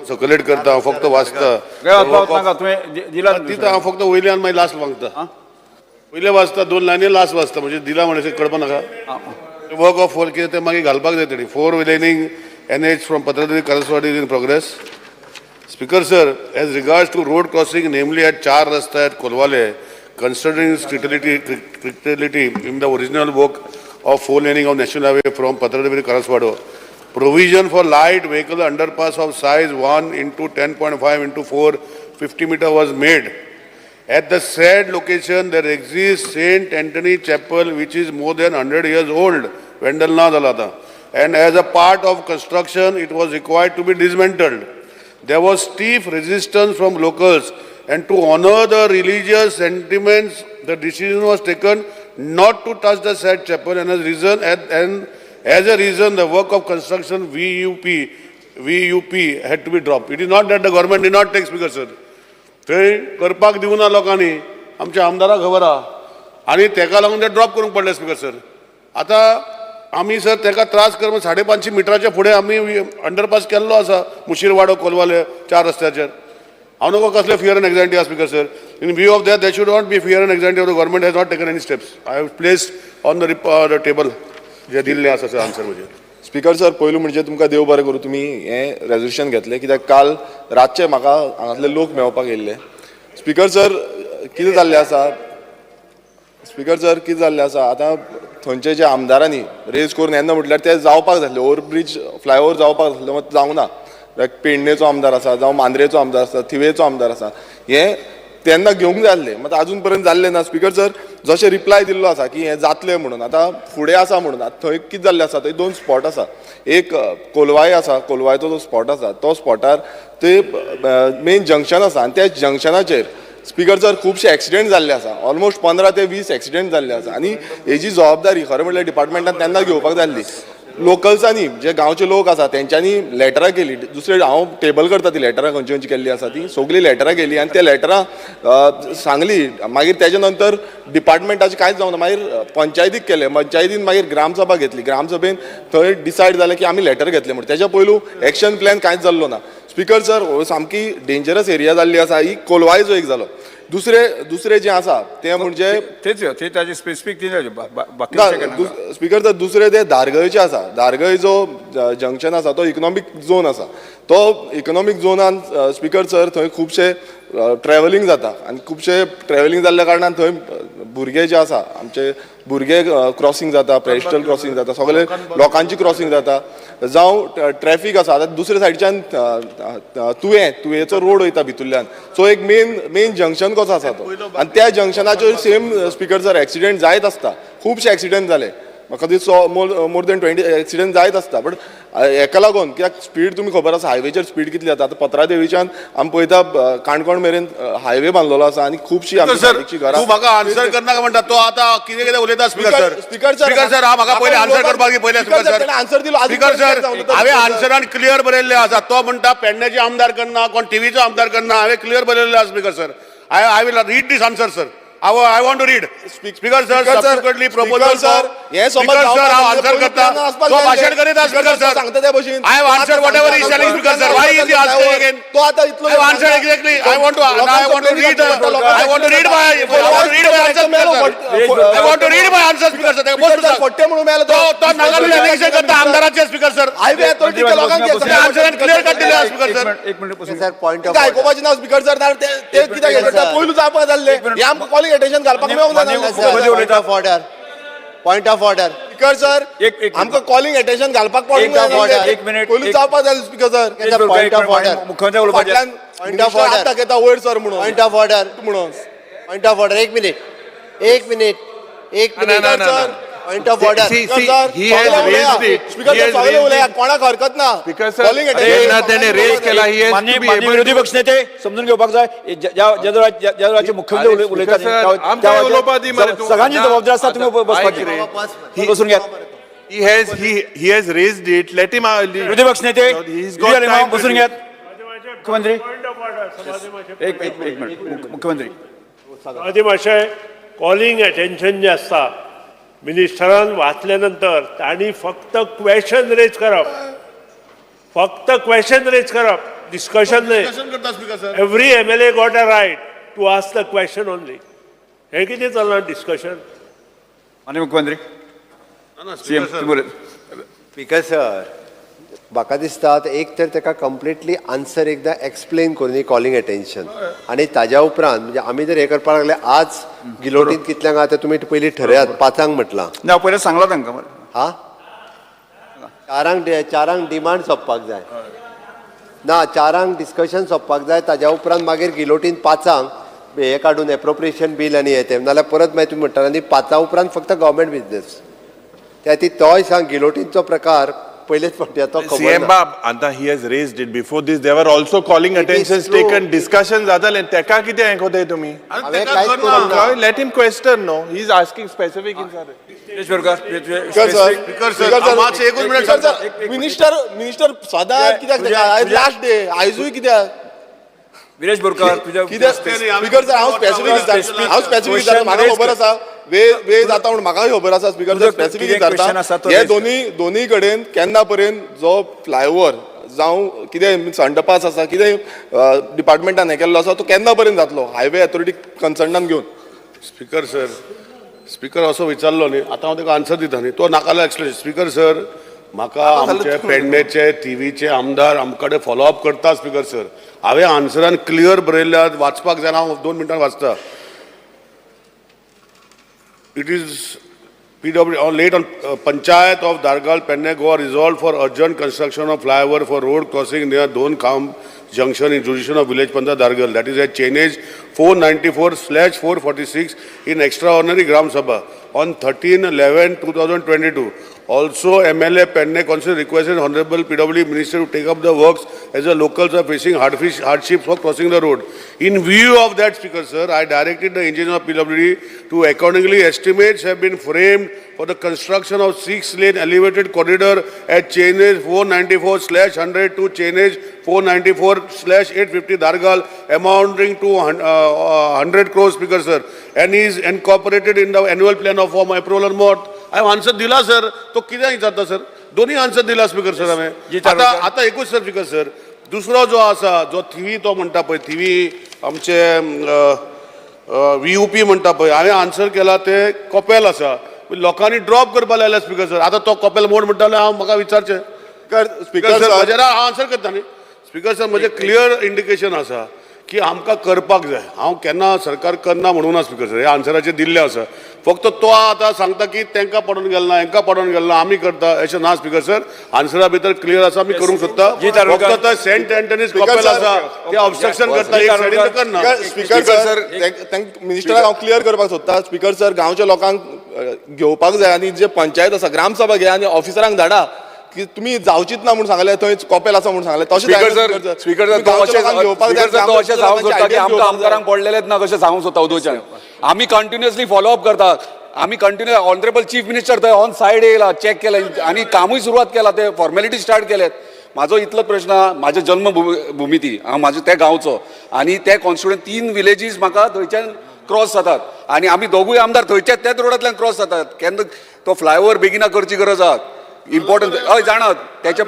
Circulate करता हांव फक्त वाचता दिला तिथं हांव फक्त वयल्यान मागीर लास्ट मागता पयले वाचता 2 लायनी लास्ट वाचता म्हणजे दिला म्हणजे कळपा नाका वर्क ऑफ 4 कितें तें मागीर घालपाक जाय तेणी 4 widening NH from Patradevi Karaswada in progress Speaker sir, as regards to road crossing, namely at 4 Rasta at Kolwale, considering its criticality in the original work of 4-laning of National Highway from Patradevi to Karaswado, provision for light vehicle underpass of size 1 into 10.5 into 4, 50 meter was made. At the said location, there exists Saint Anthony Chapel, which is more than 100 years old, Vendalna Dalata. And as a part of construction, it was required to be dismantled. There was stiff resistance from locals, and to honor the religious sentiments, the decision was taken not to touch the said chapel, and as a reason, the work of construction VUP had to be dropped. It is not that the government did not take, Speaker sir. थंय करपाक दिवना लोकांनी आमच्या आमदाराक खबर आहा आनी तेका लागून ते ड्रॉप करूंक पडले स्पीकर सर आतां आमी सर तेका त्रास कर 550 मिटराच्या फुडें आमी अंडरपास केल्लो आसा मुशीरवाडो कोलवाले 4 रस्त्याचेर हांव नको कसले फियर एंड एग्जायटी आहा speaker sir in view of that should not be fear and anxiety of the government has not taken any steps I have placed on the table जे दिल्लें आसा सर आन्सर म्हणजे स्पीकर सर पयलू म्हणजे तुमकां देव बरें करूं तुमी हें रेजोल्युशन घेतलें कित्याक काल रातचे म्हाका हांगातले लोक मेळपाक येयल्ले स्पीकर सर कितें जाल्लें आसा स्पीकर सर कितें जाल्लें आसा आतां थंयचे जे आमदारांनी रेज करून येन्ना म्हटल्यार ते जावपाक जातले ओवरब्रीज फ्लायओवर जावपाक जातले मात जावंक ना लायक पेडणेचो आमदार आसा जावं मांद्रेचो आमदार आसा थिवेचो आमदार आसा हें तेन्ना घेवंक जाय आसलें मात अजून पर्यंत जाल्लें ना स्पीकर सर जशें रिप्लाय दिल्लो आसा की हें जातलें म्हणून आतां फुडें आसा म्हणून आतां थंय कितें जाल्लें आसा थंय 2 स्पॉट आसा एक कोलवाय आसा कोलवायचो जो स्पॉट आसा तो स्पॉटार ते मेन जंक्शन आसा आनी त्या जंक्शनाचेर स्पीकर सर खुबशे एक्सिडेंट जाल्ले आसा ऑलमोस्ट 15 ते 20 एक्सिडेंट जाल्ले आसा आनी हेजी जबाबदारी खरें म्हणल्यार डिपार्टमेंटान तेन्ना घेवपाक जाय आसली लोकल्सांनी जे गांवचे लोक आसा तेंच्यांनी लेटरां केली दुसरे हांव टेबल करता ती लेटरां खंयची खंयची केल्ली आसा ती सगळीं लेटरां केली आनी त्या लेटरां सांगली मागीर तेजे नंतर डिपार्टमेंटाचें कांयच जावना मागीर पंचायतीक केलें पंचायतीन मागीर ग्रामसभा घेतली ग्रामसभेन थंय डिसायड जालें की आमी लेटर घेतलें म्हणून तेच्या पयलू एक्शन प्लॅन कांयच जाल्लो ना स्पीकर सर सामकी डेंजरस एरिया जाल्ली आसा ही कोलवायचो एक जालो दुसरे जे आसा ते म्हणजे तेचे स्पेसिफीक स्पीकर सर दुसरे ते धारगळचे आसा धारगळ जो जंक्शन आसा तो इकनॉमीक झोन आसा तो इकनॉमीक झोनान स्पीकर सर थंय खुबशे ट्रॅव्हलिंग जाता आनी खुबशे ट्रॅव्हलिंग जाल्ल्या कारणान थंय भुरगे जे आसा आमचे भुरगे क्रॉसींग जाता पेडेस्ट्रल क्रॉसींग जाता सगळे लोकांची क्रॉसींग जाता जावं ट्रॅफिक आसा आतां दुसऱ्या सायडीच्यान तुयेचो रोड वयता भितुरल्यान सो एक मेन जंक्शन कसो आसा तो आनी त्या जंक्शनाचेर सेम स्पिकर सर एक्सिडेंट जायत आसता खुबशे एक्सिडेंट जाले म्हाका दिसता मोर देन 20 एक्सिडेंट जायत आसता बट हेका लागून कित्याक स्पीड तुमी खबर आसा हायवेचेर स्पीड कितली जाता आतां पत्रादेवीच्यान आमी पळयता काणकोण मेरेन हायवे बांदलेलो आसा आनी खुबशीं आमची घरां तू म्हाका आन्सर करनाका म्हणटा तो आतां कितें कितें उलयता स्पीकर सर स्पीकर सर हांव म्हाका पयलीं आन्सर करपाक पयलें स्पीकर सर आन्सर दिलो स्पीकर सर हांवें आन्सरान क्लियर बरयल्लें आसा तो म्हणटा पेडण्याचे आमदार करना कोण टीव्हीचो आमदार करना हांवें क्लियर बरयल्लें आसा speaker sir I will read this answer sir I want to read. Speaker sir, subsequently proposal sir. Yes, Speaker sir, हांव आन्सर करता. तो भाशण करीता स्पीकर सर. सांगता त्या भशेन. I have answered whatever he is telling speaker sir. Why is he asking again? तो आता इतलो I have answered exactly. I want to read my answer speaker sir. I want to read my answer speaker sir. फट्टे म्हणून मेलो तो नागालँड इलेक्शन करता आमदाराचे स्पीकर सर. हायवे अथॉरिटी लोकांक आन्सर क्लियर कट दिले स्पीकर सर. एक मिनिट सर पॉइंट ऑफ आयकोपाचें ना स्पीकर सर ते कित्याक हे करता पयलू जावपाक जाल्ले हे आमकां कॉलिंग अटेन्शन घालपाक मेळोंक जाय point of order speaker sir आमकां कॉलिंग अटेन्शन घालपाक एक मिनिट पयलू जावपाक जाय speaker sir point of order मुख्यमंत्री उलोवपाचे पॉइंट ऑफ ऑर्डर दाखयता वयर सर म्हणून पॉइंट ऑफ ऑर्डर म्हणून पॉइंट ऑफ ऑर्डर एक minute sir point of order speaker sir सगळे उलया कोणाक हरकत ना कॉलिंग माननीय विरोधी पक्ष नेते समजून घेवपाक जाय ज्या राज्याचे मुख्यमंत्री उलयतात सगळ्यांची जबाबदारी आसा तुम्ही बसपाची बसून घ्या he has raised it let him विरोधी पक्ष नेते बसून घ्या मुख्यमंत्री एक मिनिट मुख्यमंत्री आधी मातशें कॉलिंग अटेन्शन जे आसता मिनिस्टरान वाचल्या नंतर तांणी फक्त क्वेश्चन रेज करप डिस्कशन न्हय every MLA got a right to ask the question only हे कितें चलना डिस्कशन माननीय मुख्यमंत्री सीएम स्पीकर सर म्हाका दिसता एक तर ताका कंप्लिटली आन्सर एकदा एक्सप्लेन करून कॉलिंग अटेन्शन आनी ताज्या उपरांत म्हणजे आमी जर हे करपाक लागले आज गिलोटीन कितल्यांक आतां तुमी पयलीं ठरयात 5 म्हटलां ना पयलें सांगला तांकां हा 4 डिमांड सोंपपाक जाय ना 4 डिस्कशन सोंपपाक जाय ताज्या उपरांत मागीर गिलोटीन 5 हे काडून एप्रोप्रिएशन बील आनी हे तें नाल्यार परत मागीर तुमी म्हणटा आनी 5 उपरांत फक्त गव्हर्मेंट बिजनेस त्या ती तोय सांग गिलोटीनचो प्रकार पयलेच फावटी तो CM बाब आता he has raised it before this there were also calling attentions taken discussion जाताले तेका कितें हे कोताय तुमी let him question no he is asking specific minister सदां कित्याक लास्ट डे आयजूय कित्याक विरेश बोरकार स्पीकर सर हांव स्पेसिफीक विचारता म्हाका खबर आसा वे जाता म्हणून म्हाकाय खबर आसा स्पीकर सर स्पेसिफीक विचारता हे दोनी कडेन केन्ना पर्यंत जो फ्लायओव्हर जावं कितें अंडरपास आसा कितें डिपार्टमेंटान हे केल्लो आसा तो केन्ना पर्यंत जातलो हायवे अथॉरिटी कन्सर्नान घेवन स्पीकर असो विचारलो न्ही आतां हांव ताका आन्सर दिता न्ही तो नाकालो एक्सप्लेन स्पीकर सर म्हाका आमचे पेडण्याचे टीव्हीचे आमदार आमचे कडेन फॉलोअप करता स्पीकर सर हांवें आन्सरान क्लियर बरयल्या वाचपाक जाय हांव 2 मिनटान वाचता it is PW late on Panchayat of Dargal Penne Goa resolved for urgent construction of flyover for road crossing near Don Junction in jurisdiction of village Panda Dargal, that is at chainage 494/446 in extraordinary Gram Sabha on 13/11/2022. Also, MLA Penne Council requested Honorable PW Minister to take up the works as the locals are facing hardships for crossing the road. In view of that, Speaker Sir, I directed the engineer of PWD to accordingly estimates have been framed for the construction of 6-lane elevated corridor at chainage 494/100 to chainage 494/850 Dargal, amounting to 100 crores, Speaker Sir, and is incorporated in the annual plan of form April or more. I have answered दिला सर तो कित्याक विचारता सर दोन्ही आन्सर दिला स्पीकर सर हांवें आतां एकूच सर स्पीकर सर दुसरो जो आसा जो थिवी तो म्हणटा पळय थिवी आमचे VUP म्हणटा पळय हांवें आन्सर केला ते कपेल आसा लोकांनी ड्रॉप करपा लायला स्पीकर सर आतां तो कपेल मोड म्हणटाले हांव म्हाका विचारचें स्पीकर सर हांव आन्सर करता न्ही स्पीकर सर म्हजें क्लियर इंडिकेशन आसा की आमकां करपाक जाय. हांव केन्ना सरकार करना म्हणूना स्पिकर सर, हे आन्सराचेर दिल्ले आसा. फक्त तो आतां सांगता की तांकां पडून गेलना, हांकां पडून गेलना, आमी करता, अशें ना स्पिकर सर. आन्सरा भितर क्लियर आसा, आमी करूंक सोदता. फक्त तो सेंट एंटनीज कपेल आसा ते ऑब्स्ट्रक्शन करता, एक सायडीन करना. स्पिकर सर, मिनिस्टराक हांव क्लियर करपाक सोदता. स्पिकर सर, गांवच्या लोकांक घेवपाक जाय आनी जे पंचायत आसा ग्रामसभा घे आनी ऑफिसरांक धाडा की तुम्ही जावचीच ना म्हणून सांगले, थंय कॉपेल आसा म्हणून सांगले. तशें स्पीकर सर तो अशें सांगूंक सोदता की आमकां आमदारांक पडलेलेच ना कशें सांगूंक सोदता उदोवच्यान. आमी कंटिन्युअसली फॉलोअप करतात. आमी कंटिन्यू ऑनरेबल चीफ मिनिस्टर थंय ऑन सायड येयला, चॅक केला आनी कामूय सुरवात केला, ते फॉर्मेलिटी स्टार्ट केल्यात. म्हाजो इतलोच प्रश्न, म्हाजे जन्मभुमी ती, हांव म्हाजो त्या गांवचो आनी त्या कॉन्स्टिट्युएंट 3 विलेजीस म्हाका थंयच्यान क्रॉस जातात आनी आमी दोगूय आमदार थंयच्याच त्याच रोडांतल्यान क्रॉस जातात. केन्ना तो फ्लायओव्हर बेगिना करची गरज आसा. इम्पॉर्टंट हय जाणात त्याच्या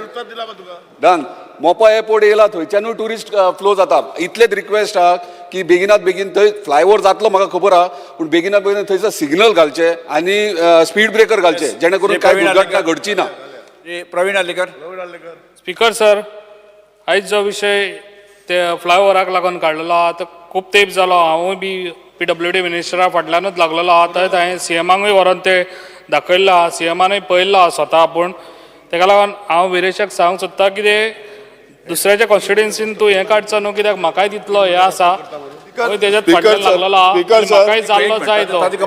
डन मोपा एअरपोर्ट येयला, थंयच्यानूय ट्युरिस्ट फ्लो जाता. इतलेच रिक्वेस्ट आहा की बेगिनात बेगीन थंय फ्लायओव्हर जातलो म्हाका खबर आहा, पूण बेगिनात बेगीन थंयसर सिग्नल घालचे आनी स्पीड ब्रेकर घालचे, जेणे करून कांय दुर्घटना घडची ना. प्रवीण आलेकर. स्पीकर सर, आयज जो विशय ते फ्लायओव्हराक लागून काडलेलो आहा तो खूब तेंप जालो. हांवूय बी PWD मिनिस्टरा फाटल्यानूच लागलेलो आहा. थंय हांवें CMाकूय व्हरोन ते दाखयल्लो आहा, CMानूय पळयल्लो आहा स्वता. पूण तेका लागून हांव विरेशाक सांगूंक सोदता की ते दुसऱ्याच्या कॉन्स्टिट्युएन्सीन तूं हें काडचो न्हू, कित्याक म्हाकाय तितलो हें आसा, हांव तेज्यात फाटल्यान लागलेलो आहा, म्हाकाय जाल्लो जाय तो. तेका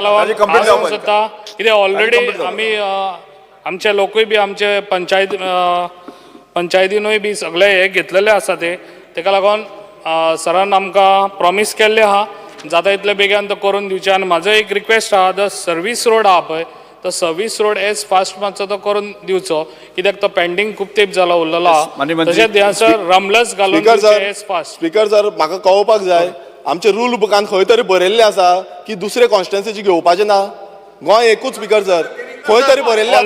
लागून हांव सांगूंक सोदता कित्याक ऑलरेडी आमी आमचे लोकूय बी आमचे पंचायतीनूय बी सगळे हे घेतलेले आसा ते. तेका लागून सरान आमकां प्रॉमीस केल्ले आहा जाता इतले बेगीन तो करून दिवचे. आनी म्हाजो एक रिक्वेस्ट आहा, जो सर्वीस रोड आहा पळय तो सर्वीस रोड एज फास्ट मातसो तो करून दिवचो, कित्याक तो पेंडींग खूब तेंप जाला उरलेलो आहा. तशेंच हांगासर रमलस घालून एज फास्ट. स्पिकर सर, म्हाका कळोवपाक जाय, आमचे रूल बुकान खंय तरी बरयल्लें आसा की दुसरे कॉन्स्टिट्युएन्सीचे घेवपाचे ना. गोंय एकूच स्पिकर सर, खंय तरी बरयल्लें आसा.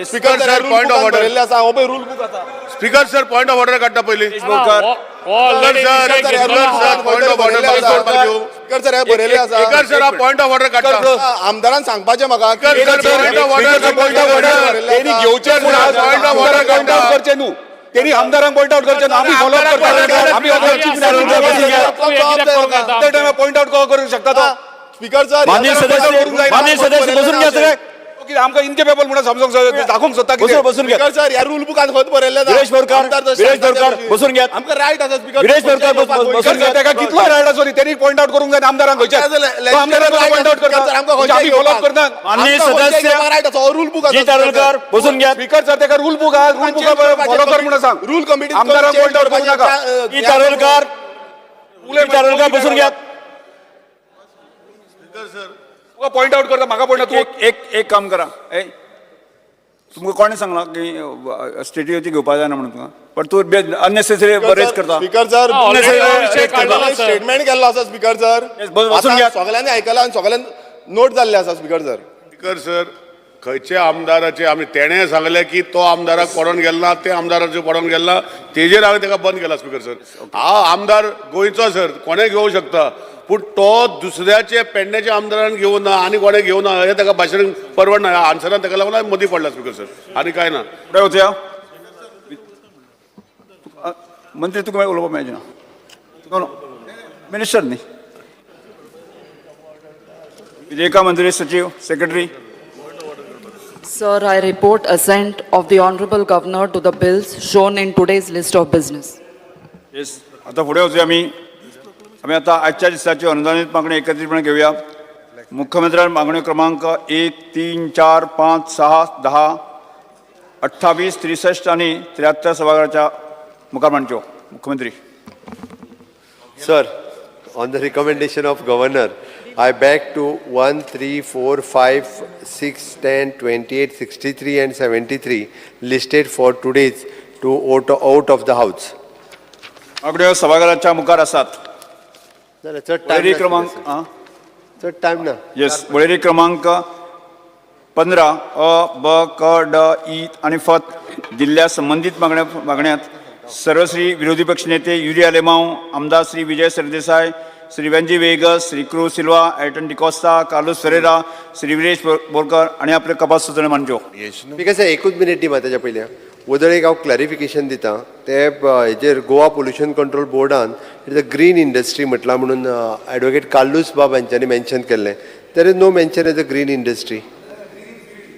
Speaker sir point of order आसा, हो पळय रूल बुक आसा. Speaker sir point of order काडटा पयलीं. पॉइंट ऑफ ऑर्डर सर बरयल्लें आसा. Speaker sir point of order काडटा. आमदारान सांगपाचें म्हाका पॉइंट ऑफ ऑर्डर तेणी घेवचे point of order point out करचे न्हू, तेणी आमदारांक पॉइंट आउट करचे ना. आमी फॉलो करता, आमी पॉइंट आउट करूंक शकता तो. स्पीकर सर, माननीय सदस्य बसून घ्या सगळे. आमकां इनकेपेबल म्हणून समजूंक दाखोवंक सोदता. बसून घ्या सर, ह्या रूल बुकान खंय बरयल्लें आसा. विरेश बोरकार बसून घ्या. आमकां रायट आसा स्पीकर. विरेश बोरकार बसून घ्या. ताका कितलो रायट आसो तेणी पॉइंट आउट करूंक जाय आमदारांक खंयच्या आमदारांक पॉइंट आउट करता. आमी फॉलो करता. माननीय सदस्य रायट आसा, रूल बुक आसा. तारलकर बसून घ्या. स्पीकर सर ताका रूल बुक फॉलो कर म्हणून सांग. रूल कमिटी आमदारांक पॉइंट आउट करूं नाका. तारलकर बसून घ्या. पॉइंट आउट करता म्हाका पॉइंट आउट. एक काम करा, तुमकां कोणें सांगलां की स्टेट्युटी घेवपा जायना म्हणून तुका, पण तूं अननेसेसरी बरेच करता. स्पीकर सर, स्टेटमेंट केल्लो आसा स्पीकर सर. सगळ्यांनी आयकलां आनी सगळ्यांनी नोट जाल्ले आसा स्पीकर सर. स्पीकर सर, खंयच्या आमदाराचे आमी तेणें सांगलें की तो आमदाराक पडोवन गेला, ते आमदाराचे पडोवन गेला, तेजेर हांवें ताका बंद केला स्पीकर सर. हांव आमदार गोंयचो सर, कोणें घेवंक शकता, पूण तो दुसऱ्याचे पेडण्याच्या आमदारान घेवं ना आनी कोणें घेवं ना हें ताका भाशण परवडना. आन्सरान ताका लागून हांवें मदीं पडला स्पीकर सर, आनी कांय ना. फुडें वचया. मंत्री तुका उलोवपाक मेळचें ना. मिनिस्टर न्ही, विजयका मंत्री सचिव secretary. Sir, I report assent of the Honorable Governor to the bills shown in today's list of business. Yes, आता फुडें वचूया आमी आतां आजच्या दिसाची अनुदानीत मागणी एकत्रितपणे घेवया. मुख्यमंत्र्यान मागण्यो क्रमांक 1, 3, 4, 5, 6, 10, 28, 63 आणि 73 सभागृहाच्या मुखार मांडच्यो. मुख्यमंत्री. Sir, on the recommendation of Governor, I beg to 1, 3, 4, 5, 6, 10, 28, 63 and 73 listed for today's to out of the House. मागण्यो सभागृहाच्या मुखार आसात. वळेरी क्रमांक टाइम ना. येस, वळेरी क्रमांक 15 अ, ब, क, ड, ई आणि फ दिल्ल्या संबंधित मागण्यात सर्वश्री विरोधी पक्ष नेते युरिया लेमाव, आमदार श्री विजय सरदेसाय, श्री वेंजी वेगस, श्री क्रू सिल्वा, एल्टन डिकोस्ता, कार्लोस फेरेरा, श्री विरेश बोरकर आणि आपले कपास सुचणे मानच्यो. बिकॉज एकूच मिनिट दी ताच्या पयलीं वदळेक हांव क्लॅरिफिकेशन दिता ते हेजेर गोवा पोल्युशन कंट्रोल बोर्डान it is a green industry म्हटलां म्हणून ॲडवोकेट कार्लूस बाब हांच्यांनी मेन्शन केल्लें. There is no mention as a green industry.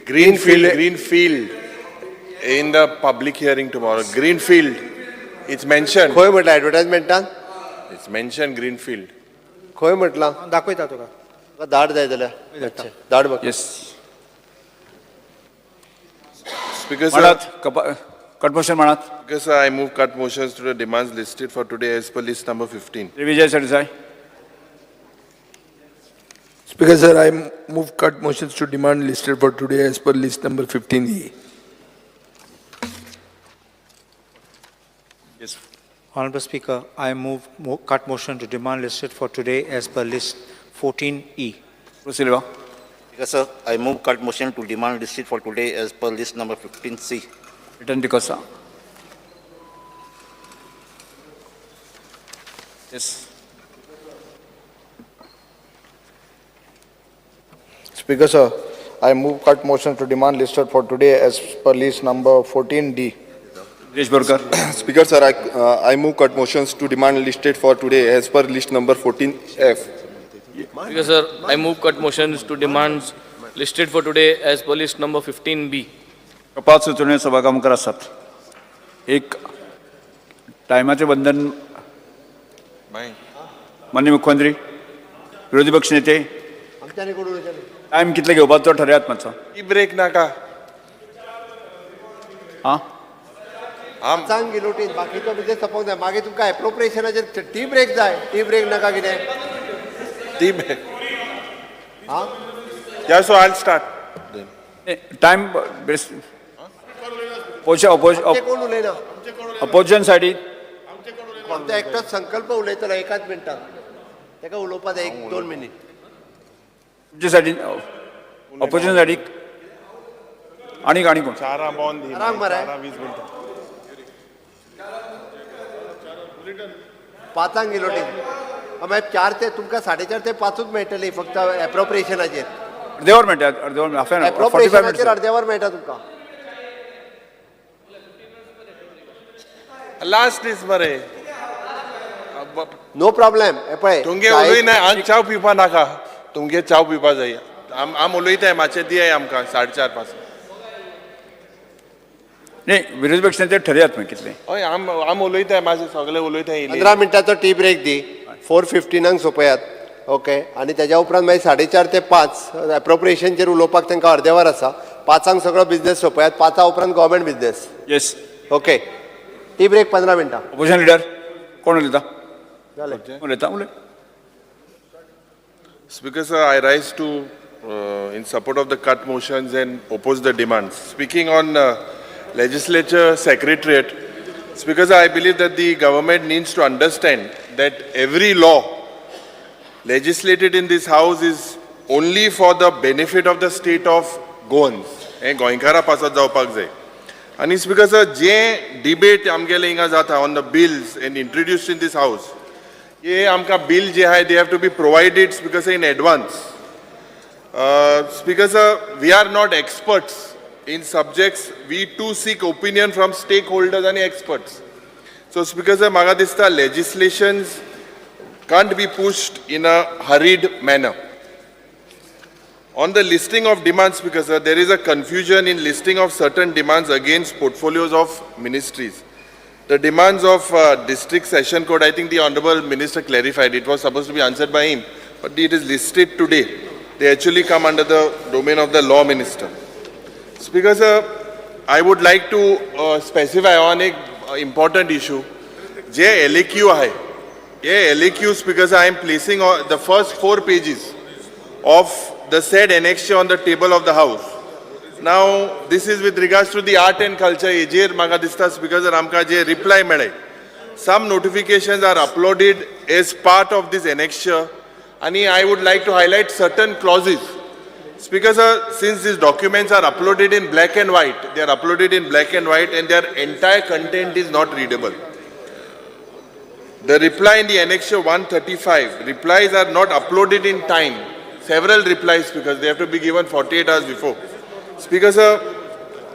Greenfield in the public hearing tomorrow. Greenfield, it's mentioned. खंय म्हटलां एडवर्टायजमेंटान? It's mentioned Greenfield. खंय म्हटलां? दाखयता तुका. धाड जाय जाल्यार धाड म्हाका. येस. Speaker, कट मोशन म्हणत. Because I move cut motions to the demands listed for today as per list number 15. Shri Vijay Sardesai. Speaker, sir, I move cut motions to demand listed for today as per list number 15E. Yes. Honorable Speaker, I move cut motion to demand listed for today as per list 14E. Silva. Yes, sir. I move cut motion to demand listed for today as per list number 15C. Return to Costa. Yes. Speaker, sir, I move cut motion to demand listed for today as per list number 14D. Viresh Borkar. Speaker, sir, I move cut motions to demand listed for today as per list number 14F. Because, sir, I move cut motions to demands listed for today as per list number 15B. कपात सुचवणे सभाकामकार असतात. एक टायमाचे बंधन माननीय मुख्यमंत्री विरोधी पक्ष नेते टायम कितले घेवपाचो ठरयात मातसो. टी ब्रेक नाका. सांग गिलोटीन बाकीचो बिझनेस सोंपोंक जाय. मागीर तुमकां एप्रोप्रिएशनाचेर टी ब्रेक जाय. टी ब्रेक नाका कितें. Tea break. Yeah, so I'll start. Time कोण उलयना. अपोजिशन सायडीन आमचो एकटोच संकल्प उलयतलो एकाच मिनटान. ताका उलोवपाक जाय 1-2 मिनीट. तुमचे सायडीन अपोजिशन सायडीक आनीक कोण. चारा बॉन्ड मरे 5 गिलोटीन. मागीर 4 ते तुमकां 4:30 ते 5 मेळटली फक्त एप्रोप्रिएशनाचेर. अर्देवर मेळटा. अर्देवर हाफ एन एप्रोप्रिएशनाचेर अर्देवर मेळटा तुमकां. लास्ट दीस मरे. No problem. पळय तुमगे उलयना हांग चाव पिवपा नाका. तुमगे चाव पिवपा जाय. आम उलयताय मातशें दियाय आमकां 4:30 पासून. नाही विरोधी पक्ष नेते ठरयात मागीर कितले. हय आम उलयताय मातशें सगळे उलयताय. 15 मिनटाचो टी ब्रेक दी. 4:15 सोंपयात. ओके. आनी तेज्या उपरांत मागीर 4:30 ते 5 एप्रोप्रिएशनचेर उलोवपाक तांकां अर्देवर आसा. 5 सगळो बिझनेस सोंपयात. 5 उपरांत government business. Yes. Okay. Tea break 15 मिनटां. अपोजिशन लिडर कोण उलयता. जालें. उलयता उलय. Speaker, sir, I rise to in support of the cut motions and oppose the demands. Speaking on legislature secretariat, Speaker, sir, I believe that the government needs to understand that every law legislated in this house is only for the benefit of the state of Goans. हे गोंयकारा पासत जावपाक जाय. आनी Speaker, sir, जे debate आमगेले हिंगा जाता on the bills and introduced in this house, ये आमकां bill जे आहाय they have to be provided Speaker, sir, in advance. Speaker, sir, we are not experts in subjects. We too seek opinion from stakeholders and experts. So, Speaker, sir, maga dista legislations can't be pushed in a hurried manner. On the listing of demands, Speaker, sir, there is a confusion in listing of certain demands against portfolios of ministries. The demands of district session code, I think the Honorable Minister clarified. It was supposed to be answered by him, but it is listed today. They actually come under the domain of the Law Minister. Speaker, sir, I would like to specify on an important issue. Je LAQ hai. Ye LAQ, Speaker, sir, I am placing the first 4 pages of the said annexure on the table of the House. Now, this is with regards to the art and culture. Ejer maga dista, Speaker, sir, amka je reply mele. Some notifications are uploaded as part of this annexure. And I would like to highlight certain clauses. Speaker, sir, since these documents are uploaded in black and white, they are uploaded in black and white and their entire content is not readable. The reply in the annexure 135, replies are not uploaded in time. Several replies, because they have to be given 48 hours before. Speaker sir,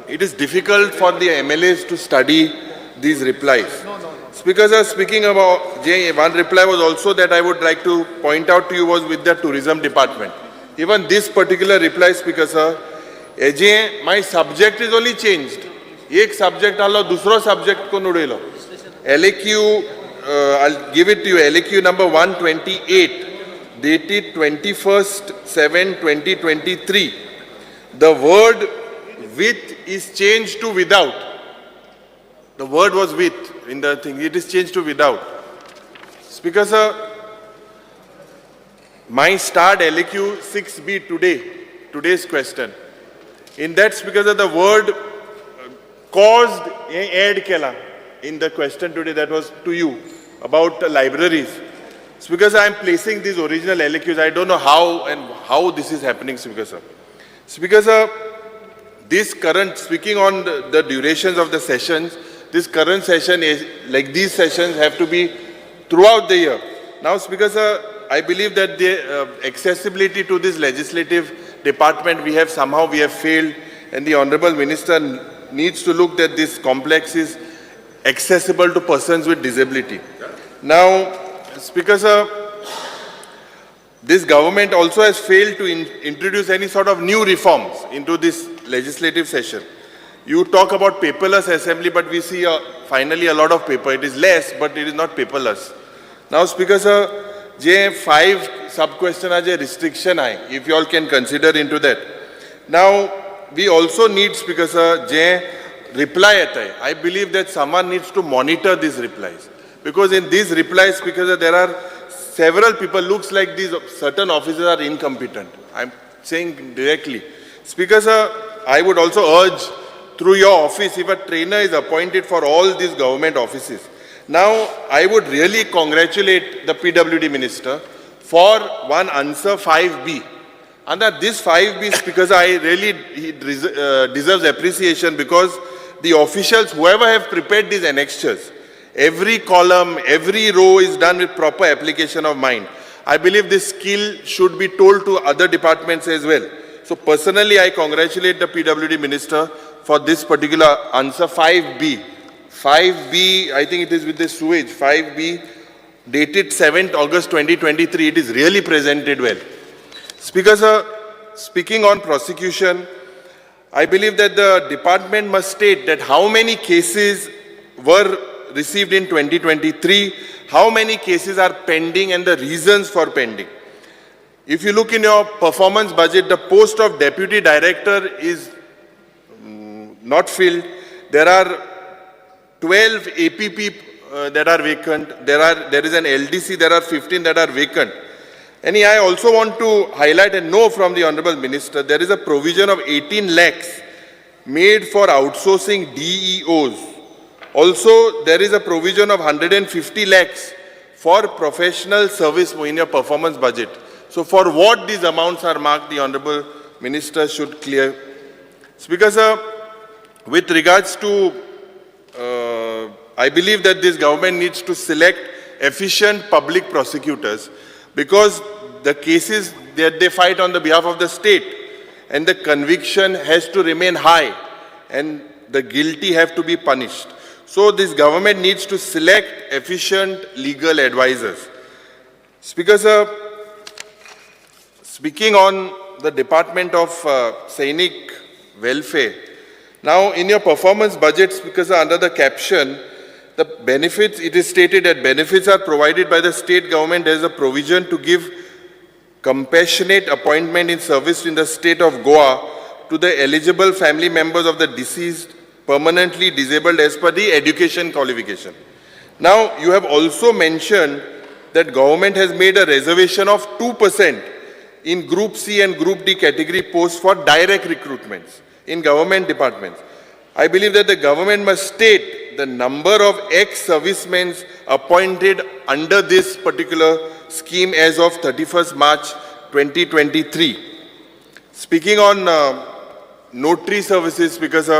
it is difficult for the MLAs to study these replies. Speaker sir, speaking about one reply was also that I would like to point out to you was with the tourism department. Even this particular reply, Speaker sir, my subject is only changed. एक subject allo दूसरो subject को नुड़ेलो. LAQ, I'll give it to you. LAQ number 128, dated 21/7/2023. The word with is changed to without. The word was with in the thing. It is changed to without. Speaker sir, my start LAQ 6B today's question. In that, Speaker sir, the word caused add kela in the question today that was to you about libraries. Speaker sir, I am placing these original LAQs. I don't know how this is happening, Speaker sir. Speaker sir, this current, speaking on the durations of the sessions, this current session is like these sessions have to be throughout the year. Now, Speaker sir, I believe that the accessibility to this legislative department we have failed, and the Honorable Minister needs to look that this complex is accessible to persons with disability. Now, Speaker sir, this government also has failed to introduce any sort of new reforms into this legislative session. You talk about paperless assembly, but we see finally a lot of paper. It is less, but it is not paperless. Now, Speaker sir, five sub-question restriction if you all can consider into that. Now, we also need, Speaker sir, reply I believe that someone needs to monitor these replies. Because in these replies, Speaker sir, there are several people, looks like these certain officers are incompetent. I'm saying directly. Speaker sir, I would also urge through your office, if a trainer is appointed for all these government offices. Now, I would really congratulate the PWD Minister for one answer 5B. And that this 5B, because he deserves appreciation, because the officials, whoever have prepared these annexures, every column, every row is done with proper application of mind. I believe this skill should be told to other departments as well. So personally, I congratulate the PWD Minister for this particular answer 5B. 5B, I think it is with the sewage, 5B, dated 7th August 2023, it is really presented well. Speaker sir, speaking on prosecution, I believe that the department must state that how many cases were received in 2023, how many cases are pending and the reasons for pending. If you look in your performance budget, the post of Deputy Director is not filled. There are 12 APP that are vacant. There is an LDC, there are 15 that are vacant. And I also want to highlight and know from the Honorable Minister, there is a provision of 18 lakhs made for outsourcing DEOs. Also, there is a provision of 150 lakhs for professional service in your performance budget. So for what these amounts are marked, the Honorable Minister should clear. Speaker sir, with regards to, I believe that this government needs to select efficient public prosecutors, because the cases that they fight on the behalf of the state and the conviction has to remain high and the guilty have to be punished. So this government needs to select efficient legal advisors. Speaker sir, speaking on the Department of Sainik Welfare, now in your performance budgets, because under the caption, the benefits, it is stated that benefits are provided by the state government. There is a provision to give compassionate appointment in service in the state of Goa to the eligible family members of the deceased permanently disabled as per the education qualification. Now, you have also mentioned that government has made a reservation of 2% in Group C and Group D category posts for direct recruitments in government departments. I believe that the government must state the number of ex-servicemen appointed under this particular scheme as of 31st March 2023. Speaking on notary services, because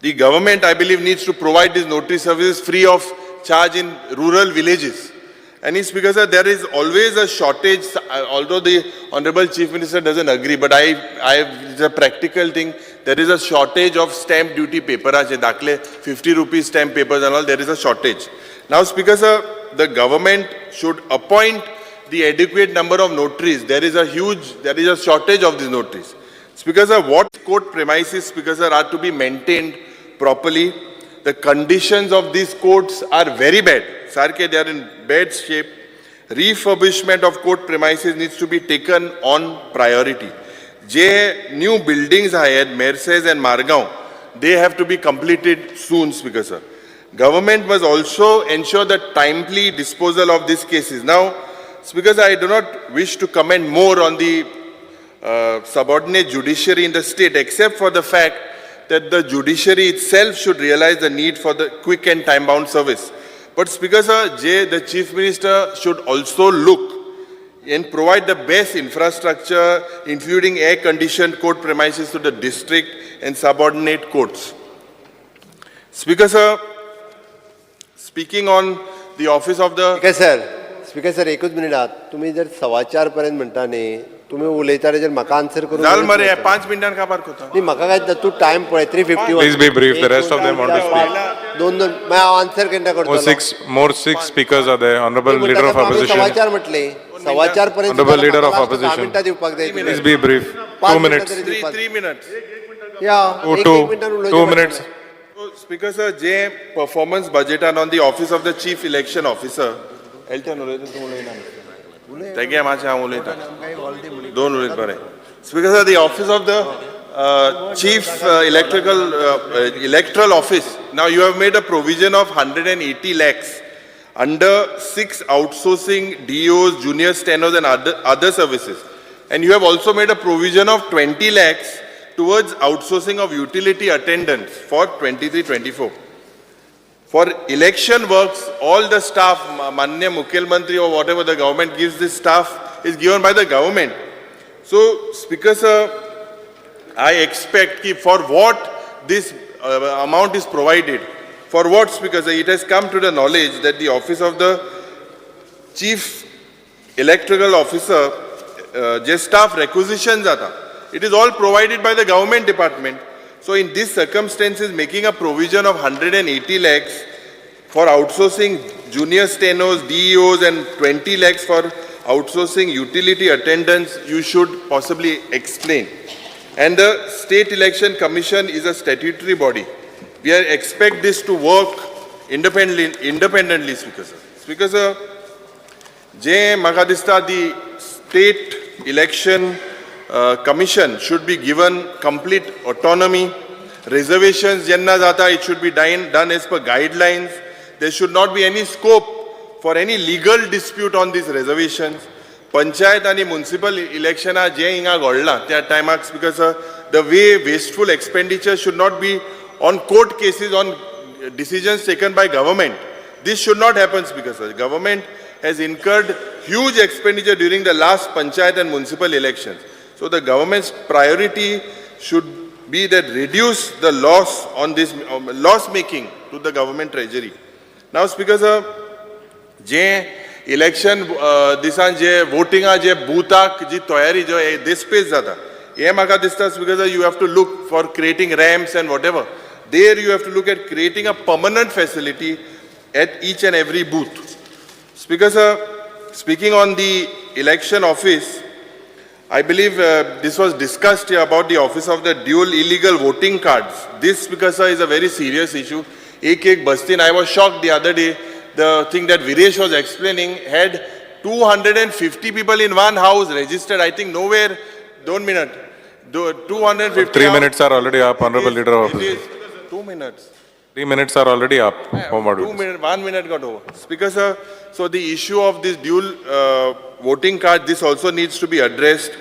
the government, I believe, needs to provide these notary services free of charge in rural villages. And it's because there is always a shortage, although the Honorable Chief Minister doesn't agree, but it's a practical thing. There is a shortage of stamp duty paper. 50 rupees stamp papers and all, there is a shortage. Now, Speaker sir, the government should appoint the adequate number of notaries. There is a shortage of these notaries. Speaker sir, what court premises, Speaker sir, are to be maintained properly. The conditions of these courts are very bad. Sarke, they are in bad shape. Refurbishment of court premises needs to be taken on priority. New buildings at Mercedes and Margaon, they have to be completed soon, Speaker sir. Government must also ensure the timely disposal of these cases. Now, Speaker sir, I do not wish to comment more on the subordinate judiciary in the state, except for the fact that the judiciary itself should realize the need for the quick and time-bound service. But Speaker sir, the Chief Minister should also look and provide the best infrastructure, including air-conditioned court premises to the district and subordinate courts. Speaker sir, speaking on the office of the... Speaker sir, एकच मिनिटात तुम्ही जर 4:15 पर्यंत म्हणता न्ही तुम्ही उलयता तेजेर म्हाका आन्सर करून जाल मरे 5 मिनिटां का पार करता न्ही म्हाका काय तू टाइम पळय 3:51 Please be brief. The rest of them want to speak. दोन मैं आन्सर केन्ना करतलो More six speakers are there. Honorable Leader of Opposition. 4:15 म्हटले 4:15 पर्यंत Honorable Leader of Opposition. मिनिटां दिवपाक जाय Please be brief. 2 minutes. 3 minutes. या Two minutes. Speaker sir, performance budget and on the office of the chief election officer. Speaker sir, the office of the chief electoral office. Now you have made a provision of 180 lakhs under 6 outsourcing DOs, junior stenos and other services. And you have also made a provision of 20 lakhs towards outsourcing of utility attendants for 23-24. For election works, all the staff, Manya Mukhil Mantri or whatever the government gives this staff is given by the government. So, Speaker sir, I expect that for what this amount is provided, for what, Speaker sir, it has come to the knowledge that the office of the chief electoral officer, staff requisitions, it is all provided by the government department. So in these circumstances, making a provision of 180 lakhs for outsourcing junior stenos, DEOs and 20 lakhs for outsourcing utility attendants, you should possibly explain. And the State Election Commission is a statutory body. We expect this to work independently, Speaker sir. Speaker sir, the State Election Commission should be given complete autonomy. Reservations, it should be done as per guidelines. There should not be any scope for any legal dispute on these reservations. Panchayat and municipal election are because the way wasteful expenditure should not be on court cases, on decisions taken by government. This should not happen, because the government has incurred huge expenditure during the last Panchayat and municipal elections. So the government's priority should be that reduce the loss on this loss making to the government treasury. Now, Speaker sir, election voting boothak toyari this space Speaker sir, you have to look for creating ramps and whatever. There you have to look at creating a permanent facility at each and every booth. Speaker sir, speaking on the election office, I believe this was discussed here about the office of the dual illegal voting cards. This, Speaker sir, is a very serious issue. Bastin, I was shocked the other day, the thing that Viresh was explaining had 250 people in one house registered. I think nowhere, 2 minutes. 250. 3 minutes are already up, Honorable Leader of Opposition. 2 minutes. 3 minutes are already up. 2 minutes, 1 minute got over. Speaker sir, so the issue of this dual voting card, this also needs to be addressed.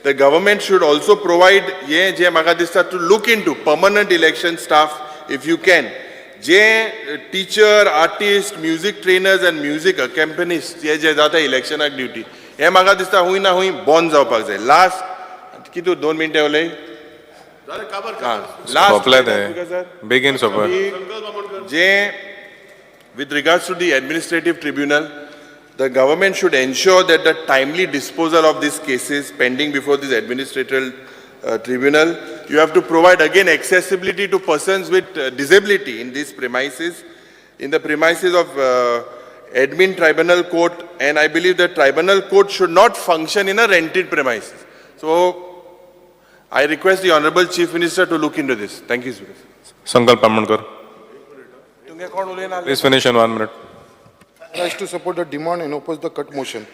The government should also provide to look into permanent election staff if you can. Teacher, artist, music trainers and music accompanists election duty. Bond last 2 minutes. Begin, with regards to the administrative tribunal, the government should ensure that the timely disposal of these cases pending before this administrative tribunal. You have to provide again accessibility to persons with disability in these premises, in the premises of admin tribunal court, and I believe the tribunal court should not function in a rented premises. So I request the Honorable Chief Minister to look into this. Thank you, Speaker. Sankalp Amandkar. Please finish in 1 minute. I rise to support the demand and oppose the cut motion.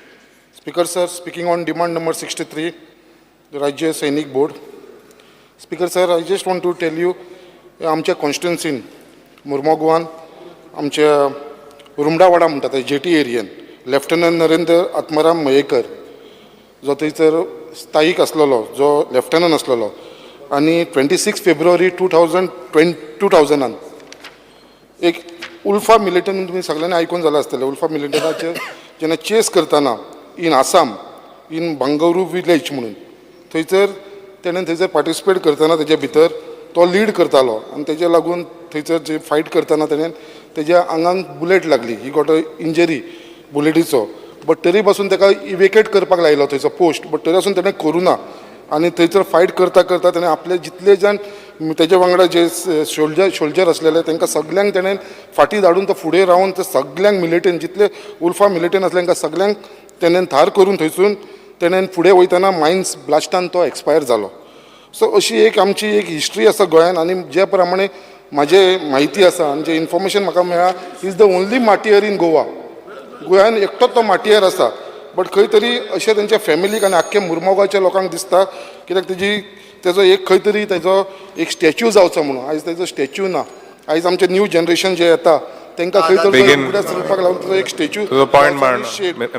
Speaker sir, speaking on demand number 63, the Rajya Sainik Board. Speaker sir, I just want to tell you, आमच्या कॉन्स्टिट्युन्सीन मुरमो गोवान आमच्या रुमडावाडा म्हणटा ते जेटी एरियन लेफ्टनंट नरेंद्र आत्माराम मयेकर जो थंयसर स्थायीक आसलेलो जो लेफ्टनंट आसलेलो आनी 26 फेब्रुवारी 2000 एक उल्फा मिलिटंट तुम्ही सगळ्यांनी आयकून जालें आसतलें उल्फा मिलिटंटाचे जेन्ना चेस करतना in Assam in Bangru village म्हणून थंयसर तेणें थंयसर पार्टिसिपेट करतना तेजे भितर तो लीड करतालो आनी तेजे लागून थंयसर जे फायट करतना तेणें तेज्या आंगांक बुलेट लागली ही गॉट अ इंजरी बुलेटीचो बट तरी पासून ताका इवेकेट करपाक लायलो थंयचो पोस्ट बट तरी पासून तेणें करूं ना आनी थंयसर फायट करता करता तेणें आपले जितले जाण तेजे वांगडा जे शोल्जर आसलेले तांकां सगल्यांक तेणें फाटीं धाडून तो फुडें रावन ते सगल्यांक मिलिटंट जितले उल्फा मिलिटंट आसले तांकां सगल्यांक तेणें धार करून थंयसून तेणें फुडें वयतना मायन्स ब्लास्टान तो एक्सपायर जालो. सो अशी एक आमची एक हिस्ट्री आसा गोंयान आनी जे प्रमाणे म्हाजे म्हायती आसा आनी जे इन्फॉर्मेशन म्हाका मेळ्ळा is the only martyr in Goa. गोंयान एकटोच तो मार्टियर आसा बट खंय तरी अशें तेंच्या फॅमिलीक आनी आख्ख्या मुर्मगांवच्या लोकांक दिसता कित्याक तेजो एक खंय तरी तेजो एक स्टॅच्यू जावचो म्हणून आयज तेजो स्टॅच्यू ना. आयज आमचें न्यू जनरेशन जे येता तांकां खंय तरी चलपाक लागून तेजो एक स्टॅच्यू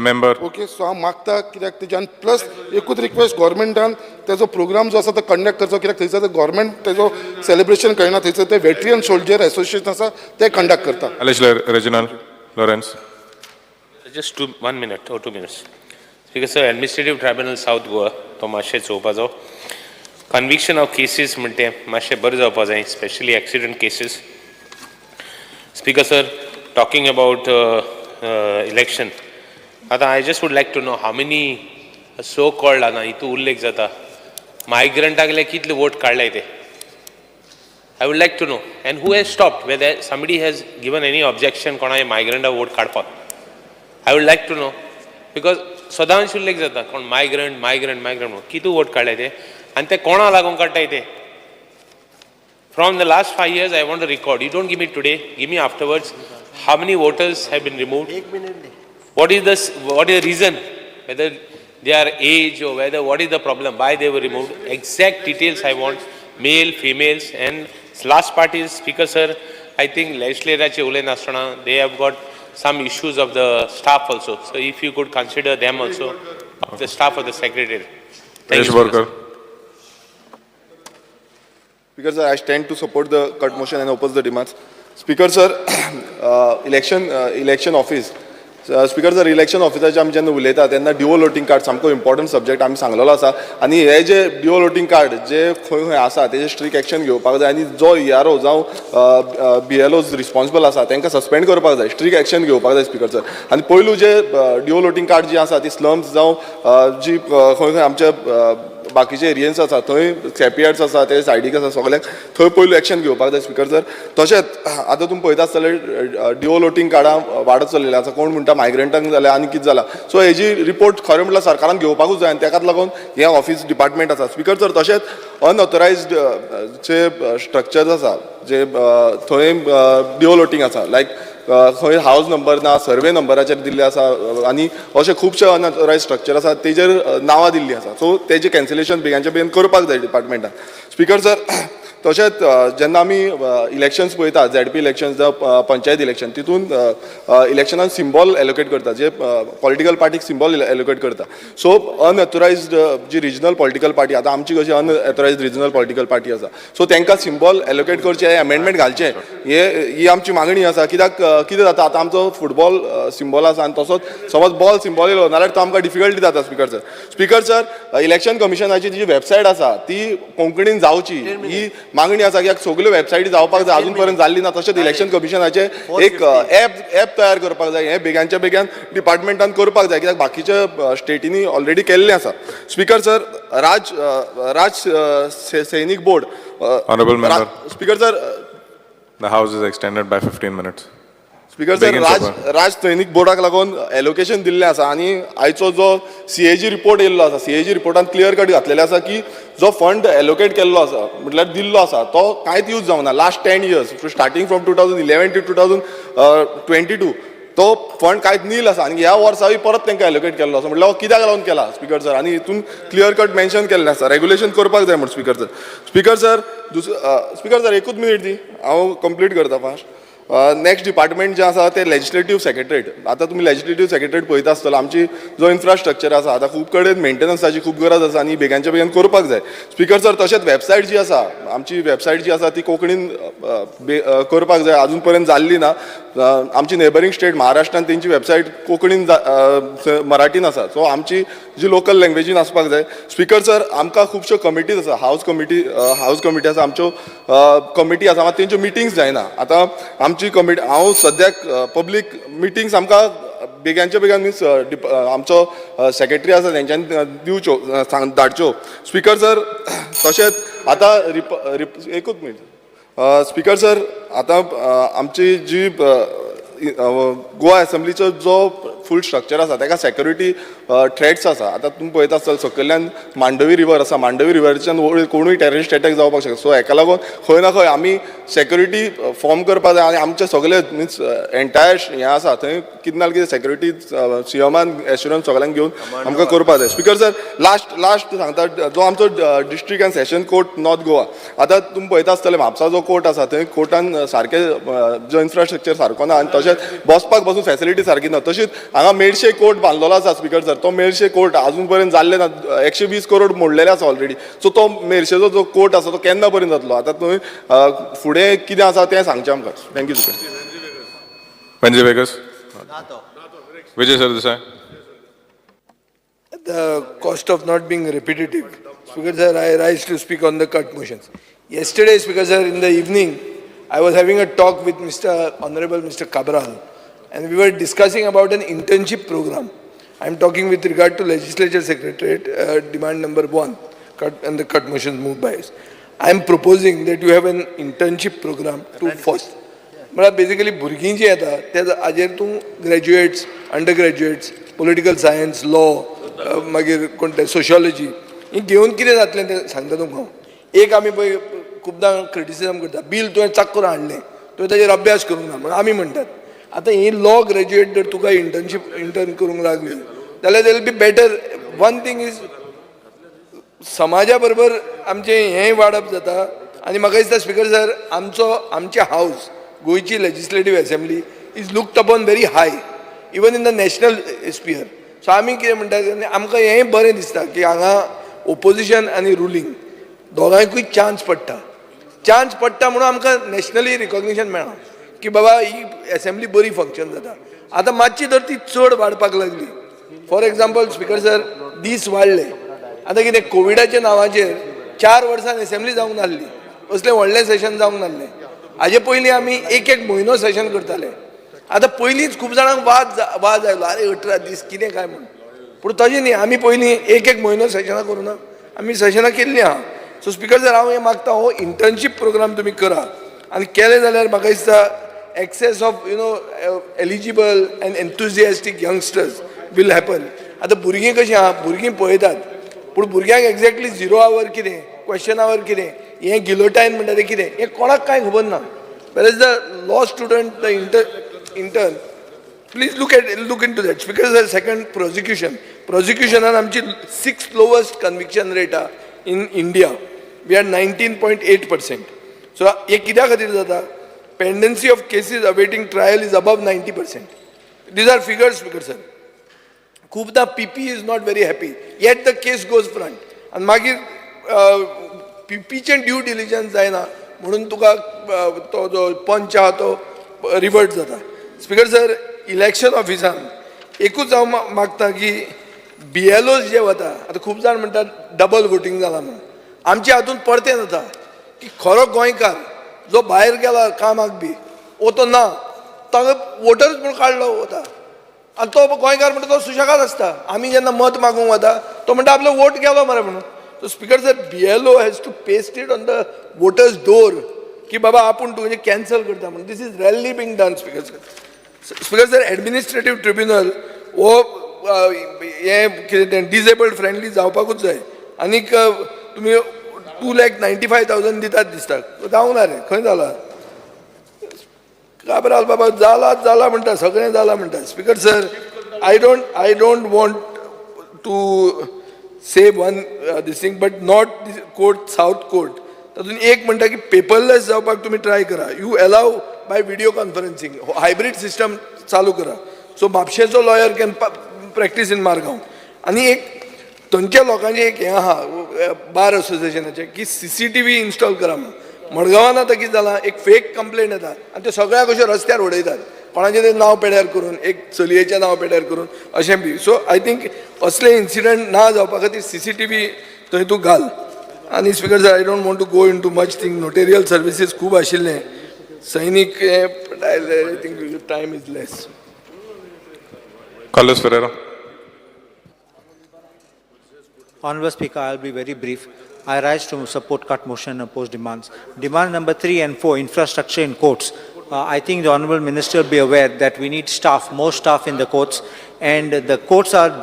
मेंबर ओके. सो हांव मागता कित्याक तेज्यान प्लस एकूच रिक्वेस्ट गोवोरमेंटान तेजो प्रोग्राम जो आसा तो कंडक्ट करचो कित्याक थंयसर गोवोरमेंट तेजो सेलिब्रेशन करिना थंयसर ते वेटरियन सोल्जर एसोसिएशन आसा ते कंडक्ट करता. Reginald Lawrence. Just 1 minute or 2 minutes. Speaker sir, Administrative Tribunal South Goa to मातशें चोवपाचो कन्विक्शन ऑफ केसीस म्हणटे मातशें बरें जावपा जाय specially accident cases. Speaker sir, talking about election, आतां I just would like to know how many so called हांगा हितू उल्लेख जाता मायग्रंटाकले कितले वोट काडले ते. I would like to know and who has stopped whether somebody has given any objection कोणा मायग्रंटा वोट काडपाक. I would like to know because सदांच उल्लेख जाता कोण मायग्रंट कितू वोट काडले ते आनी ते कोणा लागून काडटाय ते. From the last 5 years I want to record. You don't give me today, give me afterwards. How many voters have been removed? What is the reason? Whether they are age or whether what is the problem, why they were removed. Exact details I want, male, females. And last part is, Speaker sir, I think legislature they have got some issues of the staff also. So if you could consider them also, the staff of the secretary. Thank you, Speaker. Speaker sir, I stand to support the cut motion and oppose the demands. Speaker sir, election office. Speaker sir, election officer आमी जेन्ना उलयता तेन्ना डिओ लोटिंग कार्ड सामको इम्पॉर्टंट सब्जेक्ट आमी सांगलेलो आसा आनी हे जे डिओ लोटिंग कार्ड जे खंय खंय आसा तेजे स्ट्रिक्ट एक्शन घेवपाक जाय आनी जो ERO जावं BLOs रिस्पॉन्सिबल आसा तांकां सस्पेंड करपाक जाय स्ट्रिक्ट एक्शन घेवपाक जाय स्पीकर सर. आनी पयलू जे डिओ लोटिंग कार्ड जी आसा ती स्लम्स जावं जी खंय खंय आमचे बाकीचे एरियन्स आसा थंय स्कॅपयार्ड्स आसा ते सायडीक आसा सगळ्यांक थंय पयलू एक्शन घेवपाक जाय स्पीकर सर. तशेंच आतां तुमी पळयता आसतले डिओ लोटिंग कार्डां वाडत चललेले आसा कोण म्हणटा मायग्रंटांक जाल्यार आनी कितें जाला. सो हेजी रिपोर्ट खरें म्हणल्यार सरकारान घेवपाकूच जाय आनी ताकाच लागून हें ऑफिस डिपार्टमेंट आसा. स्पीकर सर तशेंच अनऑथरायज्ड जे स्ट्रक्चर्स आसा जे थंय डिओ लोटिंग आसा लायक खंय हावस नंबर ना सर्वे नंबराचेर दिल्ले आसा आनी अशे खुबशे अनऑथरायज्ड स्ट्रक्चर आसा तेजेर नांवां दिल्लीं आसा. सो तेजें कॅन्सलेशन बेगांच्या बेगीन करपाक जाय डिपार्टमेंटान. स्पीकर सर तशेंच जेन्ना आमी इलेक्शन्स पळयता ZP इलेक्शन्स जावं पंचायत इलेक्शन तितून इलेक्शनान सिम्बॉल एलोकेट करता जे पॉलिटिकल पार्टीक सिम्बॉल एलोकेट करता. सो अनऑथरायज्ड जी रिजनल पॉलिटिकल पार्टी आतां आमची कशी अनऑथरायज्ड रिजनल पॉलिटिकल पार्टी आसा सो तांकां सिम्बॉल एलोकेट करचे अमेंडमेंट घालचे ही आमची मागणी आसा. कित्याक कितें जाता आतां आमचो फुटबॉल सिम्बॉल आसा आनी तसोच समज बॉल सिम्बॉल येयलो नाल्यार तो आमकां डिफिकल्टी जाता. स्पीकर सर इलेक्शन कमिशनाची जी वेबसायट आसा ती कोंकणीन जावची ही मागणी आसा कित्याक सगल्यो वेबसायटी जावपाक जाय अजून पर्यंत जाल्ली ना तशेंच इलेक्शन कमिशनाचे एक ॲप तयार करपाक जाय हें बेगांच्या बेगान डिपार्टमेंटान करपाक जाय कित्याक बाकीच्या स्टेटींनी ऑलरेडी केल्लें आसा speaker sir Raj Sainik board speaker sir The house is extended by 15 minutes. Speaker sir Raj Sainik बोर्डाक लागून एलोकेशन दिल्लें आसा आनी आयचो जो CAG रिपोर्ट येयल्लो आसा CAG रिपोर्टान क्लियर कट घातलेलें आसा की जो फंड एलोकेट केल्लो आसा म्हटल्यार दिल्लो आसा तो कांयच यूज जावना last 10 years starting from 2011 to 2022 तो फंड कांयच नील आसा आनी ह्या वर्साय परत तांकां एलोकेट केल्लो आसा म्हटल्यार कित्याक लागून केला स्पीकर सर आनी हितून क्लियर कट मेन्शन केल्लें आसा रेग्युलेशन करपाक जाय म्हणून स्पीकर सर स्पीकर सर एकूच मिनीट दी हांव कंप्लीट करता फास्ट नेक्स्ट डिपार्टमेंट जे आसा ते लेजिस्लेटिव्ह सेक्रेटरेट आतां तुमी लेजिस्लेटिव्ह सेक्रेटरेट पळयता आसतलो आमची जो इन्फ्रास्ट्रक्चर आसा आतां खूब कडेन मेंटेनन्साची खूब गरज आसा आनी बेगांच्या बेगीन करपाक जाय स्पीकर सर तशेंच वेबसायट जी आसा आमची वेबसायट जी आसा ती कोंकणीन करपाक जाय अजून पर्यंत जाल्ली ना आमची नेबरींग स्टेट महाराष्ट्रान तेंची वेबसायट कोंकणीन मराठीन आसा सो आमची जी लोकल लँग्वेजीन आसपाक जाय स्पीकर सर आमकां खुबश्यो कमिटीज आसा हाऊस कमिटी आसा आमच्यो कमिटी आसा मात तेंच्यो मिटिंग्स जायना आतां आमची कमिटी हांव सद्याक पब्लीक मिटिंग्स आमकां बेगांच्या बेगान मिन्स आमचो सेक्रेटरी आसा तेंच्यांनी दिवच्यो धाडच्यो स्पीकर सर तशेंच आतां एकूच मिनीट स्पीकर सर आतां आमची जी गोवा असेंब्लीचो जो फूल स्ट्रक्चर आसा ताका सेक्युरिटी थ्रेट्स आसा आतां तुमी पळयता आसतलो सकयल्यान मांडवी रिवर आसा मांडवी रिवरच्यान कोणूय टेररिस्ट अटॅक जावपाक शकता सो हेका लागून खंय ना खंय आमी सेक्युरिटी फॉर्म करपाक जाय आनी आमचे सगळे मिन्स एंटायर हें आसा थंय कितें ना कितें सेक्युरिटी सीएमान एश्युरन्स सगळ्यांक घेवन आमकां करपाक जाय स्पीकर सर लास्ट सांगता जो आमचो district end session court north Goa आतां तुमी पळयता आसतले म्हापसा जो कोर्ट आसा थंय कोर्टान सारके जो इन्फ्रास्ट्रक्चर सारको ना आनी तशेंच बसपाक पासून फेसिलिटी सारकी ना तशीच हांगा मेडशे कोर्ट बांदलेलो आसा स्पीकर सर तो मेडशे कोर्ट अजून पर्यंत जाल्ले ना 120 करोड मोडलेले आसा ऑलरेडी सो तो मेडशेचो जो कोर्ट आसा तो केन्ना पर्यंत जातलो आतां थंय फुडें कितें आसा तें सांगचें आमकां thank you speaker Benji Vegas. Vijay Sardesai. The cost of not being repetitive, Speaker sir, I rise to speak on the cut motions. Yesterday, Speaker sir, in the evening, I was having a talk with Honorable Mr. Cabral, and we were discussing about an internship program. I am talking with regard to Legislature Secretariat, demand number 1, and the cut motions moved by us. I am proposing that you have an internship program to foster. But basically, भुरगीं जी येता ते हाजेर तूं graduates under graduates political science law मागीर कोणते सोशियोलॉजी ही घेवन कितें जातलें तें सांगता तुमकां एक आमी पळय खुबदां क्रिटिसिजम करता बील तुवें चाक करून हाडलें तुवें ताजेर अभ्यास करूंक ना म्हणून आमी म्हणटात आतां ही लॉ ग्रॅज्युएट जर तुका इंटर्न करूंक लागली जाल्यार they will be better one thing is समाजा बरोबर आमचें हेंय वाडप जाता आनी म्हाका दिसता स्पीकर सर आमचे हावस गोयची legislative assembly is looked upon very high even in the national sphere so आमी कितें म्हणटात आमकां हेंय बरें दिसता की हांगा ओपोजिशन आनी रुलींग दोगांयकूय चान्स पडटा म्हणून आमकां नॅशनली रिकॉग्निशन मेळ्ळां की बाबा ही असेंब्ली बरी फंक्शन जाता आतां मातशी तर ती चड वाडपाक लागली फॉर एक्झाम्पल स्पीकर सर दीस वाडले आतां कितें कोविडाच्या नांवाचेर 4 वर्सान असेंब्ली जावंक नासली असलें व्हडलें सेशन जावंक नासलें हाजे पयलीं आमी एक म्हयनो सेशन करताले आतां पयलींच खूब जाणांक वाद आयलो आरे 18 दीस कितें काय म्हणून पूण तशें न्ही आमी पयलीं एक म्हयनो सेशनां करूं ना आमी सेशनां केल्लीं आहा सो स्पीकर सर हांव हें मागता हो इंटर्नशीप प्रोग्राम तुमी करा आनी केलें जाल्यार म्हाका दिसता excess of eligible and enthusiastic youngsters will happen आतां भुरगीं कशीं आहा भुरगीं पळयतात पूण भुरग्यांक एक्झॅक्टली 0 आवर कितें क्वेश्चन आवर कितें हें गिलोटायन म्हणटा तें कितें हें कोणाक कांय खबर ना where is the law student the intern please look in to that speaker sir second प्रोसिक्युशनान आमची 6th लोवस्ट कन्विक्शन रेट आहा in India we are 19.8%. So हे कित्या खातीर जाता pendency of cases awaiting trial is above 90%. These are figures speaker sir खूबदां PP is not very happy yet the case goes front आनी मागीर PPचें ड्यू डिलिजन्स जायना म्हणून तुका तो जो पंच आहा तो रिवर्ट जाता. स्पीकर सर इलेक्शन ऑफिसान एकूच हांव मागता की BLOs जे वता आतां खूब जाण म्हणटात डबल वोटींग जालां म्हणून आमच्या हातूंत परतें जाता की खरो गोंयकार जो भायर गेला कामाक बी वो तो ना ताका वोटर्स म्हूण काडलो वता आनी तो गोंयकार म्हणटा तो सुशेगाद आसता आमी जेन्ना मत मागूंक वता तो म्हणटा आपलो वोट गेलो मरे म्हणून so speaker sir BLO has to paste it on the voters door की बाबा आपूण तुजें कॅन्सल करता म्हणून this is rally being done speaker sir speaker sir administrative tribunal वो हे कितें तें डिजेबल्ड फ्रेंडली जावपाकूच जाय आनीक तुमी 2,95,000 दितात दिसता जावंक ना रे खंय जाला काबराल बाबा जाला म्हणटा सगळें जाला म्हणटा speaker sir I don't want to say one this thing but not court south court तातूंत एक म्हणटा की पेपरलेस जावपाक तुमी ट्राय करा you allow by video conferencing hybrid system चालू करा सो म्हापशेचो lawyer can practise in Margao आनी एक थंयच्या लोकांचें एक हें आहा बार असोसिएशनाचें की CCTV इन्स्टॉल करा मडगांवान आतां कितें जालां एक फेक कंप्लेंट येता आनी ते सगळ्याक अशे रस्त्यार उडयतात कोणाचें तें नांव पेड्यार करून एक चलयेचें नांव पेड्यार करून अशें बी सो आय थिंक असले इन्सिडंट ना जावपा खातीर CCTV थंय तूं घाल आनी speaker sir I don't want to go in to much thing notarial services खूब आशिल्ले Sainik I think time is less Carlos Ferreira. Honourable Speaker, I will be very brief. I rise to support cut motion and oppose demands. Demand number 3 and 4, infrastructure in courts. I think the Honourable Minister will be aware that we need staff, more staff in the courts, and the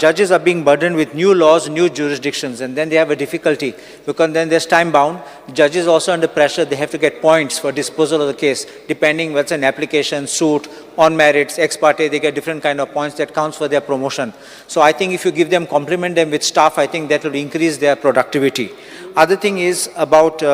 judges are being burdened with new laws, new jurisdictions, and then they have a difficulty because then there's time bound. Judges also under pressure, they have to get points for disposal of the case, depending what's an application, suit, on merits, ex parte, they get different kind of points that counts for their promotion. So I think if you give them, complement them with staff, I think that will increase their productivity. Other thing is about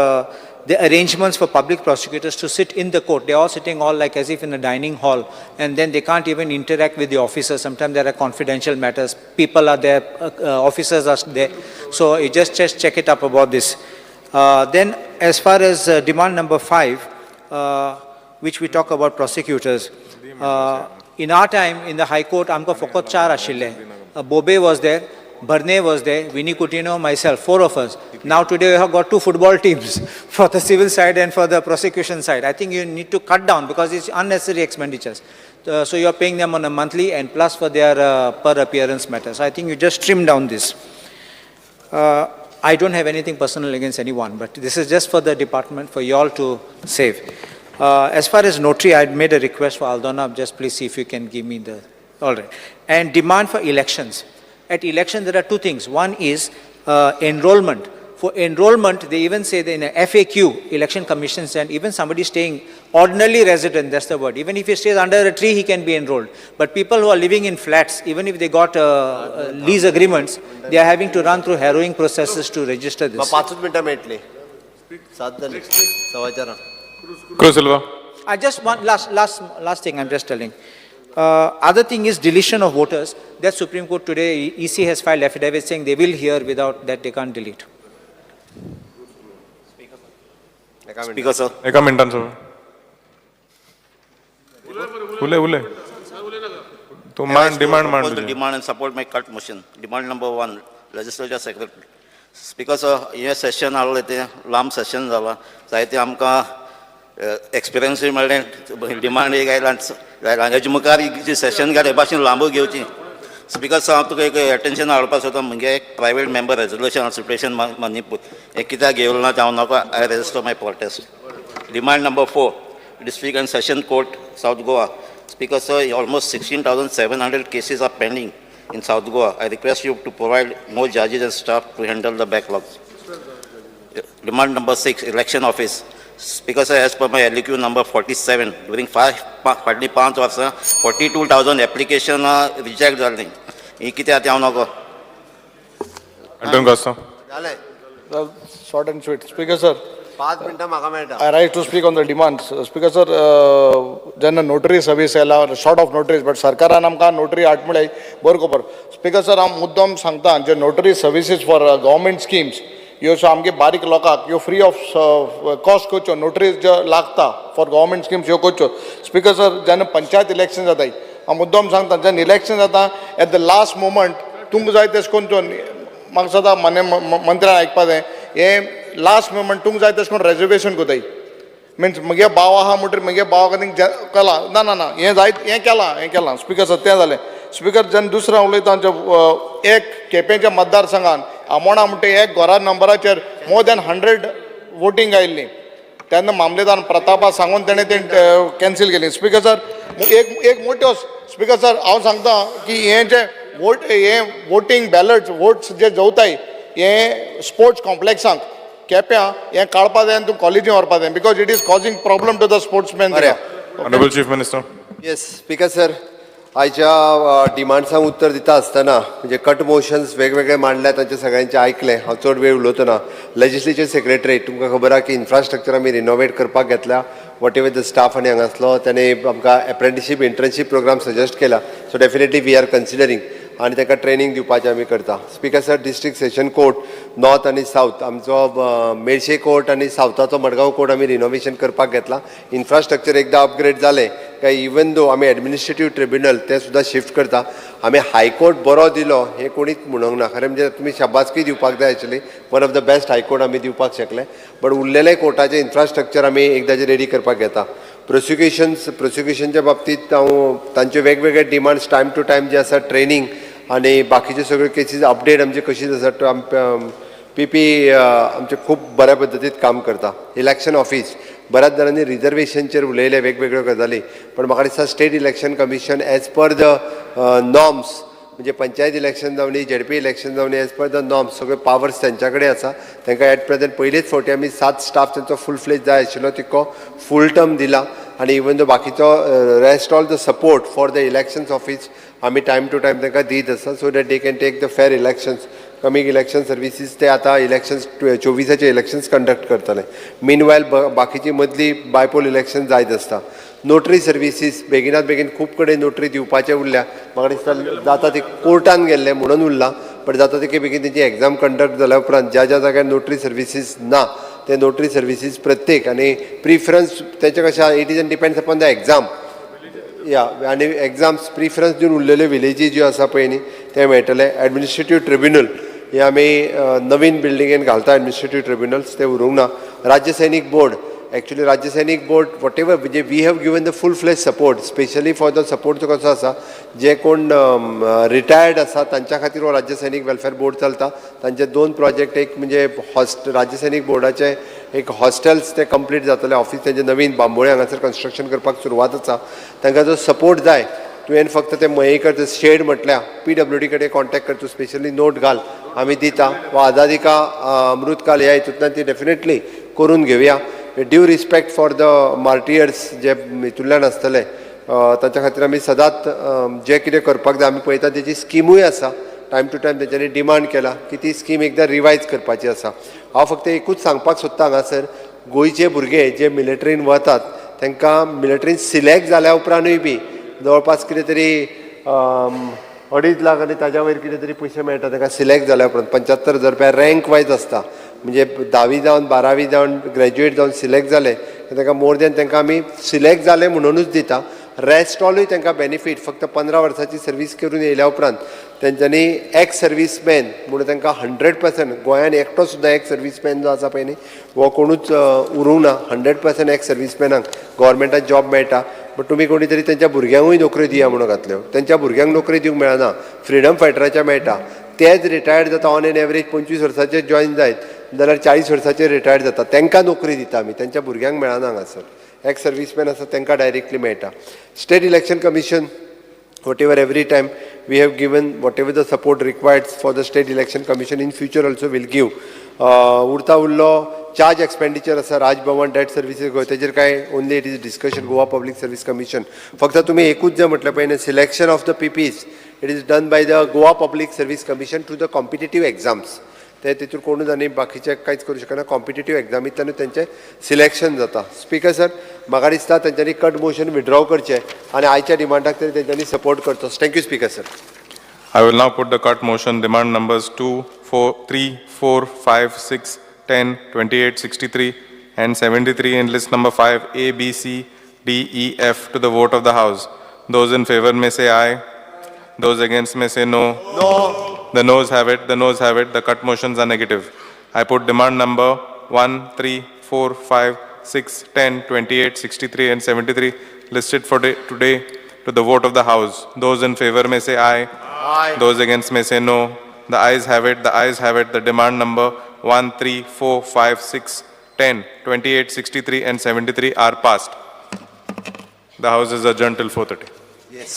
the arrangements for public prosecutors to sit in the court. They're all sitting all like as if in a dining hall, and then they can't even interact with the officers. Sometimes there are confidential matters. People are there, officers are there. So you just check it up about this. Then as far as demand number 5, which we talk about prosecutors, in our time in the High Court, amka faqat 4 ashille. Bobe was there, Barne was there, Vinny Coutinho, myself, 4 of us. Now today we have got 2 football teams for the civil side and for the prosecution side. I think you need to cut down because it's unnecessary expenditures. So you are paying them on a monthly and plus for their per appearance matters. So I think you just trim down this. I don't have anything personal against anyone, but this is just for the department, for you all to save. As far as notary, I made a request for Aldona, just please see if you can give me the, all right. And demand for elections. At election, there are 2 things. One is enrollment. For enrollment, they even say that in a FAQ, election commissions, and even somebody staying ordinarily resident, that's the word. Even if he stays under a tree, he can be enrolled. But people who are living in flats, even if they got lease agreements, they are having to run through harrowing processes to register this. Cruz Silva. I just want last thing I'm just telling. Other thing is deletion of voters. That Supreme Court today, EC has filed affidavit saying they will hear without that they can't delete. Speaker, sir. Eka minute, sir. Ule. To demand. Demand and support my cut motion. Demand number 1, Legislature Secretary. Speaker, sir, हे session आलो ते लांब session जाला. जायते आमकां experience मेळ्ळें demand एक आयला हेजे मुखार जी session घाले भाशेन लांब घेवची. Speaker, sir, हांव तुका एक attention हाडपाक सोदता म्हणजे एक private member resolution on situation Manipur. एक कित्याक घेवलो ना हांव नाका I register my protest. Demand number 4, District and Session Court, South Goa. Speaker, sir, almost 16,700 cases are pending in South Goa. I request you to provide more judges and staff to handle the backlogs. Demand number 6, Election Office. Speaker, sir, as per my LQ number 47, during 5 वर्षां 42,000 applications reject जाल्लीं. ही कितें आतां हांव नाका. Anton Costa. Short and sweet. Speaker, sir. 5 मिनटां म्हाका मेळटा. I rise to speak on the demands. Speaker, sir, जेन्ना notary service येयला, short of notaries, but सरकारान आमकां notary हाड म्हळ्यार बरो खबर. Speaker, sir, हांव मुद्दम सांगता जे notary services for government schemes, ह्यो आमगे बारीक लोकांक ह्यो फ्री ऑफ कॉस्ट करच्यो, नोटरीज ज्यो लागता फॉर गव्हर्मेंट स्किम्स ह्यो करच्यो. स्पीकर सर, जेन्ना पंचायत इलेक्शन जाताय, हांव मुद्दम सांगता जेन्ना इलेक्शन जाता एट द लास्ट मोमेंट तुमकां जाय तेश कोन्न म्हाका सदां मंत्र्यान आयकपा जाय हे लास्ट मोमेंट तुमकां जाय तशें करून रेजर्वेशन कोताय मिन्स मगे भाव आहा म्हणटरी मगे भावा खातीर केला ना ना ना हें जायत हें केलां स्पिकर सर तें जालें स्पिकर जेन्ना दुसरें उलयता एक केपेंच्या मतदारसंघान आमोणा म्हणटा एक घरा नंबराचेर मोर दॅन 100 वोटींग आयिल्लीं तेन्ना मामलेदार प्रतापा सांगून ताणें तें कॅन्सील केलें स्पिकर सर एक मोठ्यो स्पिकर सर हांव सांगता की हें जे वोटींग बॅलट वोट्स जे जोवताय हें स्पोर्ट्स कॉम्प्लेक्सांक केप्यां हें काडपा जाय आनी तूं कॉलेजीन व्हरपा जाय because it is causing problem to the sportsman. Honorable Chief Minister. Yes speaker sir आयच्या डिमांड्सांक उत्तर दिता आसतना म्हणजे कट मोशन्स वेगवेगळे मांडल्या तांचे सगळ्यांचे आयकले हांव चड वेळ उलयतो ना लेजिस्लेचर सेक्रेटरी तुमकां खबर आहा की इन्फ्रास्ट्रक्चर आमी रिनोवेट करपाक घेतल्या वॉट एवर द स्टाफ आनी हांगासलो त्याने आमकां एप्रेंटिसशीप इंटर्नशीप प्रोग्राम सजेस्ट केला सो डेफिनेटली वी आर कन्सिडरींग आनी ताका ट्रेनींग दिवपाचें आमी करता. Speaker sir district session court north आनी सावथ आमचो मेळशे कोर्ट आनी सावथाचो मडगांव कोर्ट आमी रिनोवेशन करपाक घेतला. इन्फ्रास्ट्रक्चर एकदां अपग्रेड जालें काय इवन दो आमी एडमिनिस्ट्रेटीव ट्रिब्युनल ते सुद्दां शिफ्ट करता. आमी हायकोर्ट बरो दिलो हें कोणीच म्हणूंक ना खरें म्हणजे तुमी शाबासकी दिवपाक जाय actually one of the best high court आमी दिवपाक शकले बट उरलेले कोर्टाचें इन्फ्रास्ट्रक्चर आमी एकदांचें रेडी करपाक घेता. प्रोसिक्युशनच्या बाबतींत हांव तांचे वेगवेगळे डिमांड्स टायम टू टायम जे आसा ट्रेनींग आनी बाकीच्यो सगळ्यो केसीस अपडेट आमचे कशीच आसा पी आमचे खूब बऱ्या पद्दतीन काम करता. इलेक्शन ऑफिस बऱ्याच जाणांनी रिजर्वेशनचेर उलयले वेगवेगळ्यो गजाली पण म्हाका दिसता state election commission as per the norms म्हणजे पंचायत इलेक्शन जावनी झेडपी इलेक्शन जावनी एज पर द नॉर्म्स सगळे पावर्स तेंच्या कडेन आसा. तांकां एट प्रेझेंट पयलेच फावटी आमी 7 स्टाफ तांचो फूल फ्लेज जाय आशिल्लो तिको फूल टर्म दिला आनी इवन दो बाकीचो rest all the support for the elections office आमी टायम टू टायम तांकां दीत आसा so that they can take the fair elections. Coming election services ते आतां इलेक्शन्स 24चे इलेक्शन्स कंडक्ट करतले. मिनवायल बाकीची मदली बायपोल इलेक्शन जायत आसता. नोटरी सर्विसीस बेगिनात बेगीन खूब कडेन नोटरी दिवपाचें उरल्या म्हाका दिसता जाता ती कोर्टान गेल्ले म्हणून उरला बट जाता तितके बेगीन तेची एग्जाम कंडक्ट जाल्या उपरांत ज्या ज्या जाग्यार नोटरी सर्विसीस ना ते नोटरी सर्विसीस प्रत्येक आनी प्रिफरन्स तेचे कशें it is an depends upon the exam या आनी एग्जाम्स प्रिफरन्स दिवन उरलेल्यो विलेजीस ज्यो आसा पळय न्ही ते मेळटले. एडमिनिस्ट्रेटीव ट्रिब्युनल हे आमी नवीन बिल्डिंगेन घालता एडमिनिस्ट्रेटीव ट्रिब्युनल्स ते उरूंक ना. राज्य Sainik board actually Rajya Sainik board whatever म्हणजे we have given the full fledge support specially for the support कसो आसा जे कोण रिटायर्ड आसा तांच्या खातीर हो राज्य सैनीक वेलफेअर बोर्ड चलता. तांचे 2 प्रोजेक्ट एक म्हणजे राज्य सैनीक बोर्डाचे एक हॉस्टेल्स ते कंप्लीट जातले ऑफिस तेंचे नवीन बांबोळे हांगासर कन्स्ट्रक्शन करपाक सुरवात आसा. तांकां जो सपोर्ट जाय तुवें फक्त ते मयेकर शेड म्हटल्या PWD कडेन कॉन्टॅक्ट करता स्पेशली नोट घाल आमी दिता वा आझादी का अमृतकाल ह्या हितूंतल्यान ती डेफिनेटली करून घेवया. Due respect for the martyrs जे हितूंतल्यान आसतले तांच्या खातीर आमी सदांच जे कितें करपाक जाय आमी पळयता तेची स्किमूय आसा टायम टू टायम तेंच्यांनी डिमांड केला की ती स्कीम एकदां रिवायज करपाची आसा. हांव फक्त एकूच सांगपाक सोदता हांगासर गोंयचे भुरगे जे मिलिटरीन वतात तांकां मिलिटरीन सिलेक्ट जाल्या उपरांतूय बी जवळपास कितें तरी 2.5 लाख आनी ताज्या वयर कितें तरी पयशे मेळटा तांकां सिलेक्ट जाल्या उपरांत 75,000 रुपया रँक वायज आसता म्हणजे 10वी जावन 12वी जावन ग्रॅज्युएट जावन सिलेक्ट जाले तांकां मोर दॅन तांकां आमी सिलेक्ट जाले म्हणूनच दिता. रेस्ट ऑलूय तांकां बेनिफीट फक्त 15 वर्सांची सर्वीस करून येयल्या उपरांत तेंच्यांनी एक्स सर्वीसमॅन म्हणून तांकां 100% गोंयान एकटो सुद्दां एक्स सर्वीसमॅन जो आसा पळय न्ही हो कोणूच उरूंक ना 100% एक्स सर्वीसमॅनांक गव्हर्मेंटान जॉब मेळटा. बट तुमी कोणी तरी तेंच्या भुरग्यांकूय नोकरी दिया म्हणून घातल्यो तेंच्या भुरग्यांक नोकरी दिवंक मेळना फ्रिडम फायटराच्या मेळटा तेच रिटायर्ड जाता ऑन एन एवरेज 25 वर्सांचे जॉइन जायत जाल्यार 40 वर्सांचे रिटायर्ड जाता तांकां नोकरी दिता आमी तेंच्या भुरग्यांक मेळना हांगासर एक्स सर्वीसमॅन आसा तांकां डायरेक्टली मेळटा. State election commission whatever every time we have given whatever the support required for the state election commission in future also will give. उरता उरलो चार्ज एक्सपेंडिचर आसा राजभवन डेट सर्विसीस गोंय तेजेर काय only it is discussion Goa public service commission फक्त तुमी एकूच जे म्हटलें पळय selection of the PPs it is done by the Goa public service commission to the competitive exams ते तितूर कोणूच आनी बाकीचे कांयच करूं शकना कॉम्पिटिटीव एग्जामींतल्यानूच तेंचें सिलेक्शन जाता. स्पिकर सर म्हाका दिसता तेंच्यांनी कट मोशन विड्रॉ करचें आनी आयच्या डिमांडाक तरी तेंच्यांनी सपोर्ट करचो. Thank you speaker sir. I will now put the cut motion demand numbers 2, 4, 3, 4, 5, 6, 10, 28, 63 and 73 in list number 5 A, B, C, D, E, F to the vote of the House. Those in favor may say aye. Those against may say no. No. The noes have it. The noes have it. The cut motions are negative. I put demand number 1, 3, 4, 5, 6, 10, 28, 63 and 73 listed for today to the vote of the House. Those in favor may say aye. Aye. Those against may say no. The ayes have it. The ayes have it. The demand number 1, 3, 4, 5, 6, 10, 28, 63 and 73 are passed. The House is adjourned till 4:30. Yes.